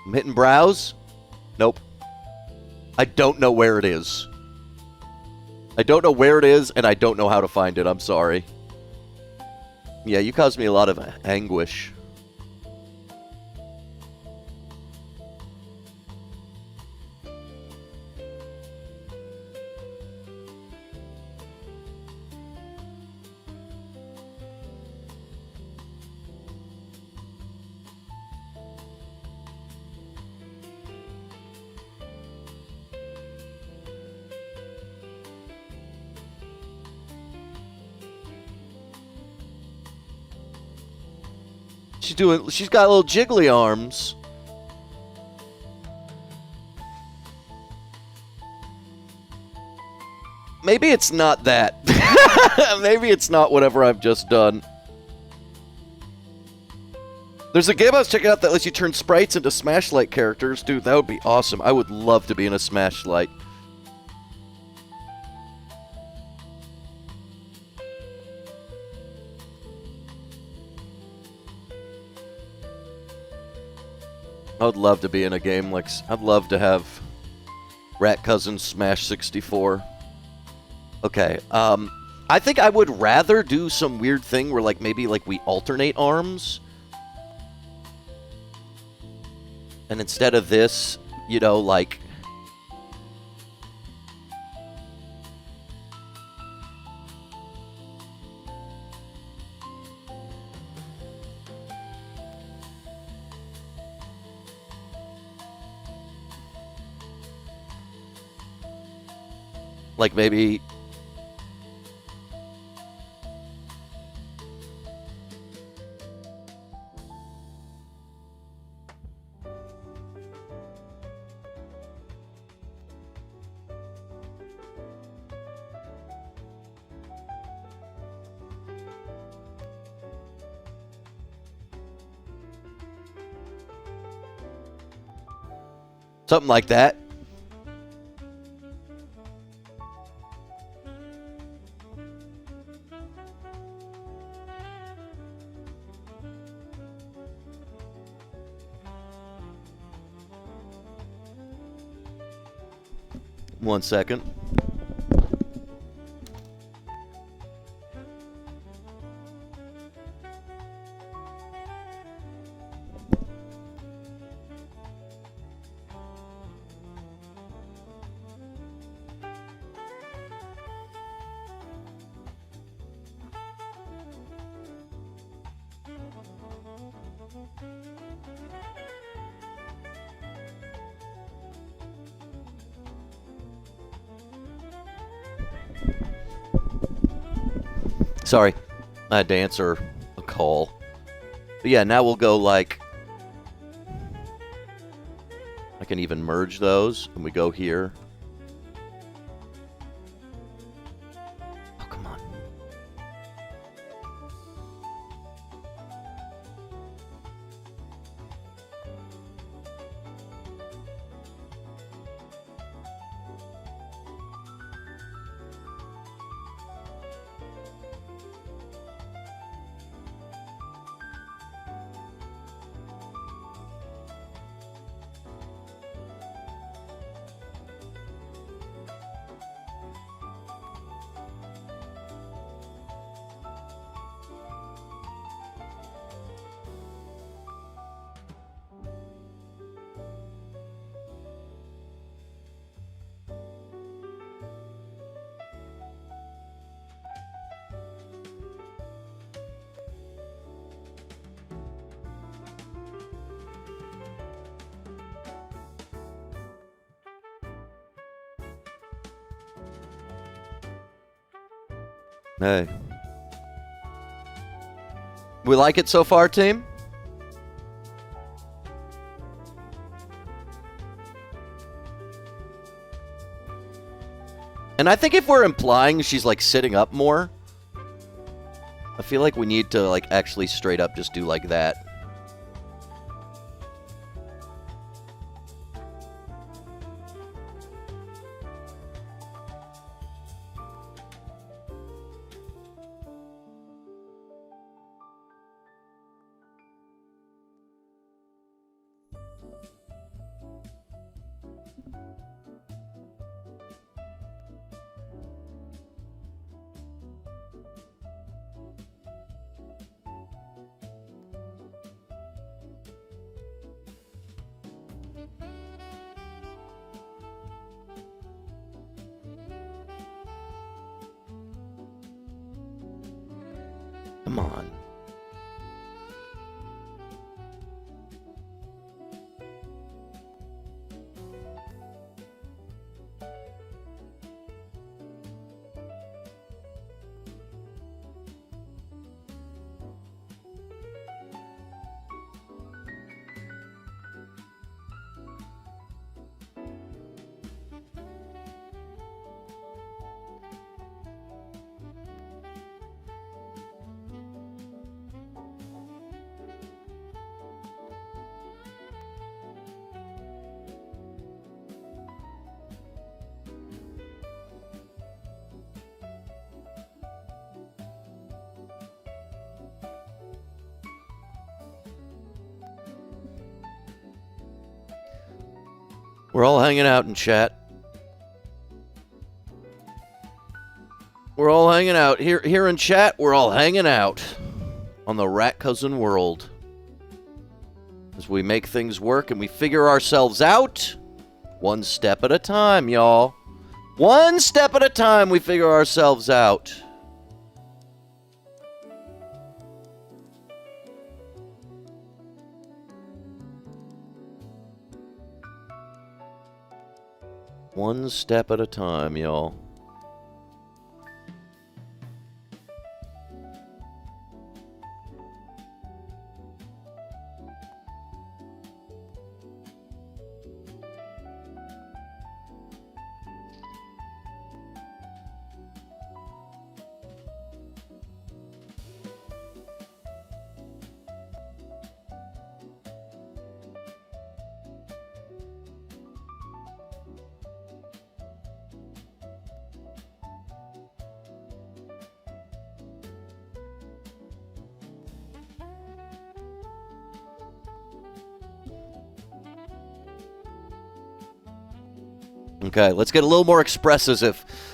I'm hitting browse. Nope. I don't know where it is. I don't know where it is, and I don't know how to find it. I'm sorry. Yeah, you caused me a lot of anguish. She's got little jiggly arms. Maybe it's not that. Maybe it's not whatever I've just done. There's a game I was checking out that lets you turn sprites into Smashlight characters. Dude, that would be awesome. I would love to be in a Smashlight. I would love to be in a game like... I'd love to have RatCousin Smash 64. Okay, I think I would rather do some weird thing where, like, maybe, like, we alternate arms. And instead of this, you know, like... Like, maybe... something like that. One second. Sorry, I had to answer a call. But yeah, now we'll go like... I can even merge those, and we go here. Oh, come on. Hey. We like it so far, team? And I think if we're implying she's like sitting up more, I feel like we need to like actually straight up just do like that. Come on. We're all hanging out in chat. We're all hanging out. Here in chat, we're all hanging out on the RatCousin world. As we make things work and we figure ourselves out one step at a time, y'all. One step at a time we figure ourselves out. One step at a time, y'all. Okay, let's get a little more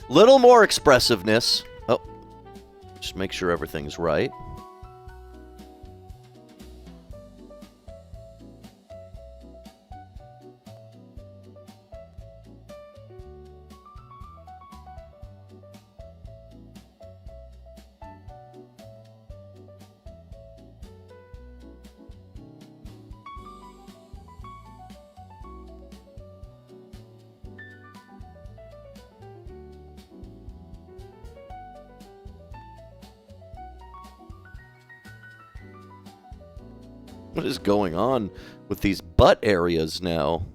little more expressiveness. Oh, just make sure everything's right. What is going on with these butt areas now?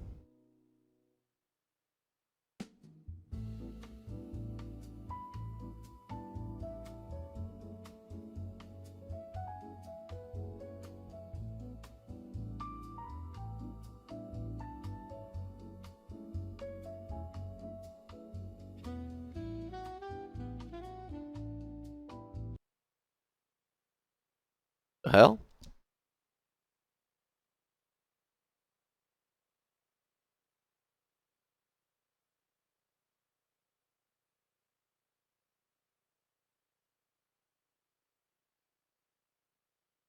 The hell?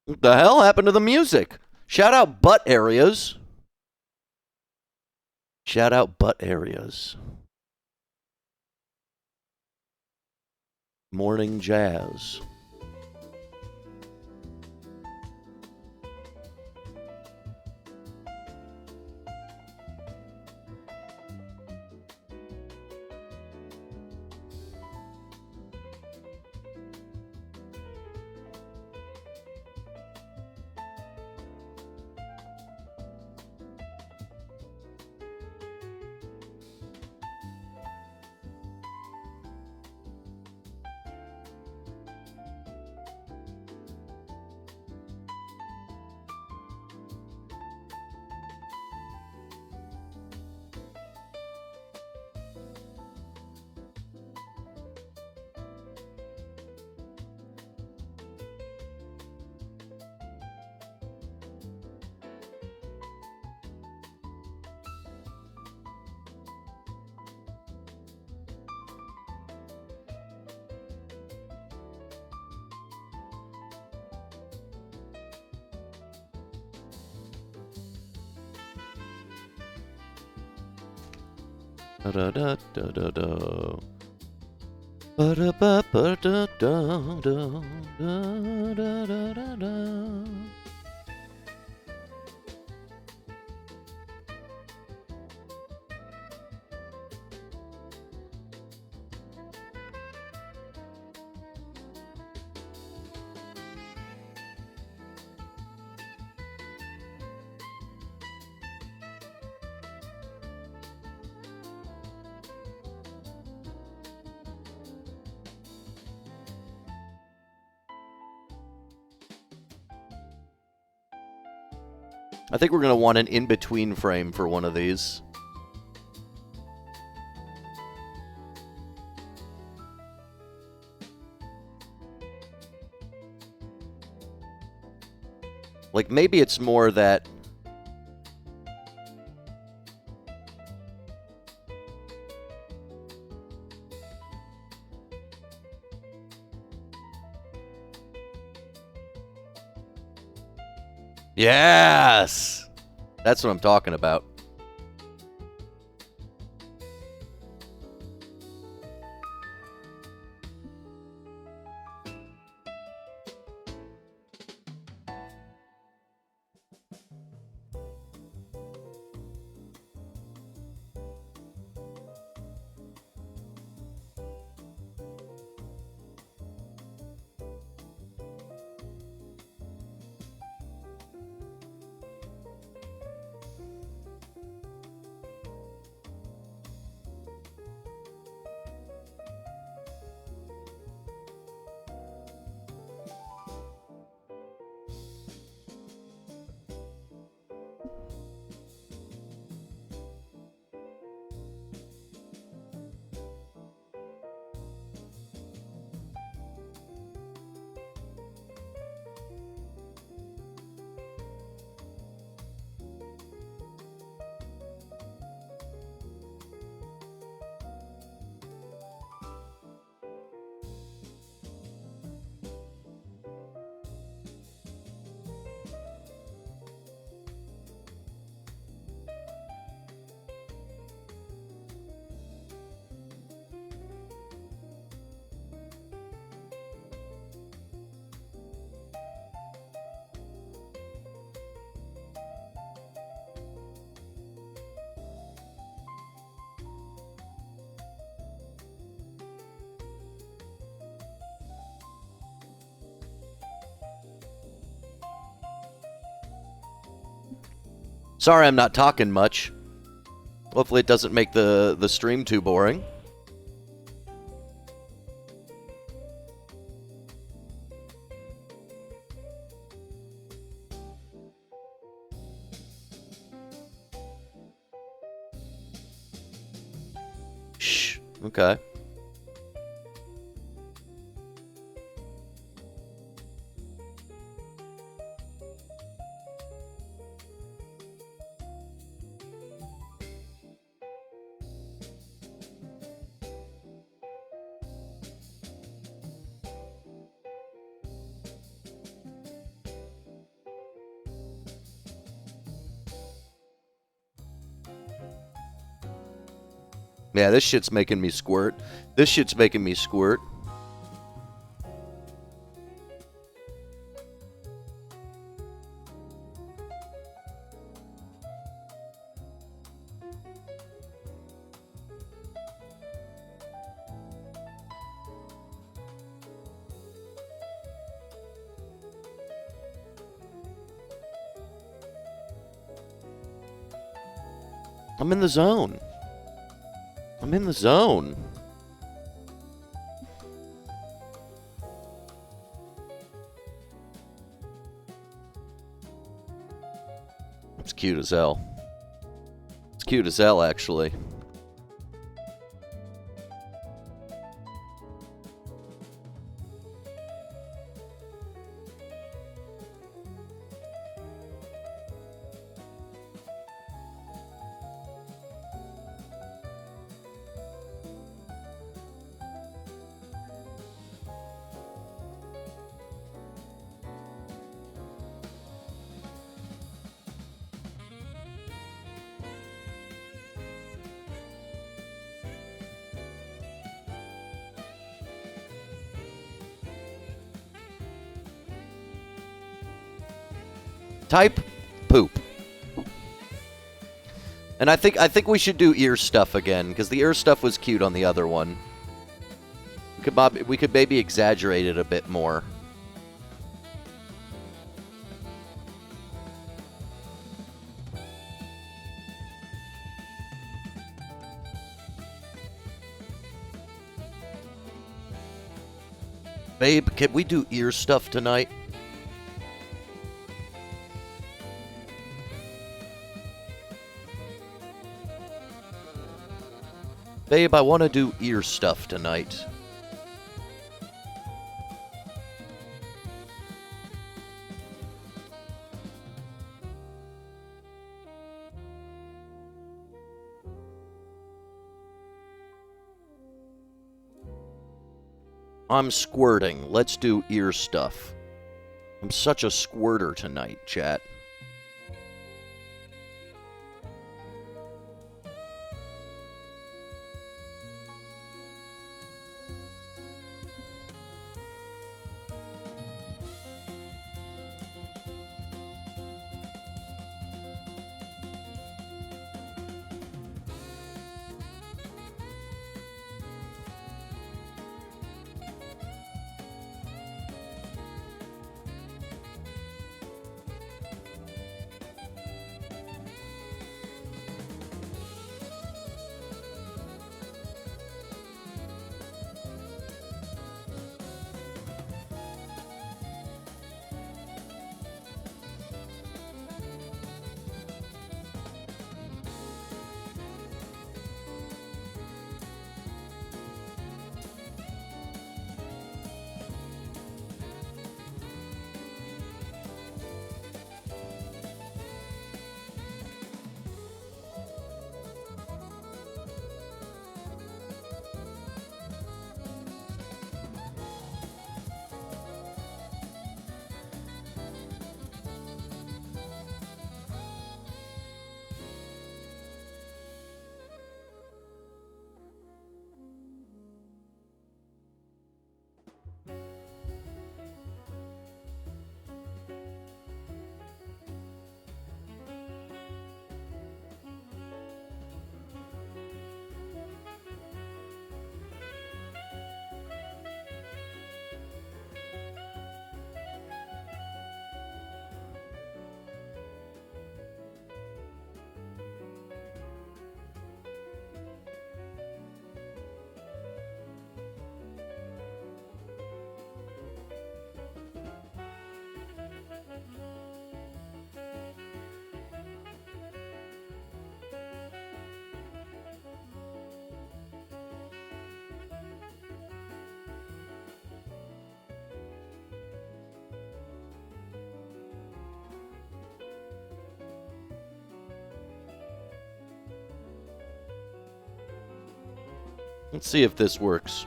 What the hell happened to the music? Shout out butt areas. Shout out butt areas. Morning jazz. Da-da-da-da-da-da. Ba-da-ba-ba-da-da-da-da-da-da-da-da. I think we're going to want an in-between frame for one of these. Like, maybe it's more that... Yes! That's what I'm talking about. Sorry I'm not talking much. Hopefully it doesn't make the stream too boring. Shh. Okay. Yeah, this shit's making me squirt. This shit's making me squirt. I'm in the zone. I'm in the zone. It's cute as hell. It's cute as hell, actually. Type poop. And I think we should do ear stuff again, because the ear stuff was cute on the other one. We could maybe exaggerate it a bit more. Babe, can we do ear stuff tonight? Babe, I want to do ear stuff tonight. I'm squirting. Let's do ear stuff. I'm such a squirter tonight, chat. Let's see if this works.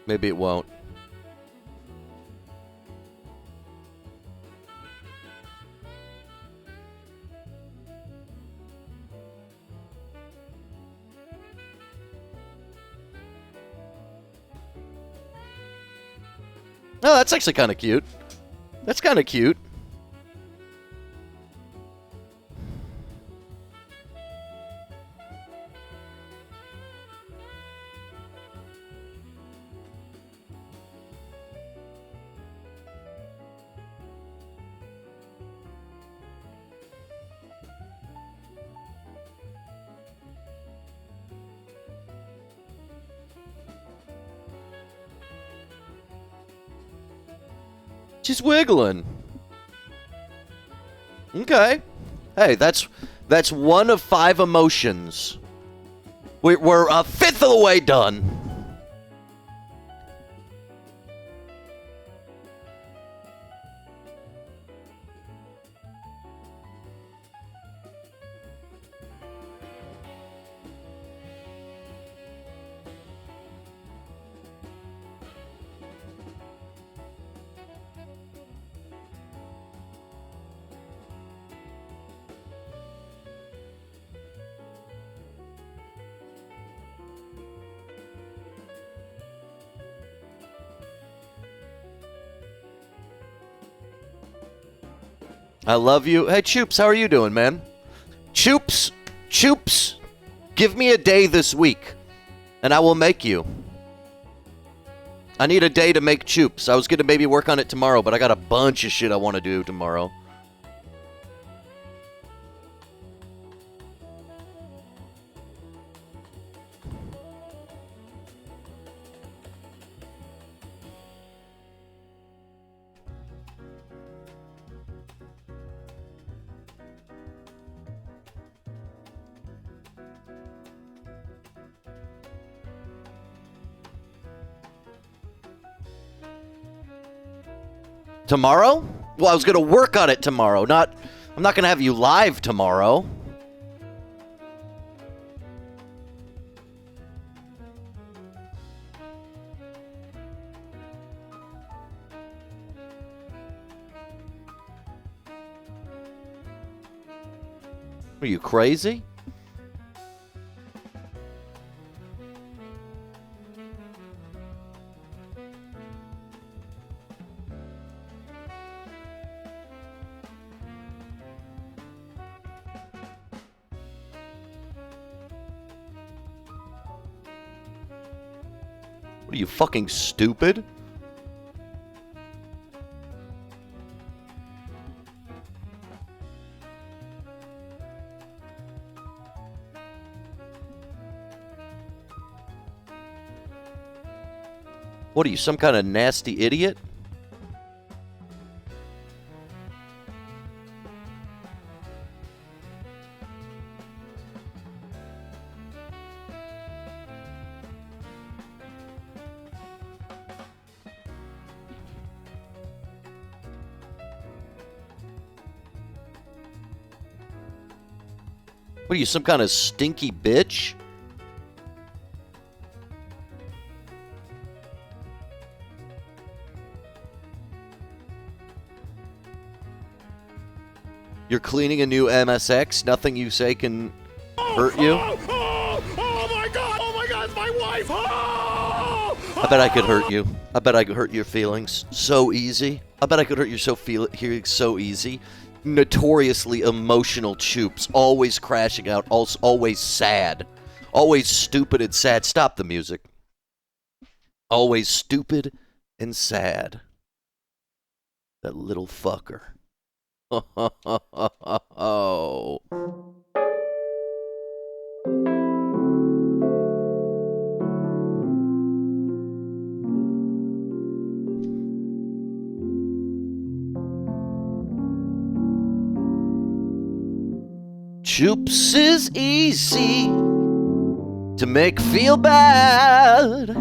Maybe it won't. Oh, that's actually kind of cute. That's kind of cute. She's wiggling. Okay. Hey, that's one of 5 emotions. We're a fifth of the way done. I love you. Hey, Choops, how are you doing, man? Choops, give me a day this week, and I will make you. I need a day to make Choops. I was going to maybe work on it tomorrow, but I got a bunch of shit I want to do tomorrow. Tomorrow? Well, I was going to work on it tomorrow. I'm not going to have you live tomorrow. Are you crazy? What are you, fucking stupid? What are you, some kind of nasty idiot? What are you, some kind of stinky bitch? You're cleaning a new MSX. Nothing you say can hurt you. Oh my god, it's my wife! I bet I could hurt you. I bet I could hurt your feelings so easy. I bet I could hurt your feelings so easy. Notoriously emotional Choops, always crashing out, always sad, always stupid and sad. Stop the music. Always stupid and sad. That little fucker. Oh. Choops is easy to make feel bad.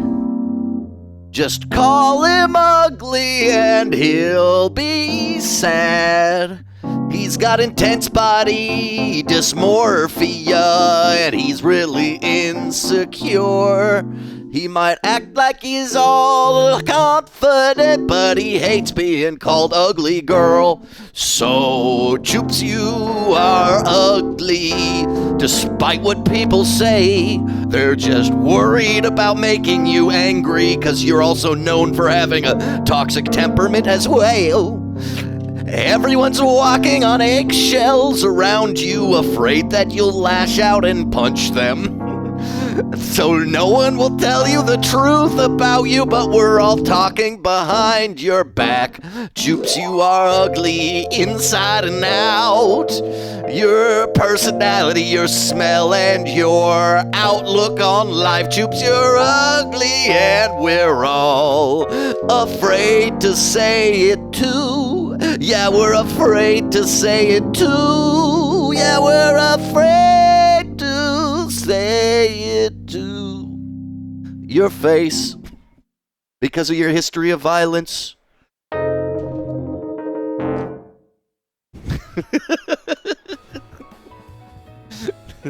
Just call him ugly and he'll be sad. He's got intense body dysmorphia and he's really insecure. He might act like he's all confident, but he hates being called ugly, girl. So, Choops, you are ugly. Despite what people say, they're just worried about making you angry, because you're also known for having a toxic temperament as well. Everyone's walking on eggshells around you, afraid that you'll lash out and punch them. So no one will tell you the truth about you, but we're all talking behind your back. Choops, you are ugly inside and out. Your personality, your smell, and your outlook on life. Choops, you're ugly, and we're all afraid to say it too. Yeah, we're afraid to say it too. Yeah, we're afraid to say it to your face because of your history of violence.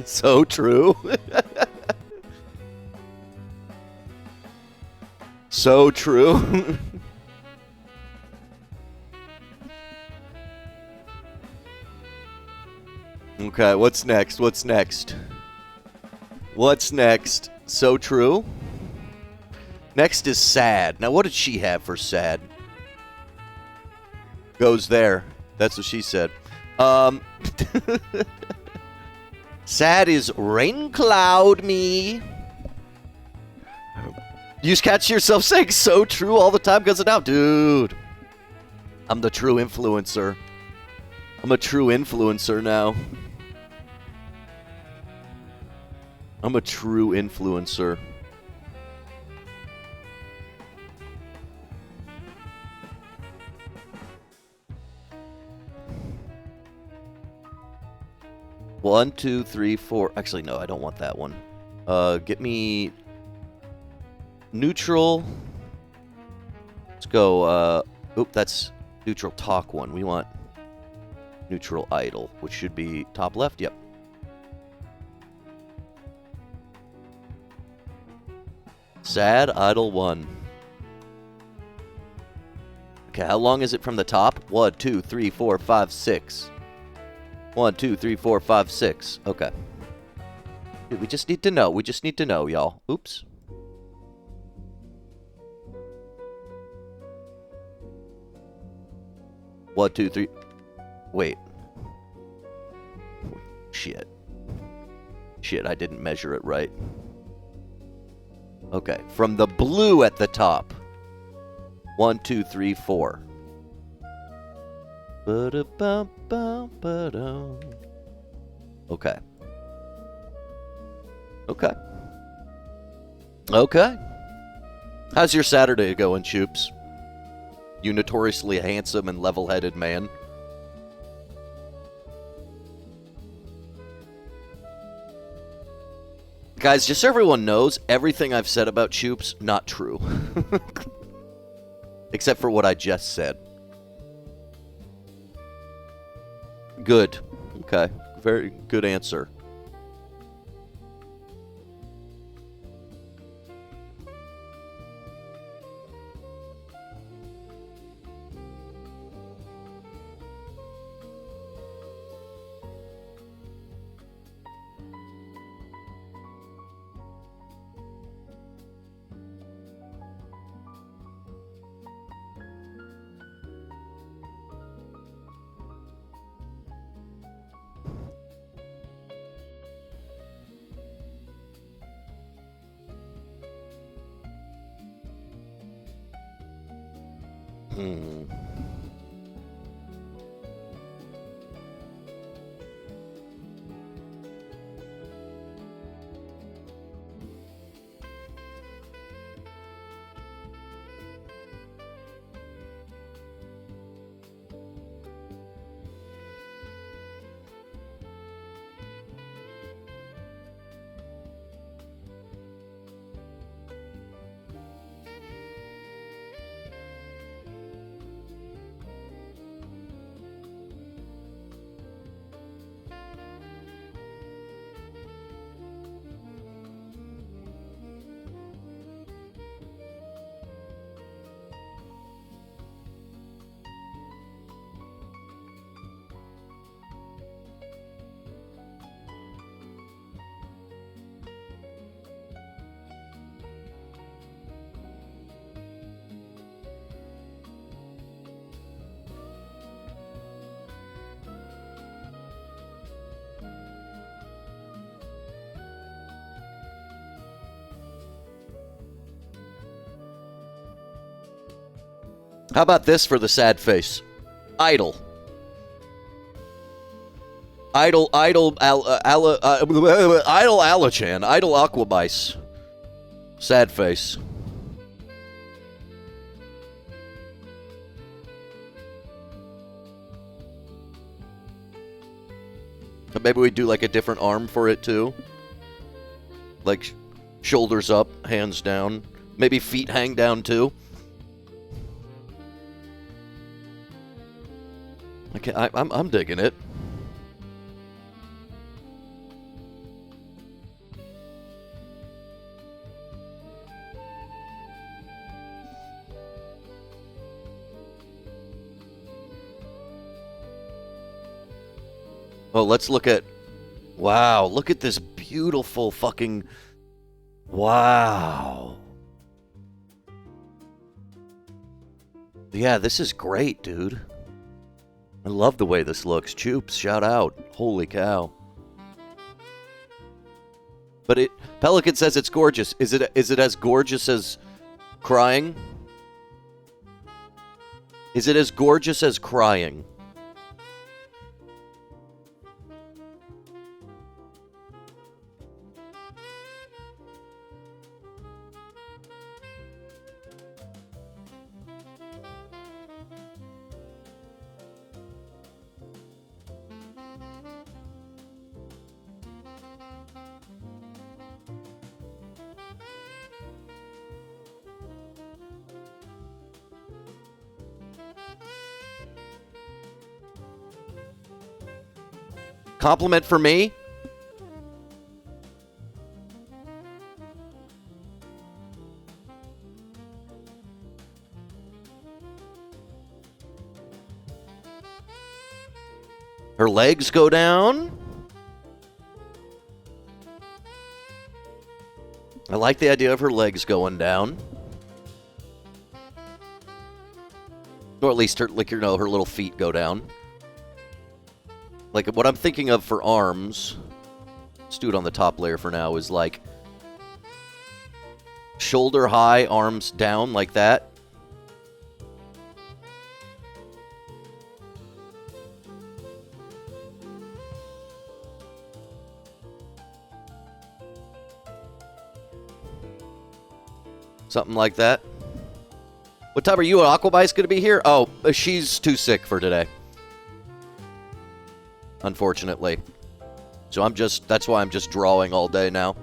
So true. So true. Okay, what's next? What's next? What's next? So true. Next is sad. Now, what did she have for sad? Goes there. That's what she said. Sad is rain cloud me. You catch yourself saying so true all the time because of now. Dude, I'm the true influencer. I'm a true influencer now. I'm a true influencer. One, two, three, four. Actually, no, I don't want that one. Get me neutral. Let's go. Oop, that's neutral talk one. We want neutral idle, which should be top left. Yep. Sad idle 1. Okay, how long is it from the top? 1, 2, 3, 4, 5, 6. 1, 2, 3, 4, 5, 6. Okay. Dude, we just need to know. We just need to know, y'all. Oops. One, two, three. Wait. Shit. Shit, I didn't measure it right. Okay, from the blue at the top. 1, 2, 3, 4. Okay. Okay. Okay. How's your Saturday going, Choops? You notoriously handsome and level-headed man. Guys, just so everyone knows, everything I've said about Choops, not true. Except for what I just said. Good. Okay. Very good answer. How about this for the sad face? Idle. Idle Alachan. Idle Aquabice. Sad face. Maybe we do like a different arm for it too. Like shoulders up, hands down. Maybe feet hang down too. Okay, I'm digging it. Oh, let's look at... Wow, look at this beautiful fucking... Wow. Yeah, this is great, dude. I love the way this looks. Choops, shout out. Holy cow. But Pelican says it's gorgeous. Is it as gorgeous as crying? Is it as gorgeous as crying? Compliment for me? Her legs go down. I like the idea of her legs going down. Or at least her, like, her little feet go down. Like, what I'm thinking of for arms, let's do it on the top layer for now, is like shoulder high, arms down like that. Something like that. What time are you and Aquabice going to be here? Oh, she's too sick for today. Unfortunately. So that's why I'm just drawing all day now.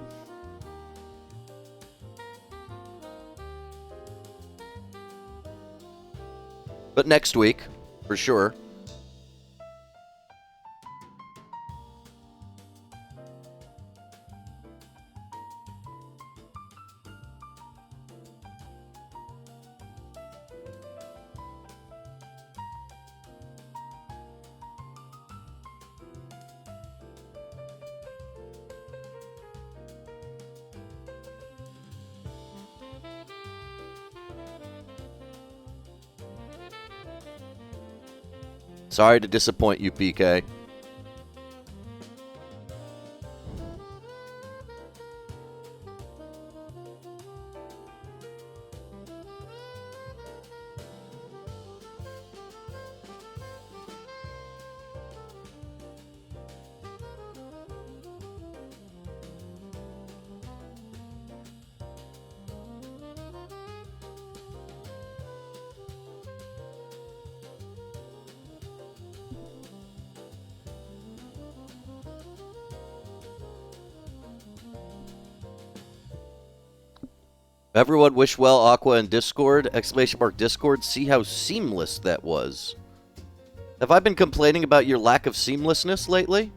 But next week, for sure. Sorry to disappoint you, PK. Everyone wish well Aqua in Discord, ! Discord, see how seamless that was. Have I been complaining about your lack of seamlessness lately?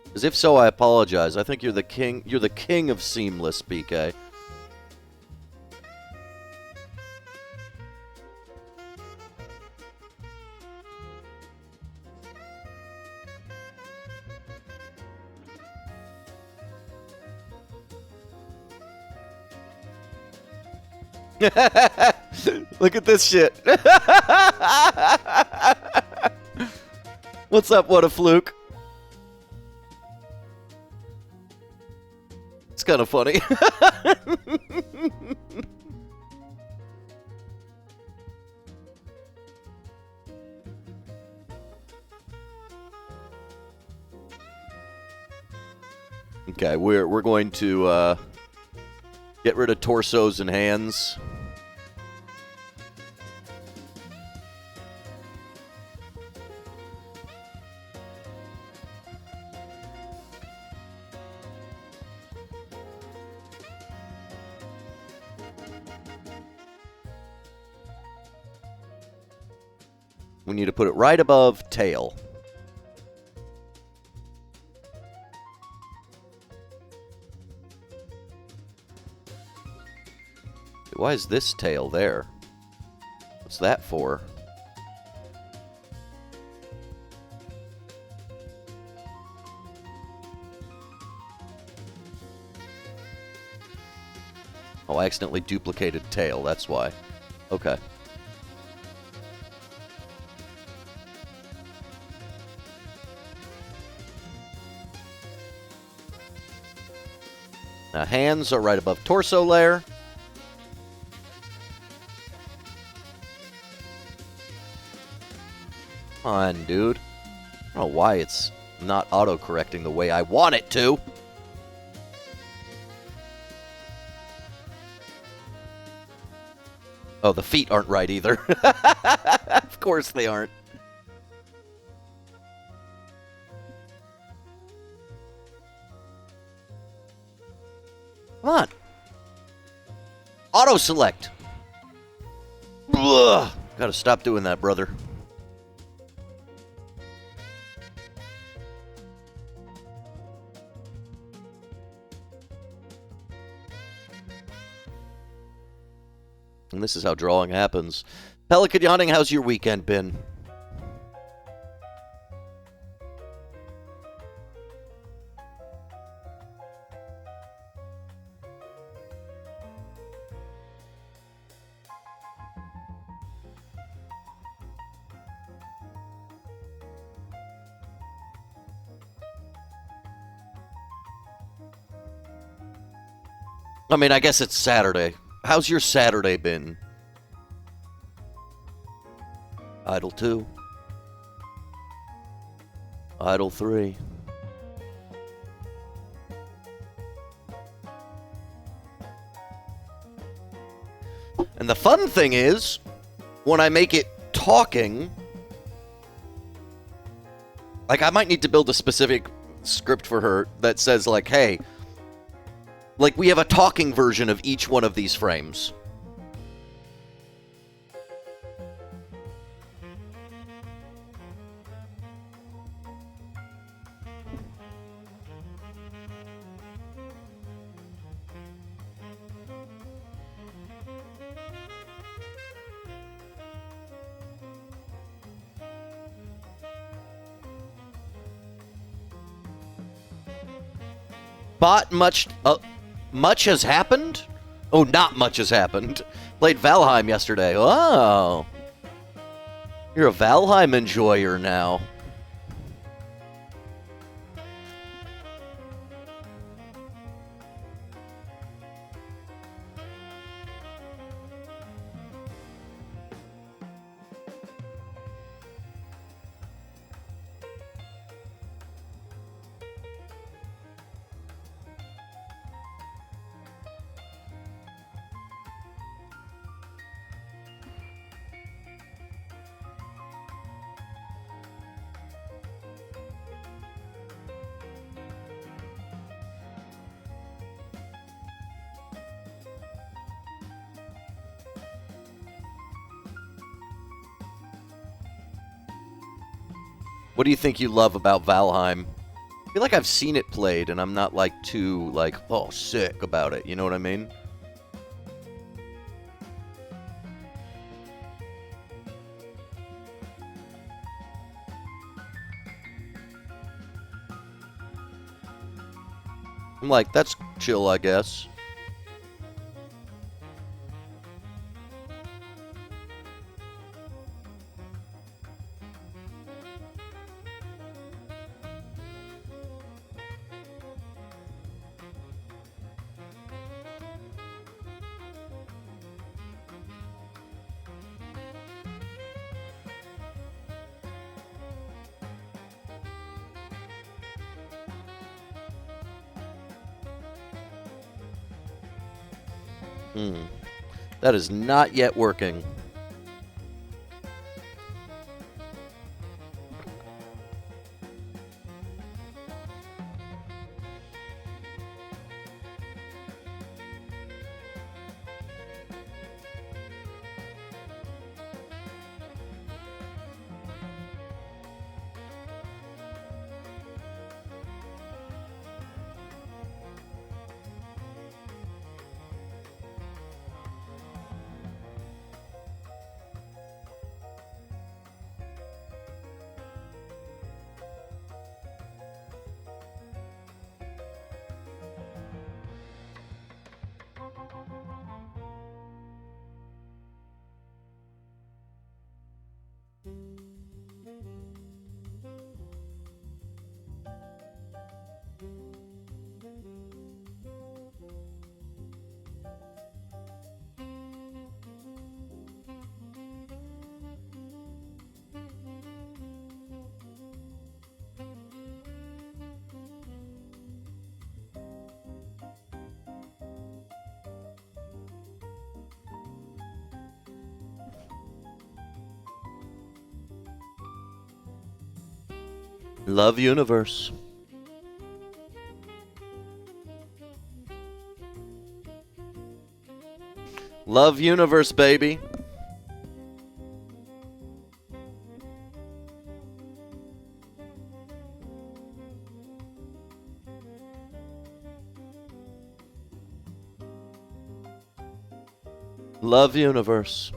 Because if so, I apologize. I think you're the king of seamless, PK. Look at this shit. What's up, what a fluke? It's kind of funny. Okay, we're going to get rid of torsos and hands. We need to put it right above tail. Why is this tail there? What's that for? Oh, I accidentally duplicated tail, that's why. Okay. Hands are right above torso layer. Come on, dude. I don't know why it's not auto-correcting the way I want it to. Oh, the feet aren't right either. Of course they aren't. Come on. Auto-select. Ugh. Gotta stop doing that, brother. And this is how drawing happens. Pelican Yachting, how's your weekend been? I mean, I guess it's Saturday. How's your Saturday been? Idle 2. Idle 3. And the fun thing is, when I make it talking, like, I might need to build a specific script for her that says, like, hey, like, we have a talking version of each one of these frames. Bought much... much has happened? Oh, not much has happened. Played Valheim yesterday. Oh. You're a Valheim enjoyer now. What do you think you love about Valheim? I feel like I've seen it played, and I'm not, like, too, like, oh, sick about it. You know what I mean? I'm like, that's chill, I guess. That is not yet working. Love universe. Love universe, baby. Love universe.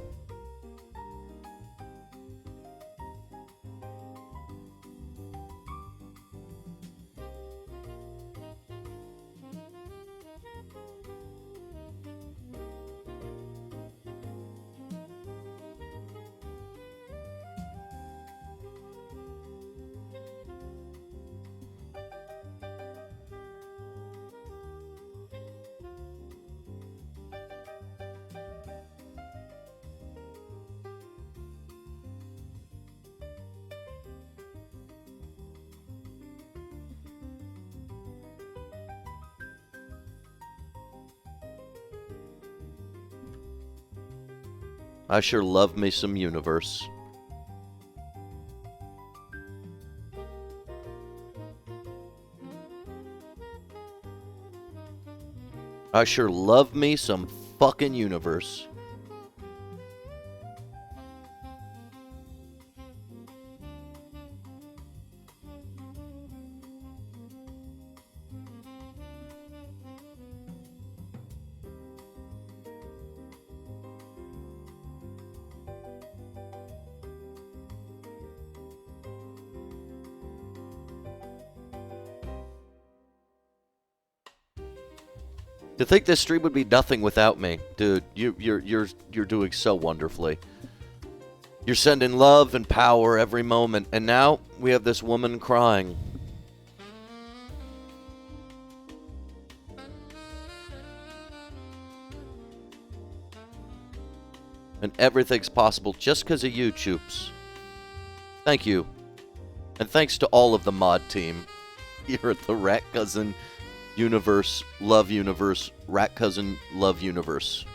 I sure love me some universe. I sure love me some fucking universe. To think this stream would be nothing without me, dude. You're doing so wonderfully. You're sending love and power every moment, and now we have this woman crying. And everything's possible just because of you, Choops. Thank you. And thanks to all of the mod team here at the RatCousin Universe, Love Universe, RatCousin, Love Universe.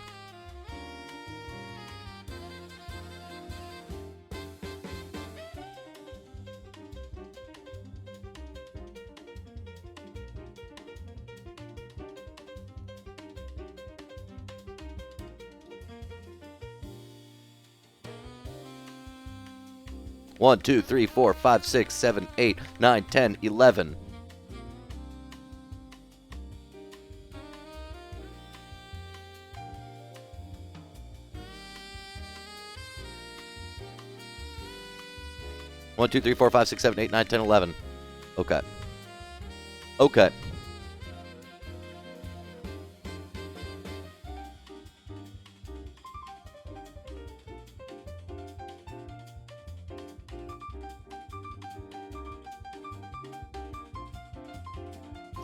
One, 2, 3, 4, 5, 6, 7, 8, 9, 10, 11. One, 2, 3, 4, 5, 6, 7, 8, 9, 10, 11. Okay. Okay.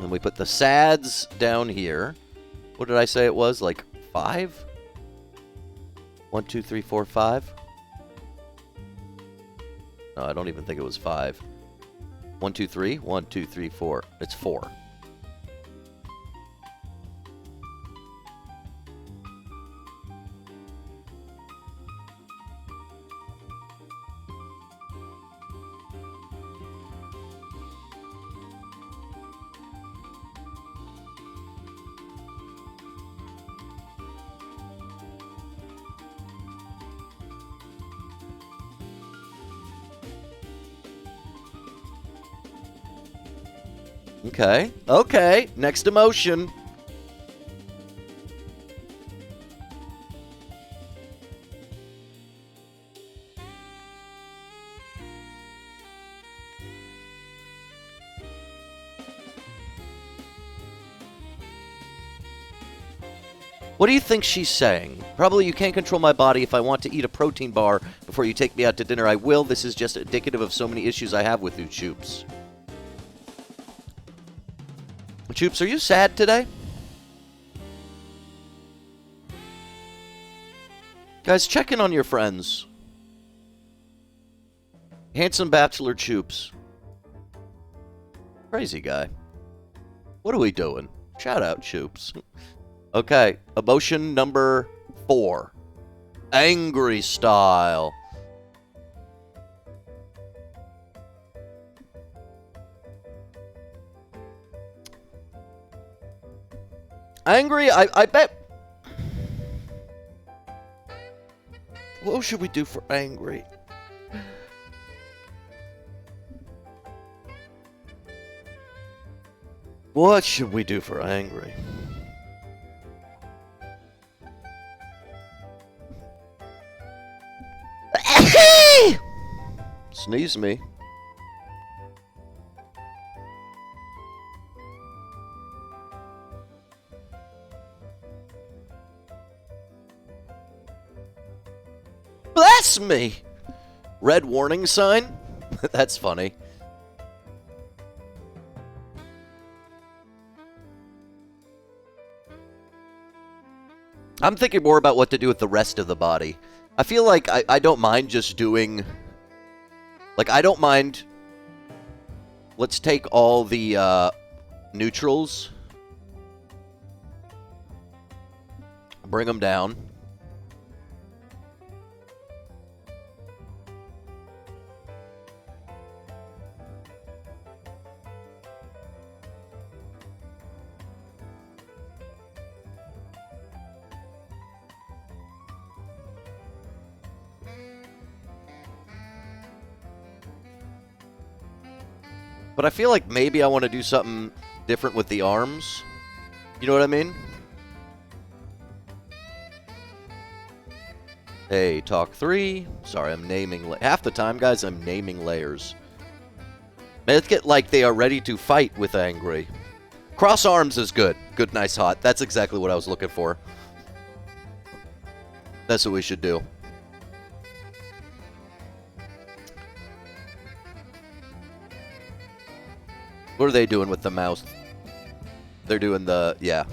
And we put the sads down here. What did I say it was? Like 5? 1, 2, 3, 4, 5? No, I don't even think it was 5. 1, 2, 3? 1, 2, 3, 4. It's 4. Okay. Okay. Next emotion. What do you think she's saying? Probably you can't control my body. If I want to eat a protein bar before you take me out to dinner, I will. This is just indicative of so many issues I have with you, Choops. Choops, are you sad today? Guys, check in on your friends. Handsome Bachelor Choops. Crazy guy. What are we doing? Shout out, Choops. Okay, emotion number 4. Angry style. Angry, I bet... What should we do for angry? What should we do for angry? Sneeze me. Bless me! Red warning sign? That's funny. I'm thinking more about what to do with the rest of the body. I feel like I don't mind just doing... Like, I don't mind... Let's take all the neutrals. Bring them down. But I feel like maybe I want to do something different with the arms. You know what I mean? Hey, talk 3. Sorry, I'm naming... Half the time, guys, I'm naming layers. Let's get like they are ready to fight with angry. Cross arms is good. Good, nice, hot. That's exactly what I was looking for. That's what we should do. What are they doing with the mouse? They're doing the... yeah.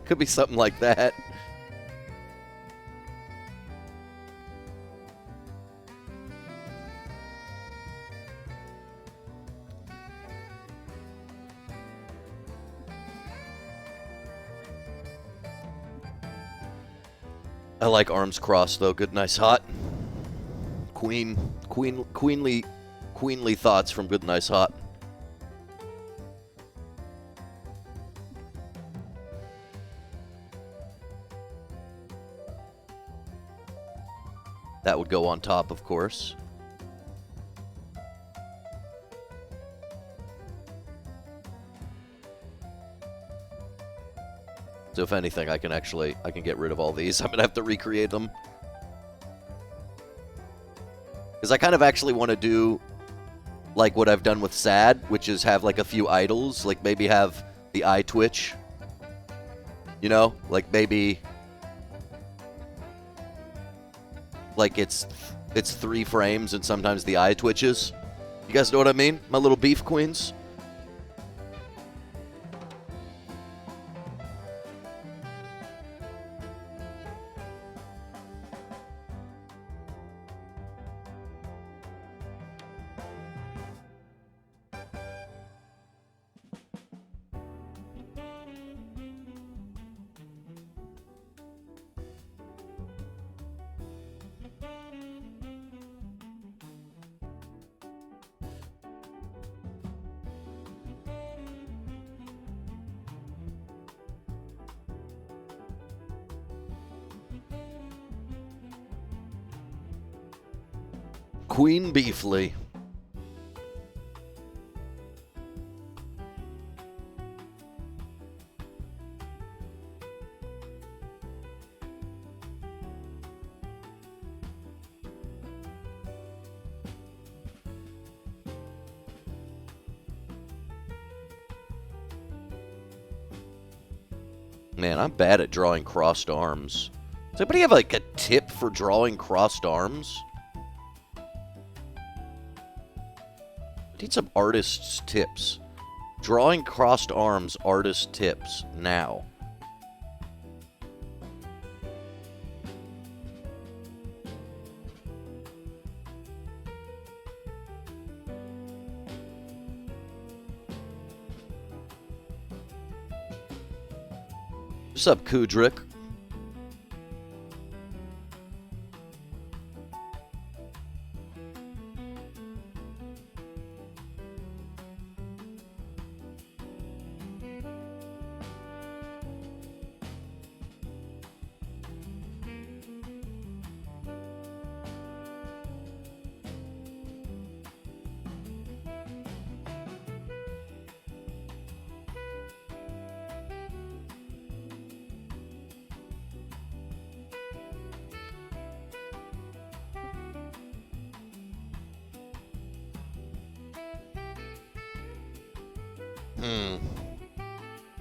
Could be something like that. I like arms crossed though. Good, nice, hot. Queenly thoughts from Good, nice, hot. That would go on top, of course. So if anything, I can get rid of all these. I'm going to have to recreate them. Because I kind of actually want to do like what I've done with Sad, which is have like a few idols. Like maybe have the eye twitch. You know? Like maybe... like it's 3 frames and sometimes the eye twitches. You guys know what I mean? My little beef queens. Queen Beefly. Man, I'm bad at drawing crossed arms. Does anybody have like a tip for drawing crossed arms? Need some artist's tips. Drawing crossed arms artist tips now. What's up, Kudrick?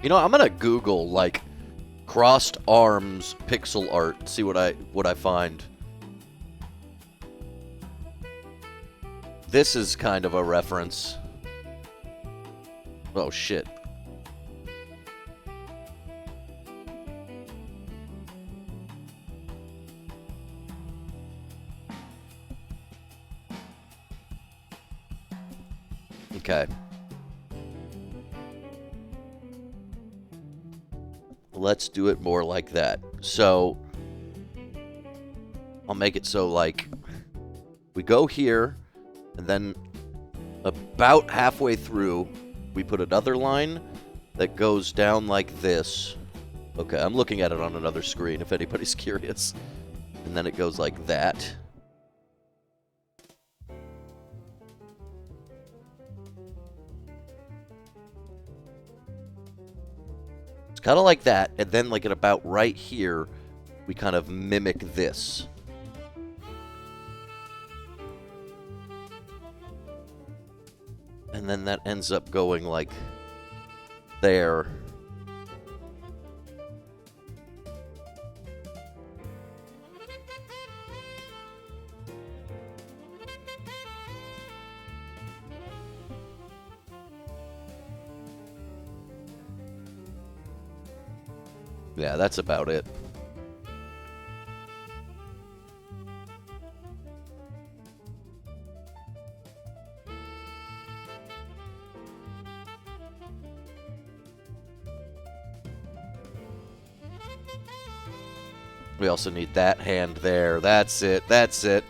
You know, I'm gonna Google like crossed arms pixel art, see what I find. This is kind of a reference. Oh shit. Okay. Let's do it more like that. So, I'll make it so, like, we go here, and then about halfway through, we put another line that goes down like this. Okay, I'm looking at it on another screen if anybody's curious. And then it goes like that. Kind of like that, and then like at about right here, we kind of mimic this. And then that ends up going like there. Yeah, that's about it. We also need that hand there. That's it. That's it.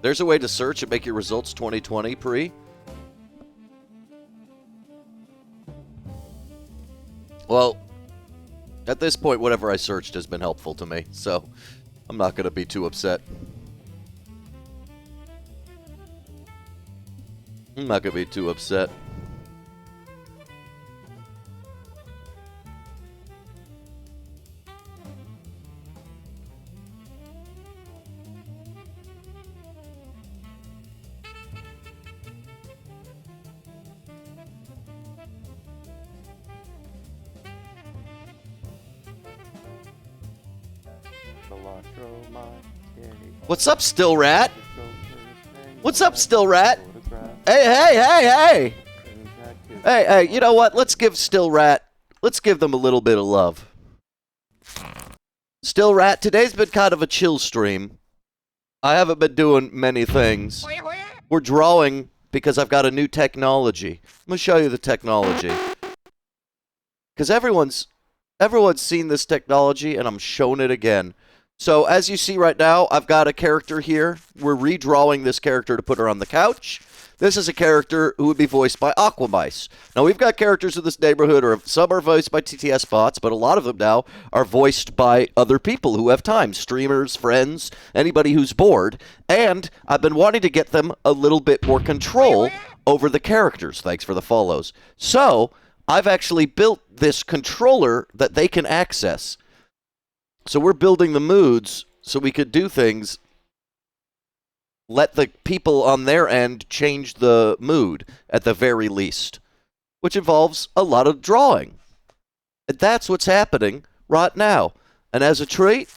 There's a way to search and make your results 2020 pre. Well, at this point, whatever I searched has been helpful to me, so I'm not going to be too upset. I'm not going to be too upset. What's up, Still Rat? What's up, Still Rat? Hey, hey, hey, hey! Hey, hey, you know what? Let's give Still Rat, let's give them a little bit of love. Still Rat, today's been kind of a chill stream. I haven't been doing many things. We're drawing because I've got a new technology. I'm going to show you the technology. Because everyone's seen this technology, and I'm showing it again. So, as you see right now, I've got a character here. We're redrawing this character to put her on the couch. This is a character who would be voiced by Aquamice. Now, we've got characters in this neighborhood, or some are voiced by TTS bots, but a lot of them now are voiced by other people who have time. Streamers, friends, anybody who's bored. And I've been wanting to get them a little bit more control over the characters. Thanks for the follows. So, I've actually built this controller that they can access. So we're building the moods so we could do things, let the people on their end change the mood at the very least, which involves a lot of drawing. And that's what's happening right now. And as a treat,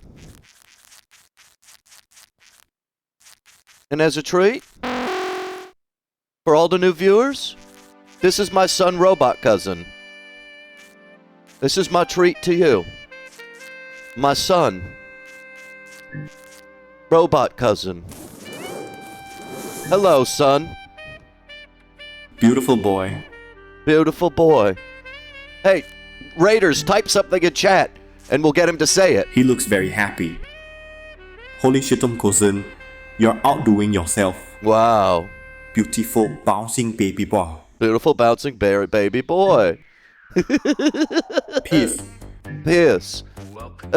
for all the new viewers, this is my son, Robot Cousin. This is my treat to you. My son, Robot Cousin. Hello, son. Beautiful boy. Beautiful boy. Hey, Raiders, type something in chat, and we'll get him to say it. He looks very happy. Holy shit, cousin. You're outdoing yourself. Wow. Beautiful bouncing baby boy. Beautiful bouncing baby boy. Peace. Piss.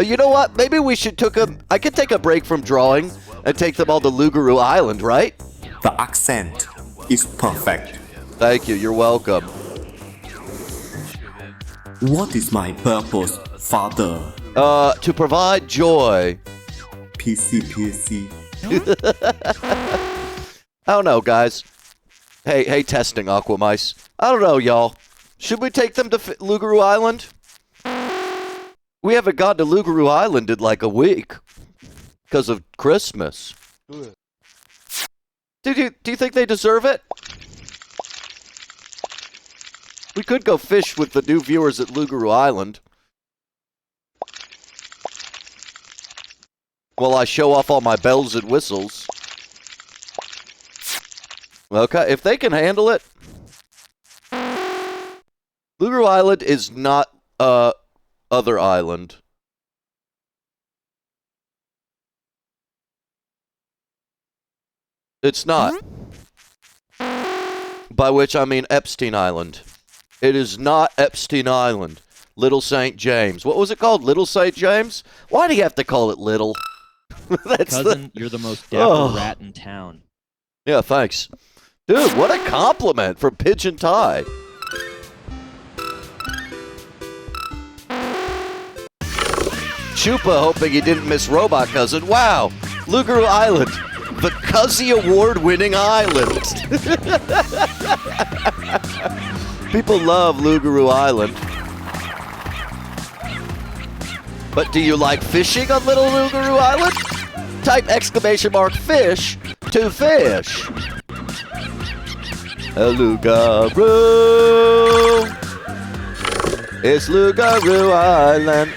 You know what? Maybe we should I could take a break from drawing and take them all to Lugaru Island, right? The accent is perfect. Thank you. You're welcome. What is my purpose, father? To provide joy. PC. I don't know, guys. Hey, testing Aquamice. I don't know, y'all. Should we take them to Lugaru Island? We haven't gone to Lugaru Island in like a week because of Christmas. Do you think they deserve it? We could go fish with the new viewers at Lugaru Island. While I show off all my bells and whistles. Okay, if they can handle it. Lugaru Island is not other island. It's not. By which I mean Epstein Island. It is not Epstein Island. Little St. James. What was it called? Little St. James? Why do you have to call it little? Cousin, you're the most dapper rat in town. Yeah, thanks. Dude, what a compliment from Pigeon Tie. Chupa hoping he didn't miss Robot Cousin. Wow, Lugaru Island, the Cuzzy Award-winning island. People love Lugaru Island. But do you like fishing on Little Lugaru Island? Type !fish to fish. Lugaru. It's Lugaru Island.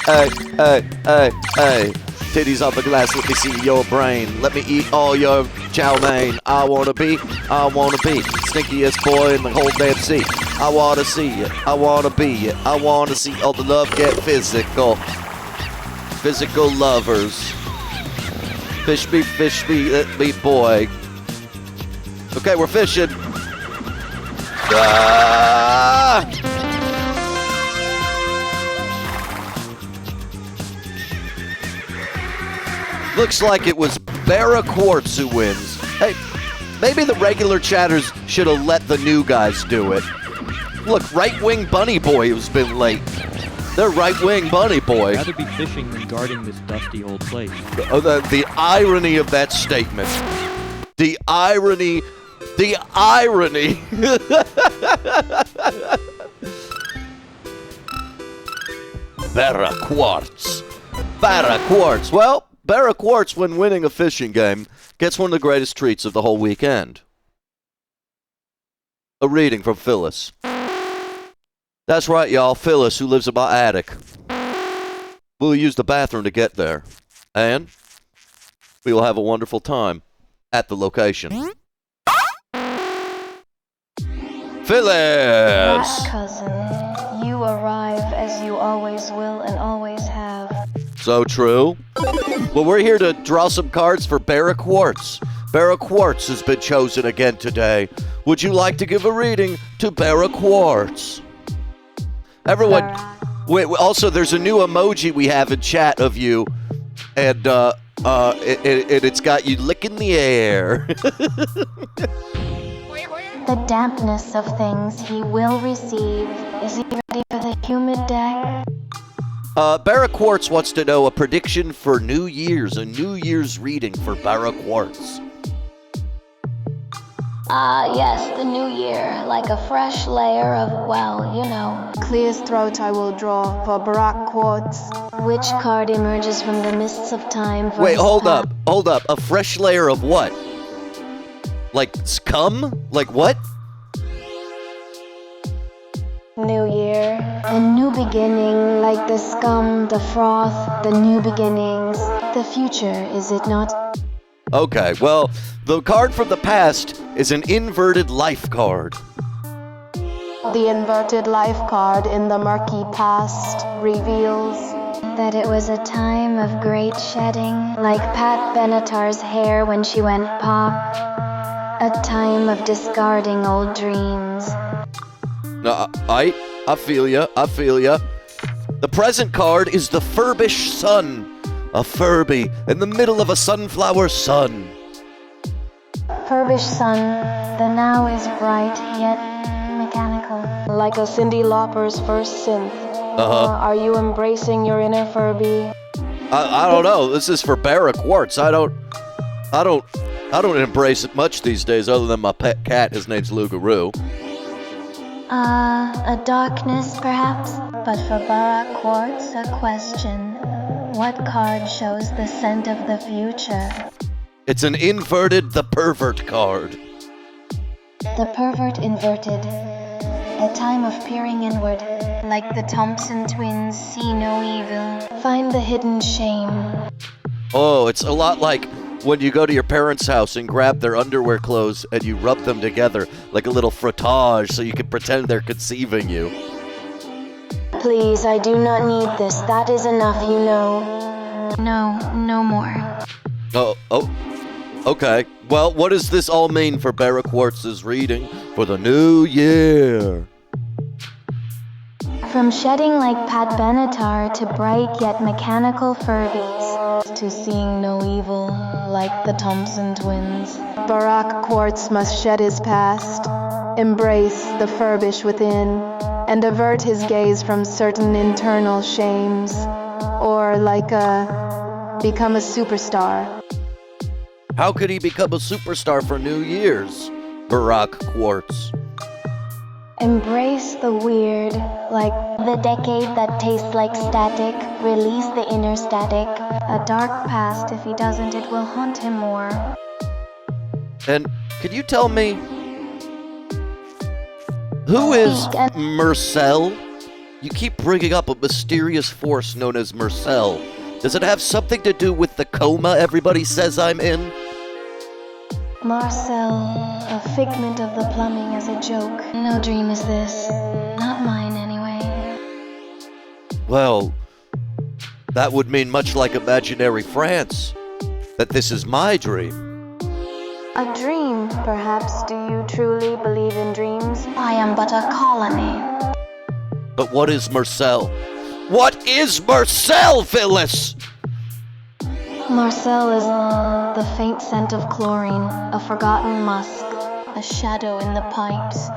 Hey. Titties on the glass, let me see your brain. Let me eat all your chow mein. I wanna be stinkiest boy in the whole damn sea. I wanna see it, I wanna be it. I wanna see all the love get physical. Physical lovers. Fish me, let me boy. Okay, we're fishing. Ah! Looks like it was Barra Quartz who wins. Hey, maybe the regular chatters should have let the new guys do it. Look, right-wing bunny boy who's been late. They're right-wing bunny boy. I'd rather be fishing than guarding this dusty old place. The irony of that statement. The irony. The irony. Barra Quartz. Barra Quartz. Well, Barra Quartz, when winning a fishing game, gets one of the greatest treats of the whole weekend. A reading from Phyllis. That's right, y'all. Phyllis, who lives in my attic. We'll use the bathroom to get there. And we will have a wonderful time at the location. Phyllis! RatCousin, you arrive as you always will and always have. So true. Well, we're here to draw some cards for Barra Quartz. Barra Quartz has been chosen again today. Would you like to give a reading to Barra Quartz? Everyone, wait, also there's a new emoji we have in chat of you, and it's got you licking the air. The dampness of things he will receive. Is he ready for the humid deck? Barra Quartz wants to know a prediction for New Year's, a New Year's reading for Barra Quartz. Yes, the new year, like a fresh layer of, well, you know. Clear's throat I will draw for Barack Quartz. Which card emerges from the mists of time for Wait, hold up. A fresh layer of what? Like scum? Like what? New year, a new beginning, like the scum, the froth, the new beginnings, the future, is it not? Okay, well, the card from the past is an inverted life card. The inverted life card in the murky past reveals that it was a time of great shedding, like Pat Benatar's hair when she went pop. A time of discarding old dreams. No, I feel ya. The present card is the Furbish Sun. A Furby in the middle of a sunflower sun. Furbish sun, the now is bright, yet mechanical. Like a Cyndi Lauper's first synth. Are you embracing your inner Furby? I don't know. This is for Barra Quartz. I don't embrace it much these days, other than my pet cat. His name's Lugaroo. A darkness, perhaps? But for Barak Quartz, a question. What card shows the scent of the future? It's an inverted The Pervert card. The pervert inverted. A time of peering inward. Like the Thompson twins, see no evil. Find the hidden shame. Oh, it's a lot like when you go to your parents' house and grab their underwear clothes and you rub them together like a little frottage so you can pretend they're conceiving you. Please, I do not need this. That is enough, you know. No more. Oh, okay. Well, what does this all mean for Barra Quartz's reading for the new year? From shedding like Pat Benatar to bright yet mechanical Furbies, to seeing no evil like the Thompson twins, Barak Quartz must shed his past, embrace the Furbish within, and avert his gaze from certain internal shames, or become a superstar. How could he become a superstar for New Year's, Barak Quartz? Embrace the weird, like the decade that tastes like static. Release the inner static. A dark past, if he doesn't, it will haunt him more. And can you tell me, who is Marcel? You keep bringing up a mysterious force known as Marcel. Does it have something to do with the coma everybody says I'm in? Marcel, a figment of the plumbing as a joke. No dream is this. Not mine, anyway. Well, that would mean much like imaginary France, that this is my dream. A dream, perhaps. Do you truly believe in dreams? I am but a colony. But what is Marcel? What is Marcel, Phyllis? Marcel is the faint scent of chlorine, a forgotten musk, a shadow in the pipes.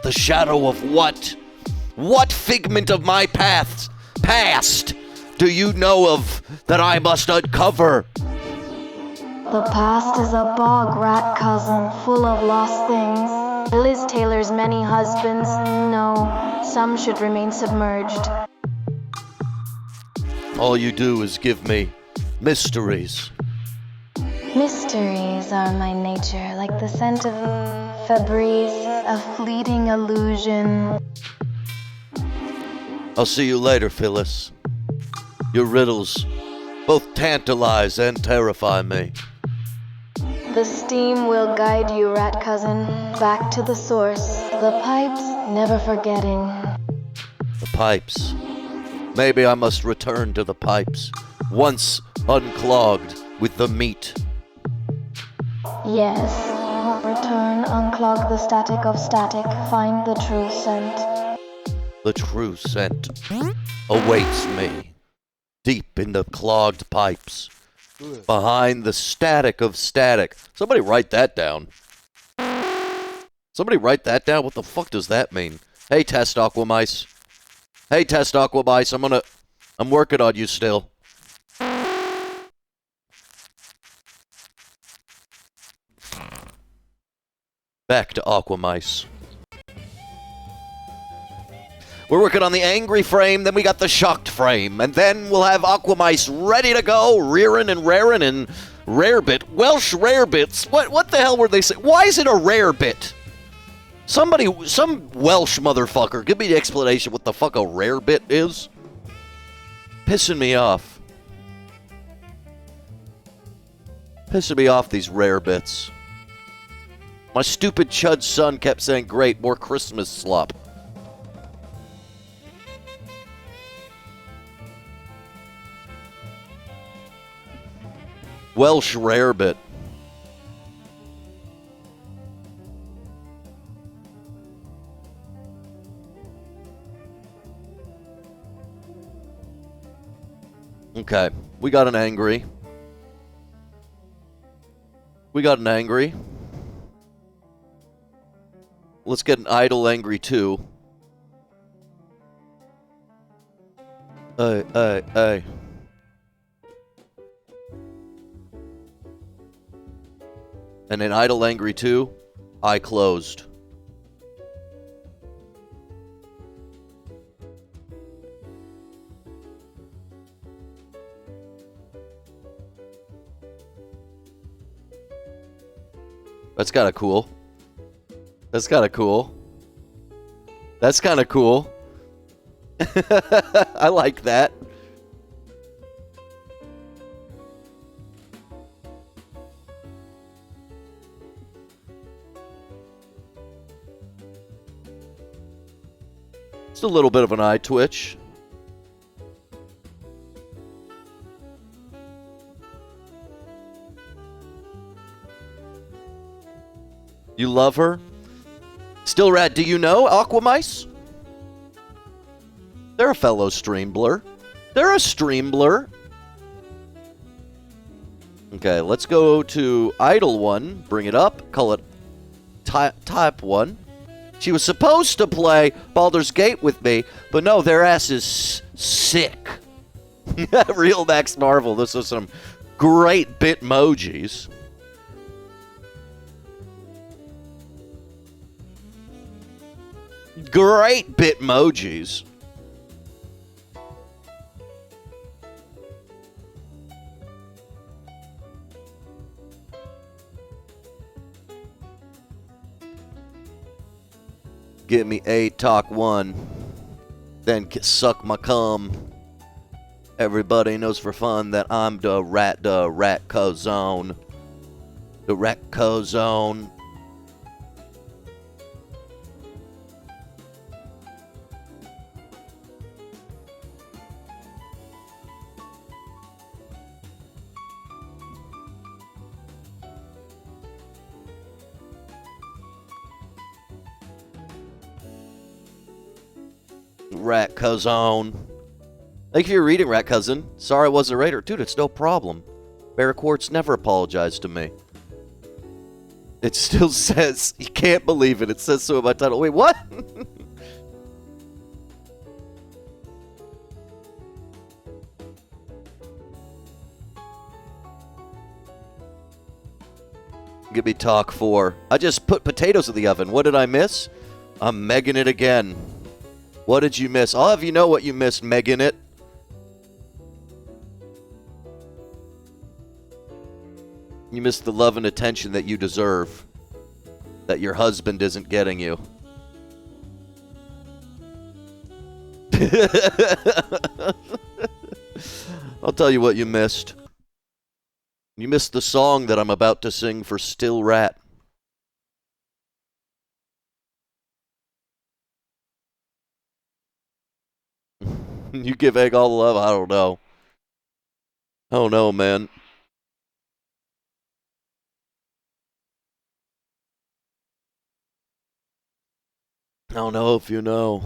The shadow of what? What figment of my past do you know of that I must uncover? The past is a bog, RatCousin, full of lost things. Liz Taylor's many husbands, no, some should remain submerged. All you do is give me mysteries. Mysteries are my nature, like the scent of Febreze, a fleeting illusion. I'll see you later, Phyllis. Your riddles both tantalize and terrify me. The steam will guide you, RatCousin, back to the source. The pipes, never forgetting. The pipes. Maybe I must return to the pipes, once unclogged with the meat. Yes. Return, unclog the static of static, find the true scent. The true scent awaits me, deep in the clogged pipes, behind the static of static. Somebody write that down. Somebody write that down? What the fuck does that mean? Hey, Test Aquamice. Hey, Test Aquamice, I'm working on you still. Back to Aquamice. We're working on the angry frame, then we got the shocked frame, and then we'll have Aquamice ready to go, rearing and raring and rarebit. Welsh rarebits. What the hell were they saying? Why is it a rarebit? Some Welsh motherfucker, give me the explanation what the fuck a rarebit is. Pissing me off. Pissing me off, these rarebits. My stupid chud son kept saying, great, more Christmas slop. Welsh rarebit. Okay, we got an angry. We got an angry. Let's get an idle angry too. Hey. And an idle angry too. I closed. That's kind of cool. That's kind of cool. That's kind of cool. I like that. It's a little bit of an eye twitch. You love her? Still Rat, do you know Aquamice? They're a fellow Streambler. They're a Streambler. Okay, let's go to Idle 1. Bring it up. Call it Type 1. She was supposed to play Baldur's Gate with me, but no, their ass is sick. Real Max Marvel. This is some great Bitmojis. Great Bitmojis. Give me a talk 1. Then suck my cum. Everybody knows for fun that I'm the RatCousin. The RatCousin. RatCousin. Thank you for reading, RatCousin. Sorry I wasn't a raider. Dude, it's no problem. Barraquartz never apologized to me. It still says, you can't believe it. It says so in my title. Wait, what? Give me talk 4. I just put potatoes in the oven. What did I miss? I'm megging it again. What did you miss? I'll have you know what you missed, Megan it. You missed the love and attention that you deserve. That your husband isn't getting you. I'll tell you what you missed. You missed the song that I'm about to sing for Still Rat. You give Egg all the love? I don't know. I don't know, man. I don't know if you know.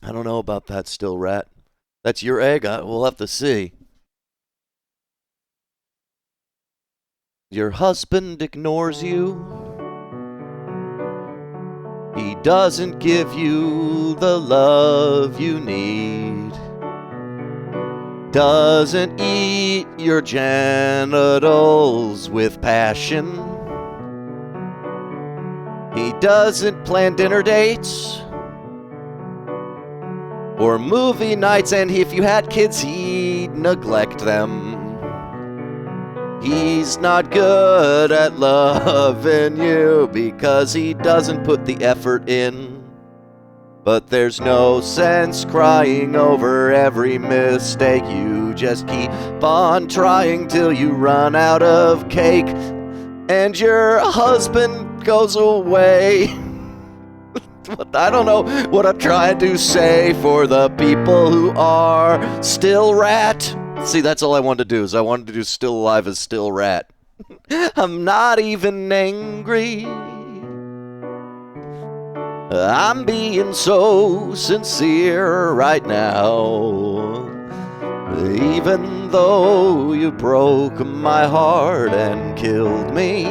I don't know about that, Still Rat. That's your egg? We'll have to see. Your husband ignores you. He doesn't give you the love you need. Doesn't eat your genitals with passion. He doesn't plan dinner dates or movie nights, and if you had kids, he'd neglect them. He's not good at loving you because he doesn't put the effort in. But there's no sense crying over every mistake. You just keep on trying till you run out of cake and your husband goes away. I don't know what I'm trying to say for the people who are still rat. See, that's all I wanted to do, is I wanted to do still alive as still rat. I'm not even angry. I'm being so sincere right now. Even though you broke my heart and killed me,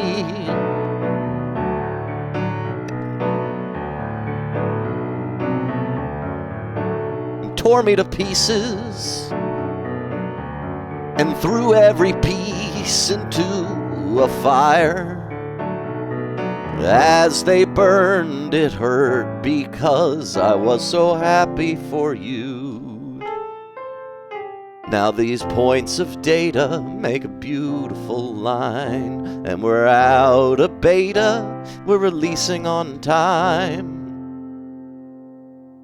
tore me to pieces and threw every piece into a fire. As they burned, it hurt because I was so happy for you. Now these points of data make a beautiful line, and we're out of beta, we're releasing on time.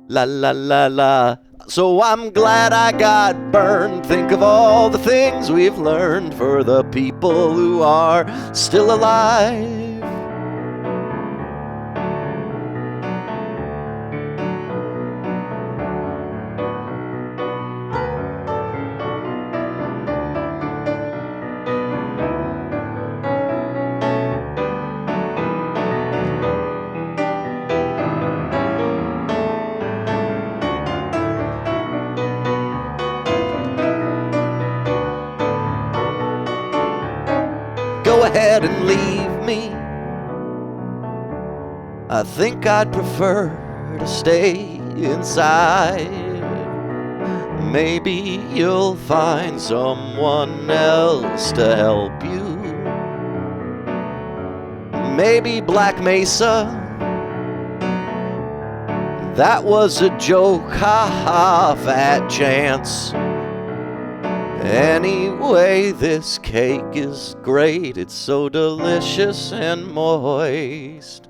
La la la la. So I'm glad I got burned. Think of all the things we've learned for the people who are still alive. Go ahead and leave me. I think I'd prefer to stay inside. Maybe you'll find someone else to help you. Maybe Black Mesa. That was a joke, ha-ha, fat chance. Anyway, this cake is great. It's so delicious and moist.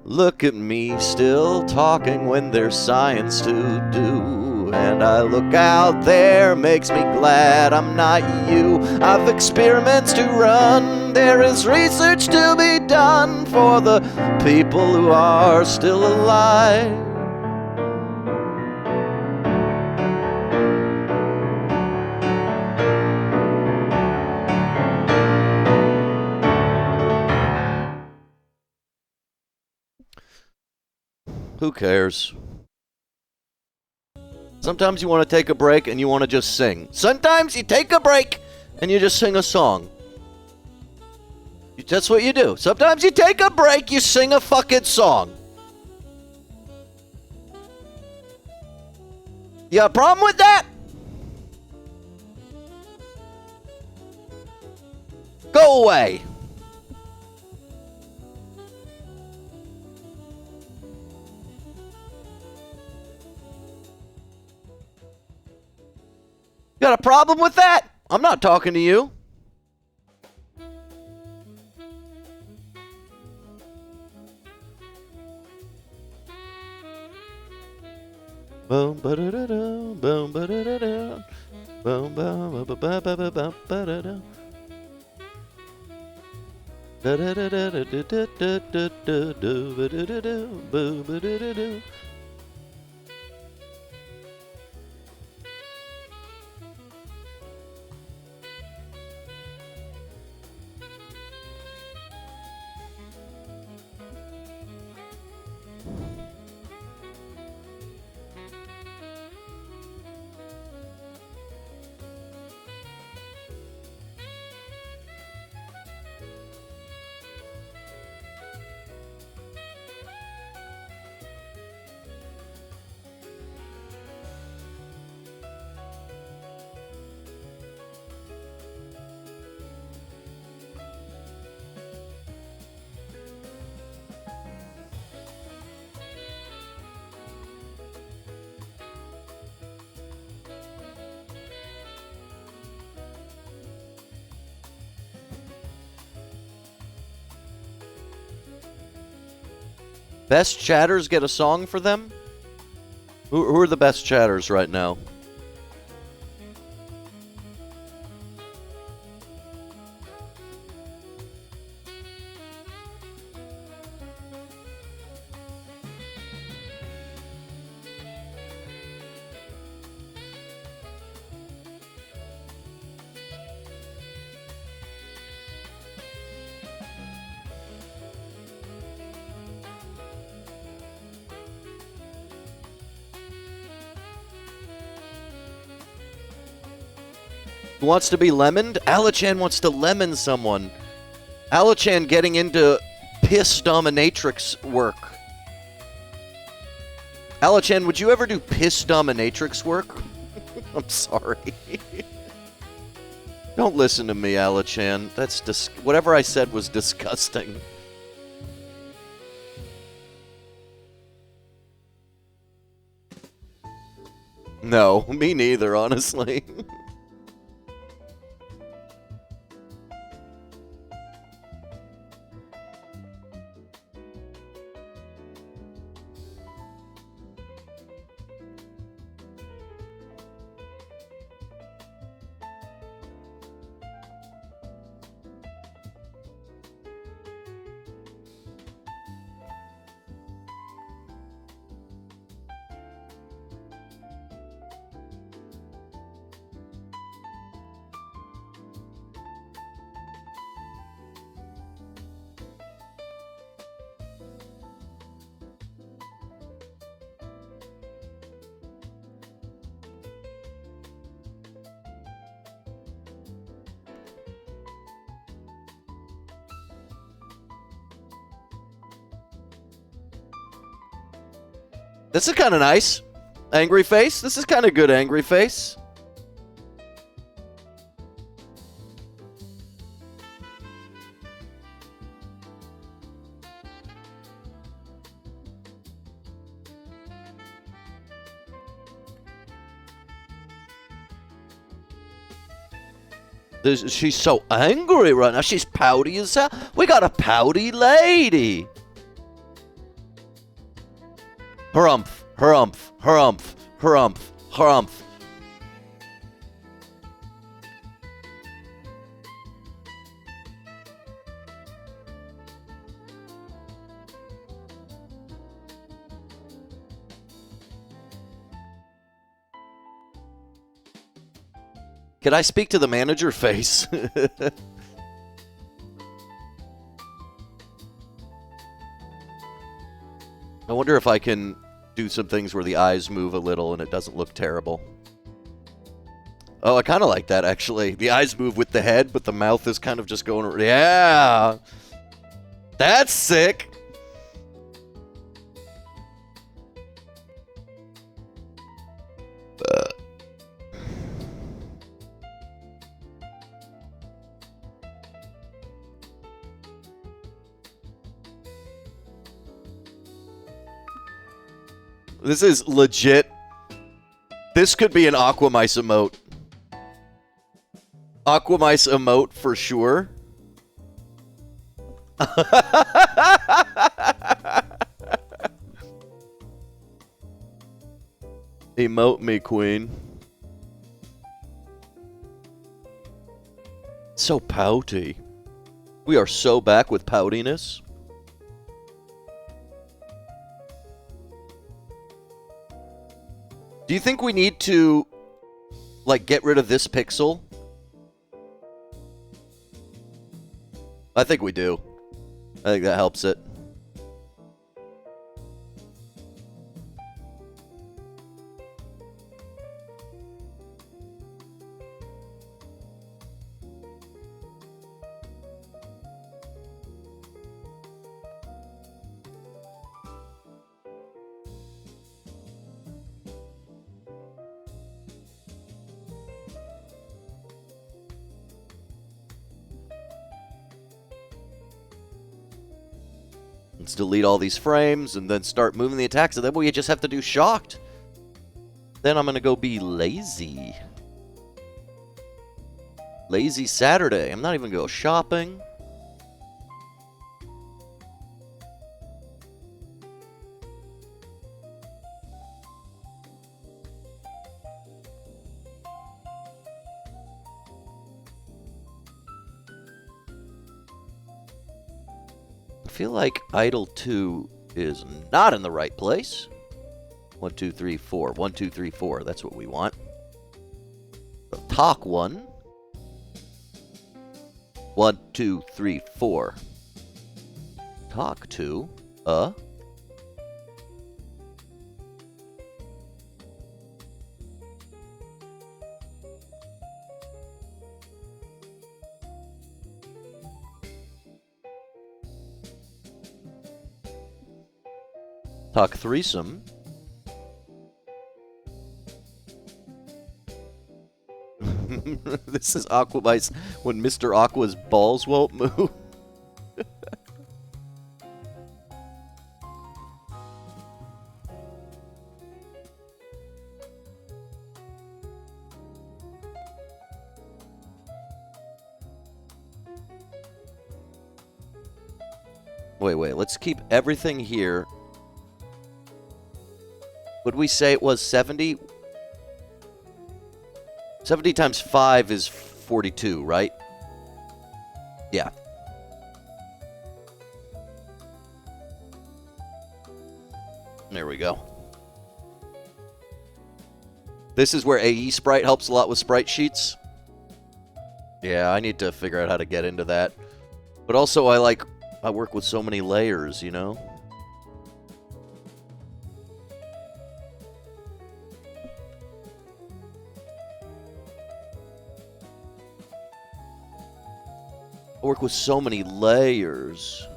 Look at me still talking when there's science to do. And I look out there, makes me glad I'm not you. I've experiments to run. There is research to be done for the people who are still alive. Who cares? Sometimes you want to take a break and you want to just sing. Sometimes you take a break and you just sing a song. That's what you do. Sometimes you take a break, you sing a fucking song. You got a problem with that? Go away. Got a problem with that? I'm not talking to you. Boom ba da da da, boom ba da da da, boom ba ba ba ba ba ba ba da da. Da da da da da da da da da da ba da da da, boom ba da da da. Best chatters get a song for them? Who are the best chatters right now? Who wants to be lemoned? Alachan wants to lemon someone. Alachan getting into piss dominatrix work. Alachan, would you ever do piss dominatrix work? I'm sorry. Don't listen to me, Alachan. That's whatever I said was disgusting. No, me neither, honestly. This is kind of nice. Angry face. This is kind of good angry face. She's so angry right now. She's pouty as hell. We got a pouty lady. Harumph, harumph, harumph, harumph, harumph. Can I speak to the manager face? I wonder if I can do some things where the eyes move a little and it doesn't look terrible. Oh, I kind of like that, actually. The eyes move with the head, but the mouth is kind of just going... Yeah! That's sick! This is legit. This could be an Aquamice emote. Aquamice emote for sure. Emote me, queen. So pouty. We are so back with poutiness. Do you think we need to, like, get rid of this pixel? I think we do. I think that helps it. Let's delete all these frames and then start moving the attack. So then we just have to do shocked. Then I'm going to go be lazy. Lazy Saturday. I'm not even going to go shopping. feel like idle 2 is not in the right place. 1, 2, 3, 4. 1, 2, 3, 4. That's what we want. The talk 1. 1, 2, 3, 4. Talk 2. Talk threesome. This is Aquabites when Mr. Aqua's balls won't move. Wait, let's keep everything here. Would we say it was 70? 70 times 5 is 42, right? Yeah. There we go. This is where AE Sprite helps a lot with sprite sheets. Yeah, I need to figure out how to get into that. But also, I work with so many layers, you know? I work with so many layers.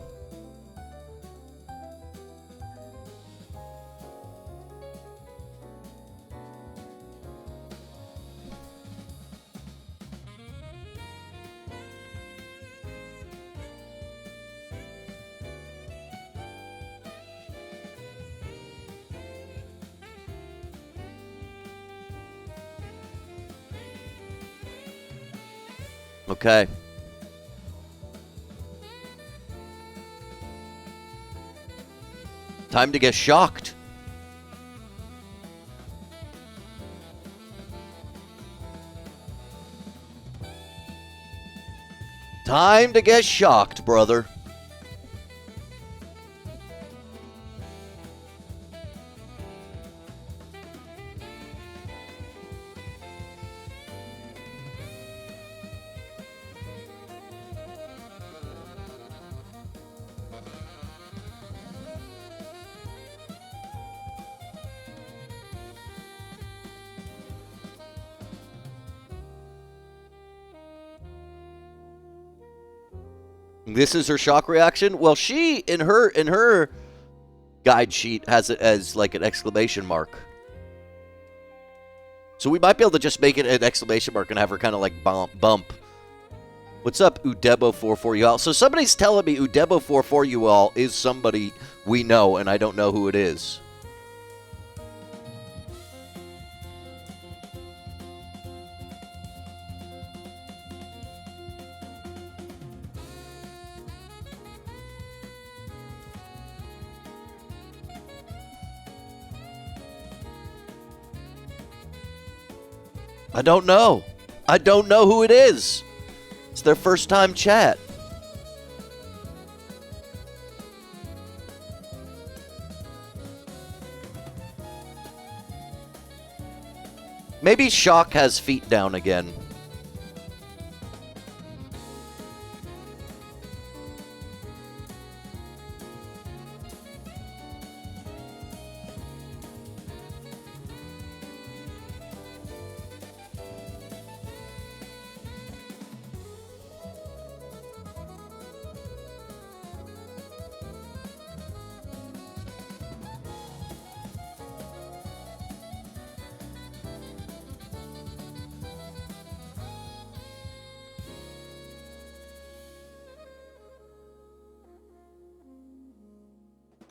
Okay. Time to get shocked. Time to get shocked, brother. This is her shock reaction. Well, she in her guide sheet has it as like an exclamation mark. So we might be able to just make it an exclamation mark and have her kind of like bump. What's up, Udebo44 you all? So somebody's telling me Udebo44 you all is somebody we know, and I don't know who it is. I don't know. I don't know who it is. It's their first time chat. Maybe Shock has feet down again.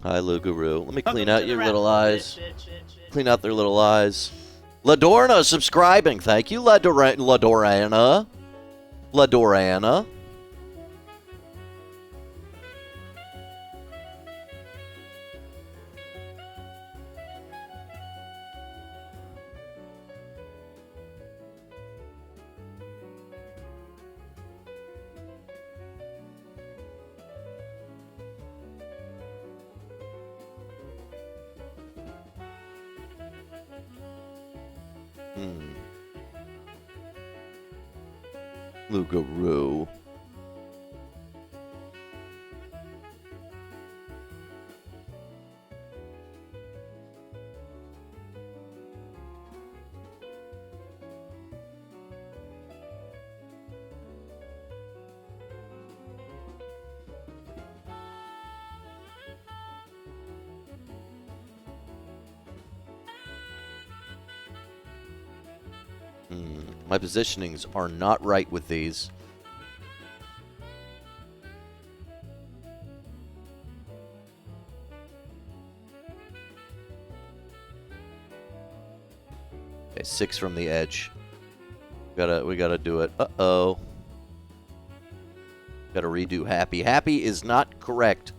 Hi, Luguru. Let me clean out your little eyes. Clean out their little eyes. Ladorna subscribing. Thank you, Ladorana. Ladorana. Lugaroo. My positionings are not right with these. Okay, 6 from the edge. We gotta do it. Uh-oh. Gotta redo Happy. Happy is not correct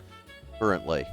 currently.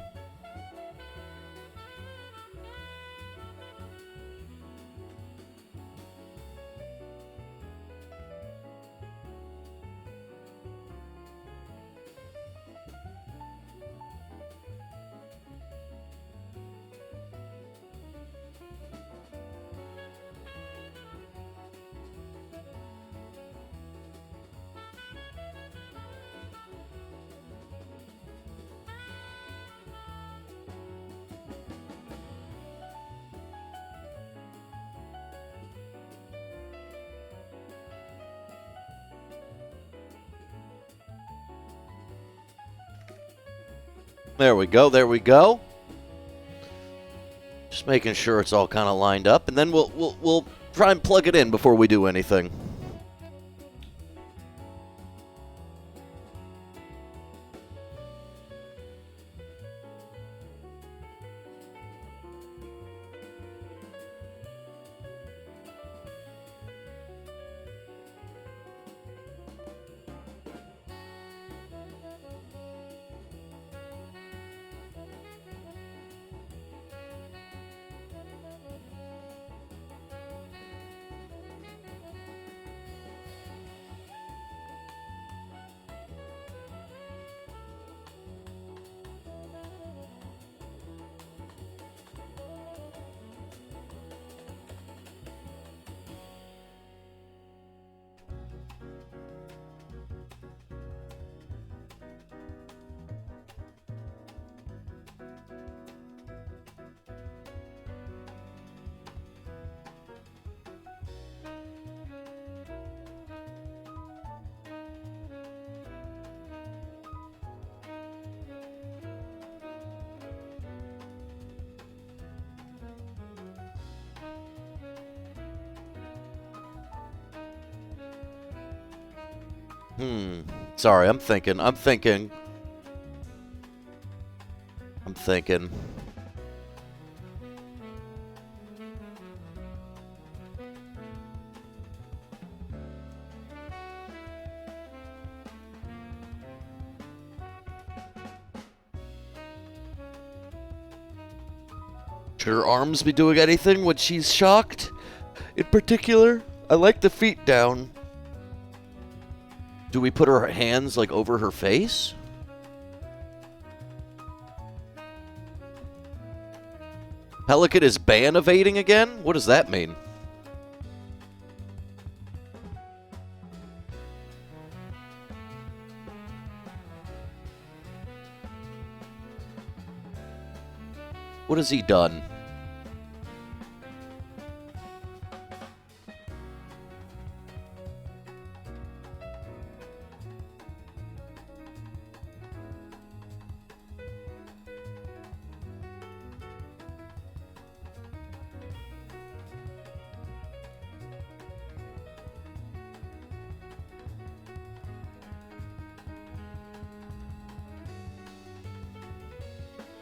There we go. There we go. Just making sure it's all kind of lined up, and then we'll try and plug it in before we do anything. Sorry, I'm thinking. Should her arms be doing anything when she's shocked? In particular, I like the feet down. Do we put her hands, like, over her face? Pelican is ban evading again? What does that mean? What has he done?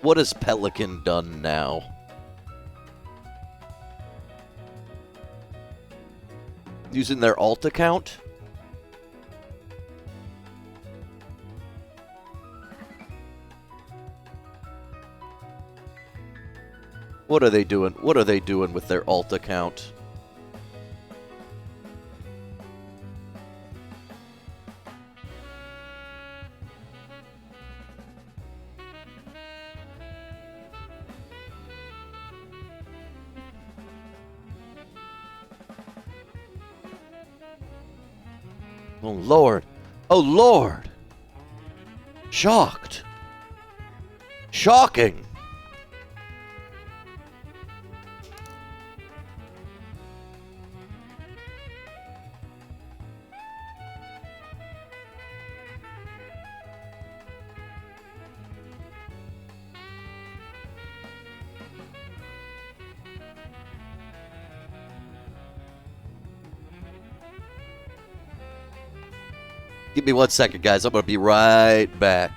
What has Pelican done now? Using their alt account? What are they doing? What are they doing with their alt account? Oh, Lord. Oh, Lord. Shocked. Shocking. Give me 1 second, guys. I'm going to be right back.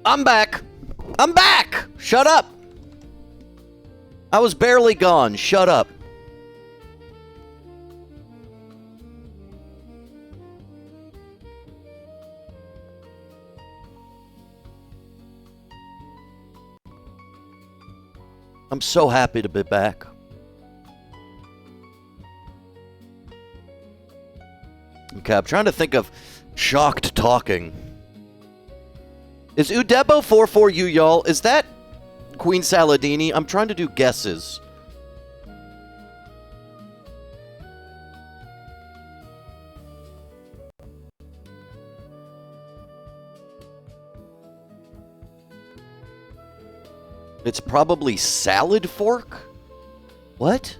I'm back. I'm back. Shut up. I was barely gone. Shut up. I'm so happy to be back. Okay, I'm trying to think of shocked talking. Is Udebo 44U, y'all? Is that Queen Saladini? I'm trying to do guesses. It's probably salad fork? What?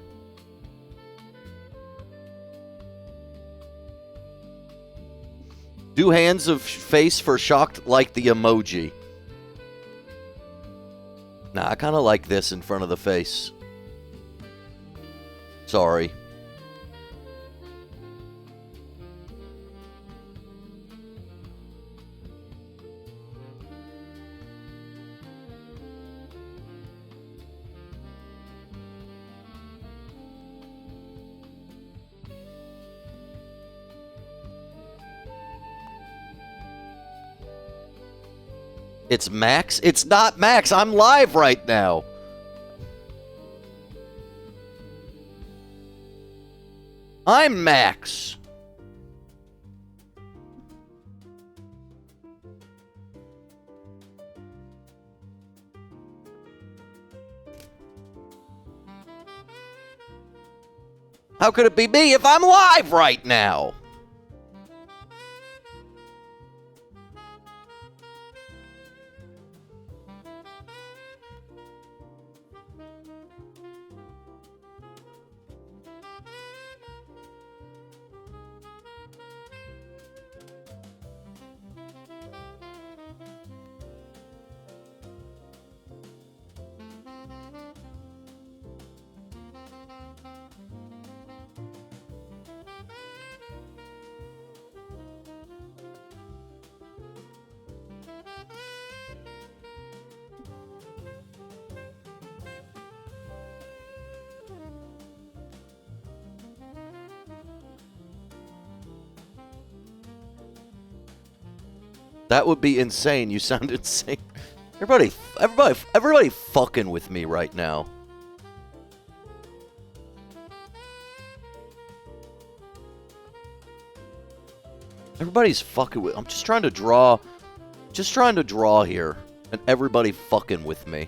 Do hands of face for shocked like the emoji. Nah, I kind of like this in front of the face. Sorry. It's Max? It's not Max. I'm live right now. I'm Max. How could it be me if I'm live right now? That would be insane. You sound insane. Everybody fucking with me right now. Everybody's fucking with. I'm just trying to draw. Just trying to draw here, and everybody fucking with me.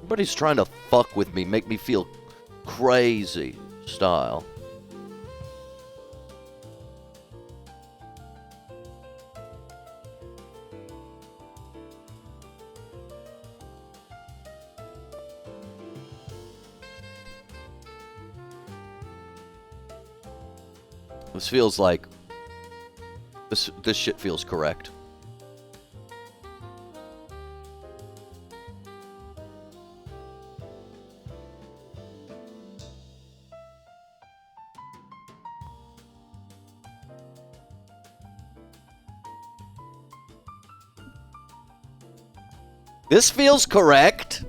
Everybody's trying to fuck with me, make me feel crazy style. This feels like this shit feels correct. This feels correct.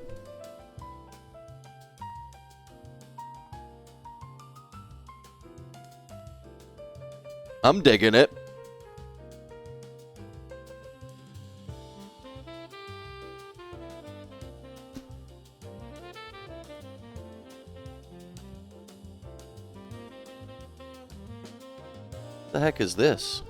I'm digging it. The heck is this?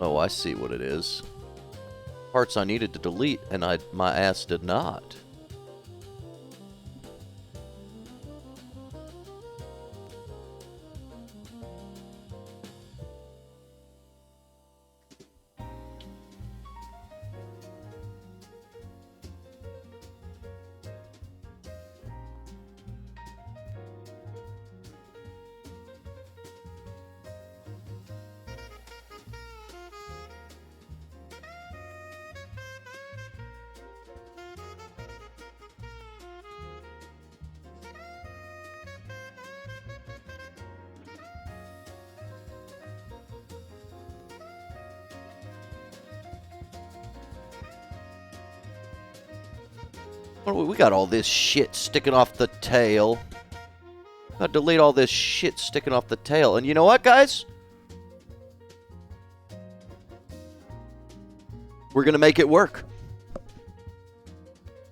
Oh, I see what it is. Parts I needed to delete, and my ass did not. We got all this shit sticking off the tail. Gotta delete all this shit sticking off the tail. And you know what, guys? We're gonna make it work.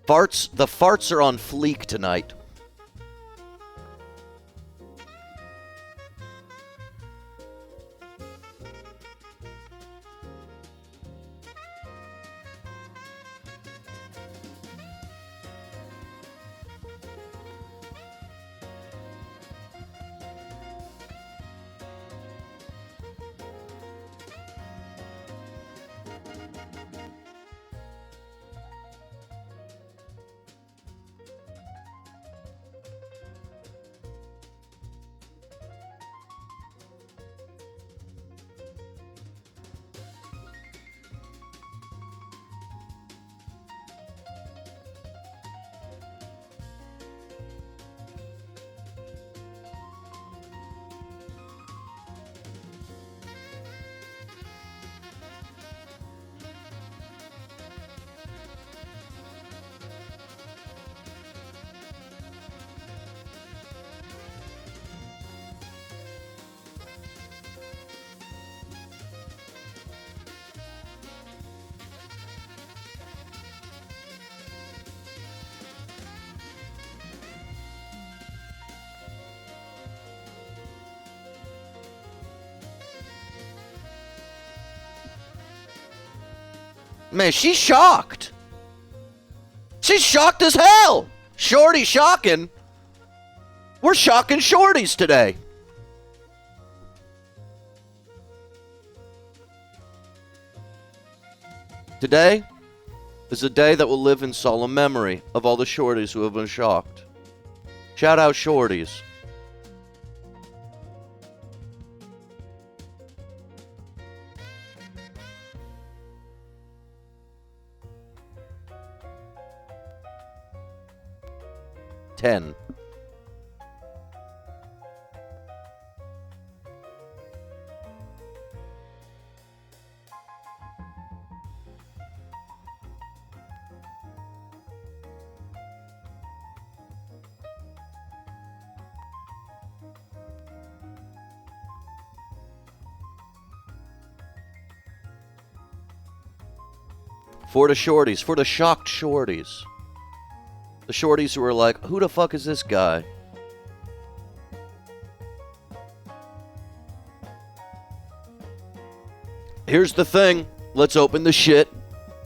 The farts are on fleek tonight. Man, she's shocked. She's shocked as hell. Shorty shocking. We're shocking shorties today. Today is a day that will live in solemn memory of all the shorties who have been shocked. Shout out shorties. Ten. For the shorties, for the shocked shorties. The shorties who are like, who the fuck is this guy? Here's the thing. Let's open the shit.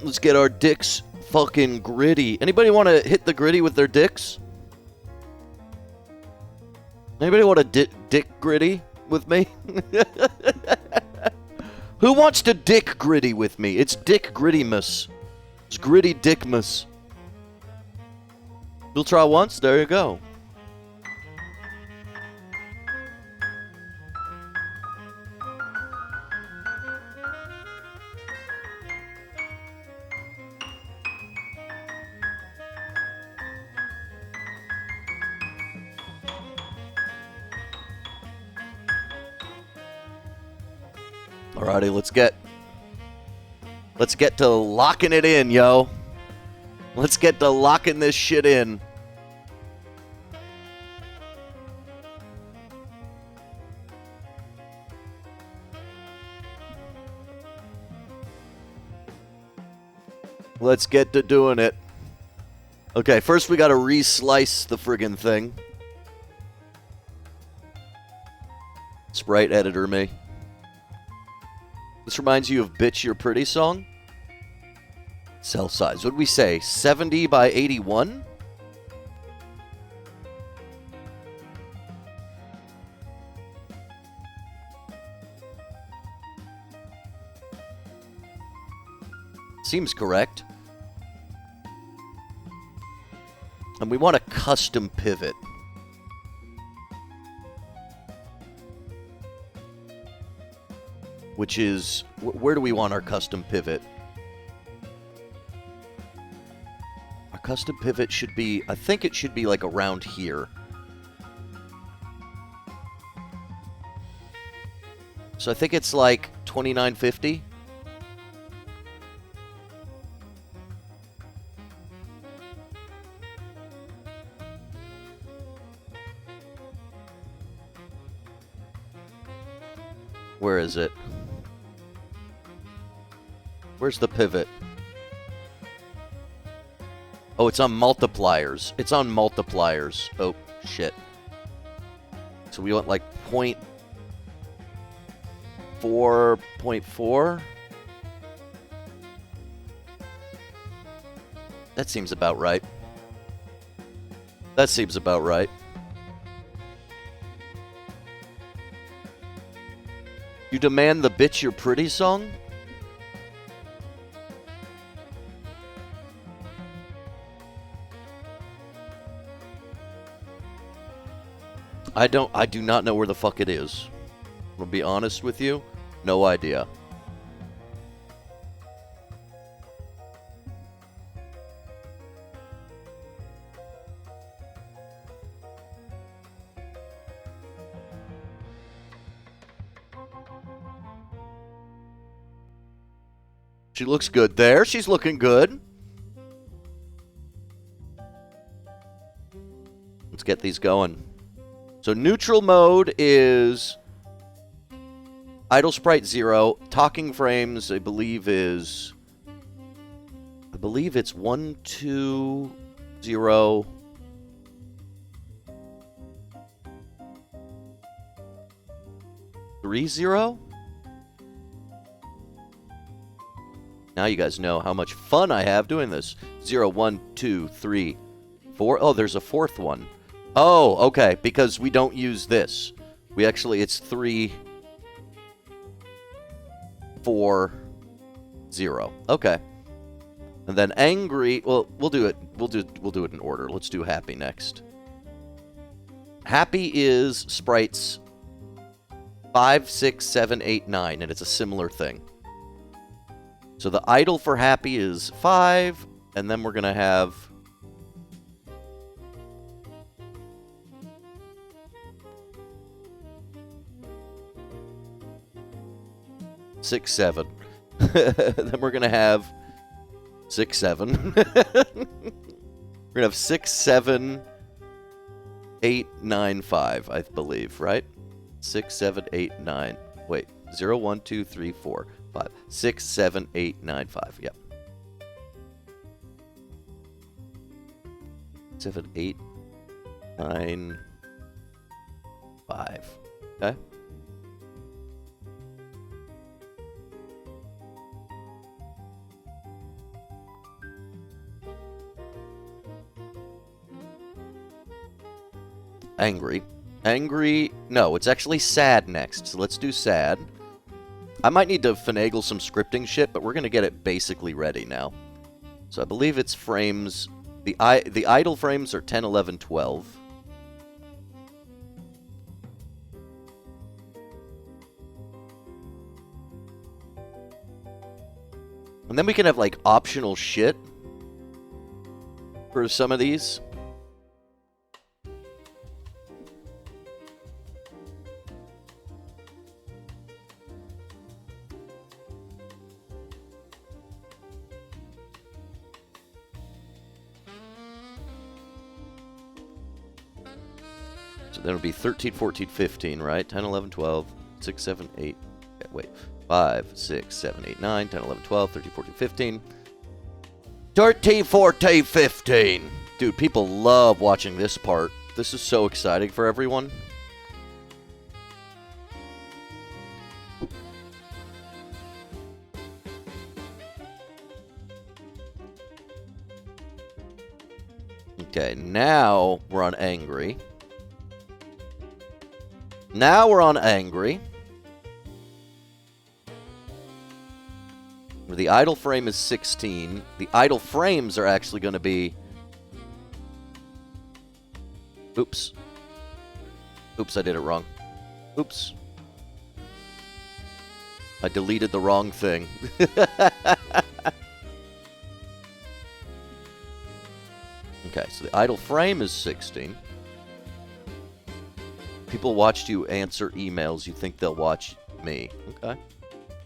Let's get our dicks fucking gritty. Anybody want to hit the gritty with their dicks? Anybody want to dick gritty with me? Who wants to dick gritty with me? It's dick grittymas. It's gritty dickmas. You'll try once? There you go. Alrighty, let's get to locking it in, yo. Let's get to locking this shit in. Let's get to doing it. Okay, first we gotta re-slice the friggin' thing. Sprite editor me. This reminds you of Bitch You're Pretty song? Cell size. What did we say? 70 by 81? Seems correct. And we want a custom pivot. Which is, where do we want our custom pivot? Our custom pivot should be, I think it should be like around here. So I think it's like 2950. Where is it? Where's the pivot? Oh, it's on multipliers. It's on multipliers. Oh, shit. So we want like 0.4. That seems about right. That seems about right. You demand the Bitch You're Pretty song? I do not know where the fuck it is. I'll be honest with you. No idea. She looks good there. She's looking good. Let's get these going. So neutral mode is idle sprite 0. Talking frames, I believe it's 1, 2, 0. Three 0? Now you guys know how much fun I have doing this. 0, 1, 2, 3, 4. Oh, there's a fourth one. Oh, okay, because we don't use this. We actually, it's 3, 4, 0. Okay. And then angry, well, we'll do it in order. Let's do happy next. Happy is sprites 5, 6, 7, 8, 9, and it's a similar thing. So the idle for happy is 5, and then we're going to have 6, 7. Then we're going to have 6, 7. We're going to have 6, 7, 8, 9, 5, I believe, right? 6, 7, 8, 9. Wait, 0, 1, 2, 3, 4, 5. 6, 7, 8, 9, 5. Yep. 7, 8, 9, 5. Okay. Angry. Angry. No, it's actually sad next. So let's do sad. I might need to finagle some scripting shit, but we're going to get it basically ready now. So I believe it's frames. The idle frames are 10, 11, 12. And then we can have like optional shit for some of these. So then it'll be 13, 14, 15, right? 10, 11, 12, 6, 7, 8. Okay, wait. 5, 6, 7, 8, 9, 10, 11, 12, 13, 14, 15. 13, 14, 15. Dude, people love watching this part. This is so exciting for everyone. Okay, now we're on angry. Now we're on angry. The idle frame is 16. The idle frames are actually going to be... Oops. Oops, I did it wrong. Oops. I deleted the wrong thing. Okay, so the idle frame is 16. People watched you answer emails. You think they'll watch me. Okay.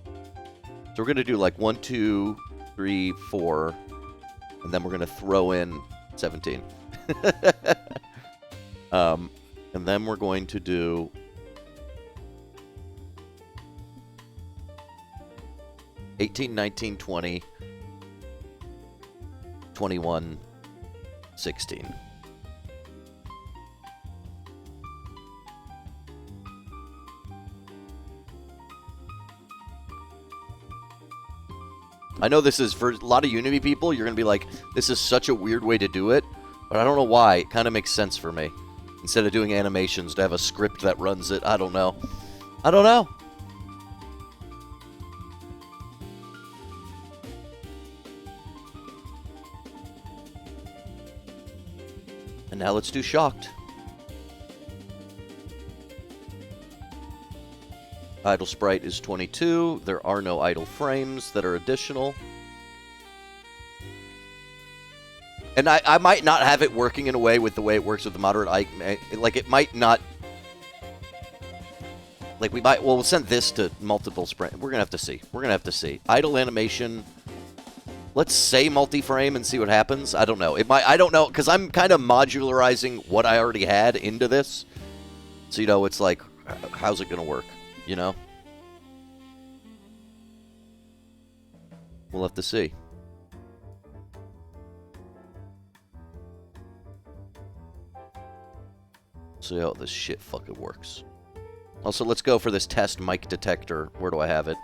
So we're going to do like 1, 2, 3, 4. And then we're going to throw in 17. And then we're going to do... $18, 19, 20, 21, 16. I know this is, for a lot of Unity people, you're going to be like, this is such a weird way to do it, but I don't know why. It kind of makes sense for me. Instead of doing animations, to have a script that runs it. I don't know. I don't know. And now let's do shocked. Idle sprite is 22. There are no idle frames that are additional. And I might not have it working in a way with the way it works with the moderate. Like, it might not... Like, we might... Well, we'll send this to multiple sprite. We're going to have to see. We're going to have to see. Idle animation... Let's say multi-frame and see what happens. I don't know. It might. I don't know, because I'm kind of modularizing what I already had into this. So, you know, it's like, how's it going to work? You know? We'll have to see. See how this shit fucking works. Also, let's go for this test mic detector. Where do I have it?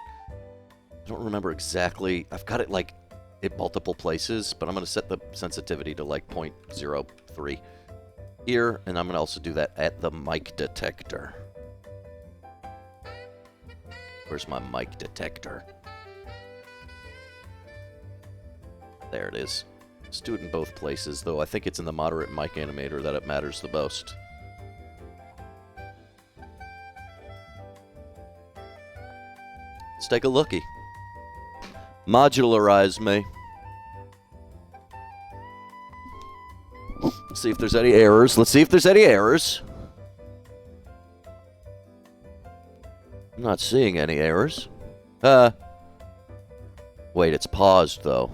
I don't remember exactly. I've got it like in multiple places, but I'm going to set the sensitivity to like 0.03 here, and I'm going to also do that at the mic detector. Where's my mic detector? There it is. Let's do it in both places, though I think it's in the moderate mic animator that it matters the most. Let's take a lookie. Modularize me. Let's see if there's any errors. Let's see if there's any errors. I'm not seeing any errors. Wait, it's paused, though.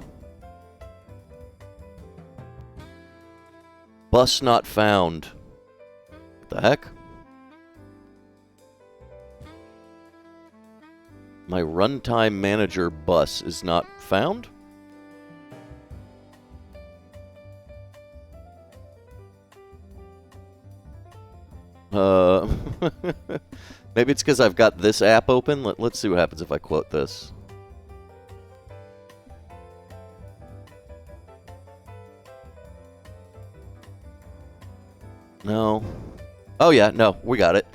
Bus not found. What the heck? My runtime manager bus is not found? Maybe it's because I've got this app open. Let's see what happens if I quote this. No. Oh, yeah, no, we got it.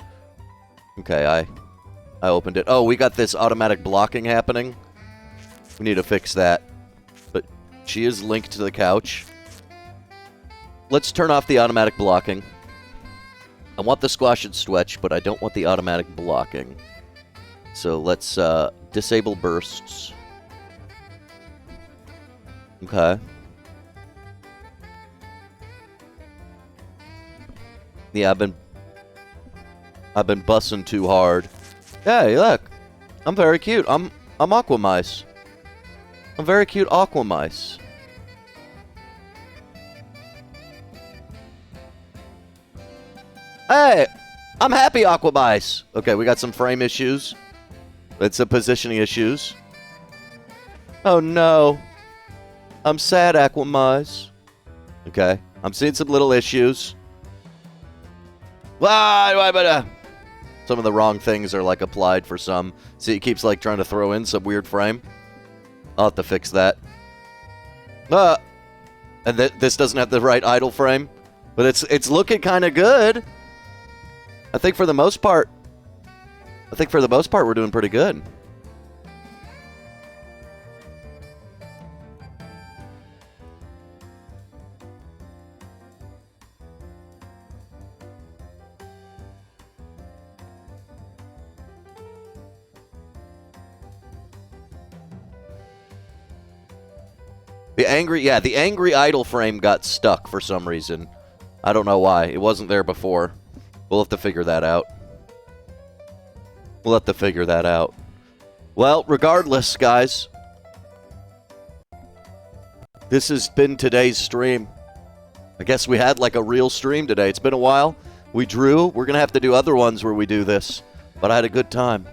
Okay, I opened it. Oh, we got this automatic blocking happening. We need to fix that. But she is linked to the couch. Let's turn off the automatic blocking. I want the squash and stretch, but I don't want the automatic blocking. So let's disable bursts. Okay. Yeah, I've been bussing too hard. Hey, look. I'm very cute. I'm Aquamice. I'm very cute Aquamice. Hey, I'm happy Aquamice. Okay, we got some frame issues. It's some positioning issues. Oh no. I'm sad Aquamice. Okay, I'm seeing some little issues. Some of the wrong things are like applied for some. See, it keeps like trying to throw in some weird frame. I'll have to fix that. And this doesn't have the right idle frame, but it's looking kind of good. I think for the most part, we're doing pretty good. The angry idle frame got stuck for some reason. I don't know why. It wasn't there before. We'll have to figure that out. Well, regardless, guys. This has been today's stream. I guess we had like a real stream today. It's been a while. We drew. We're going to have to do other ones where we do this. But I had a good time.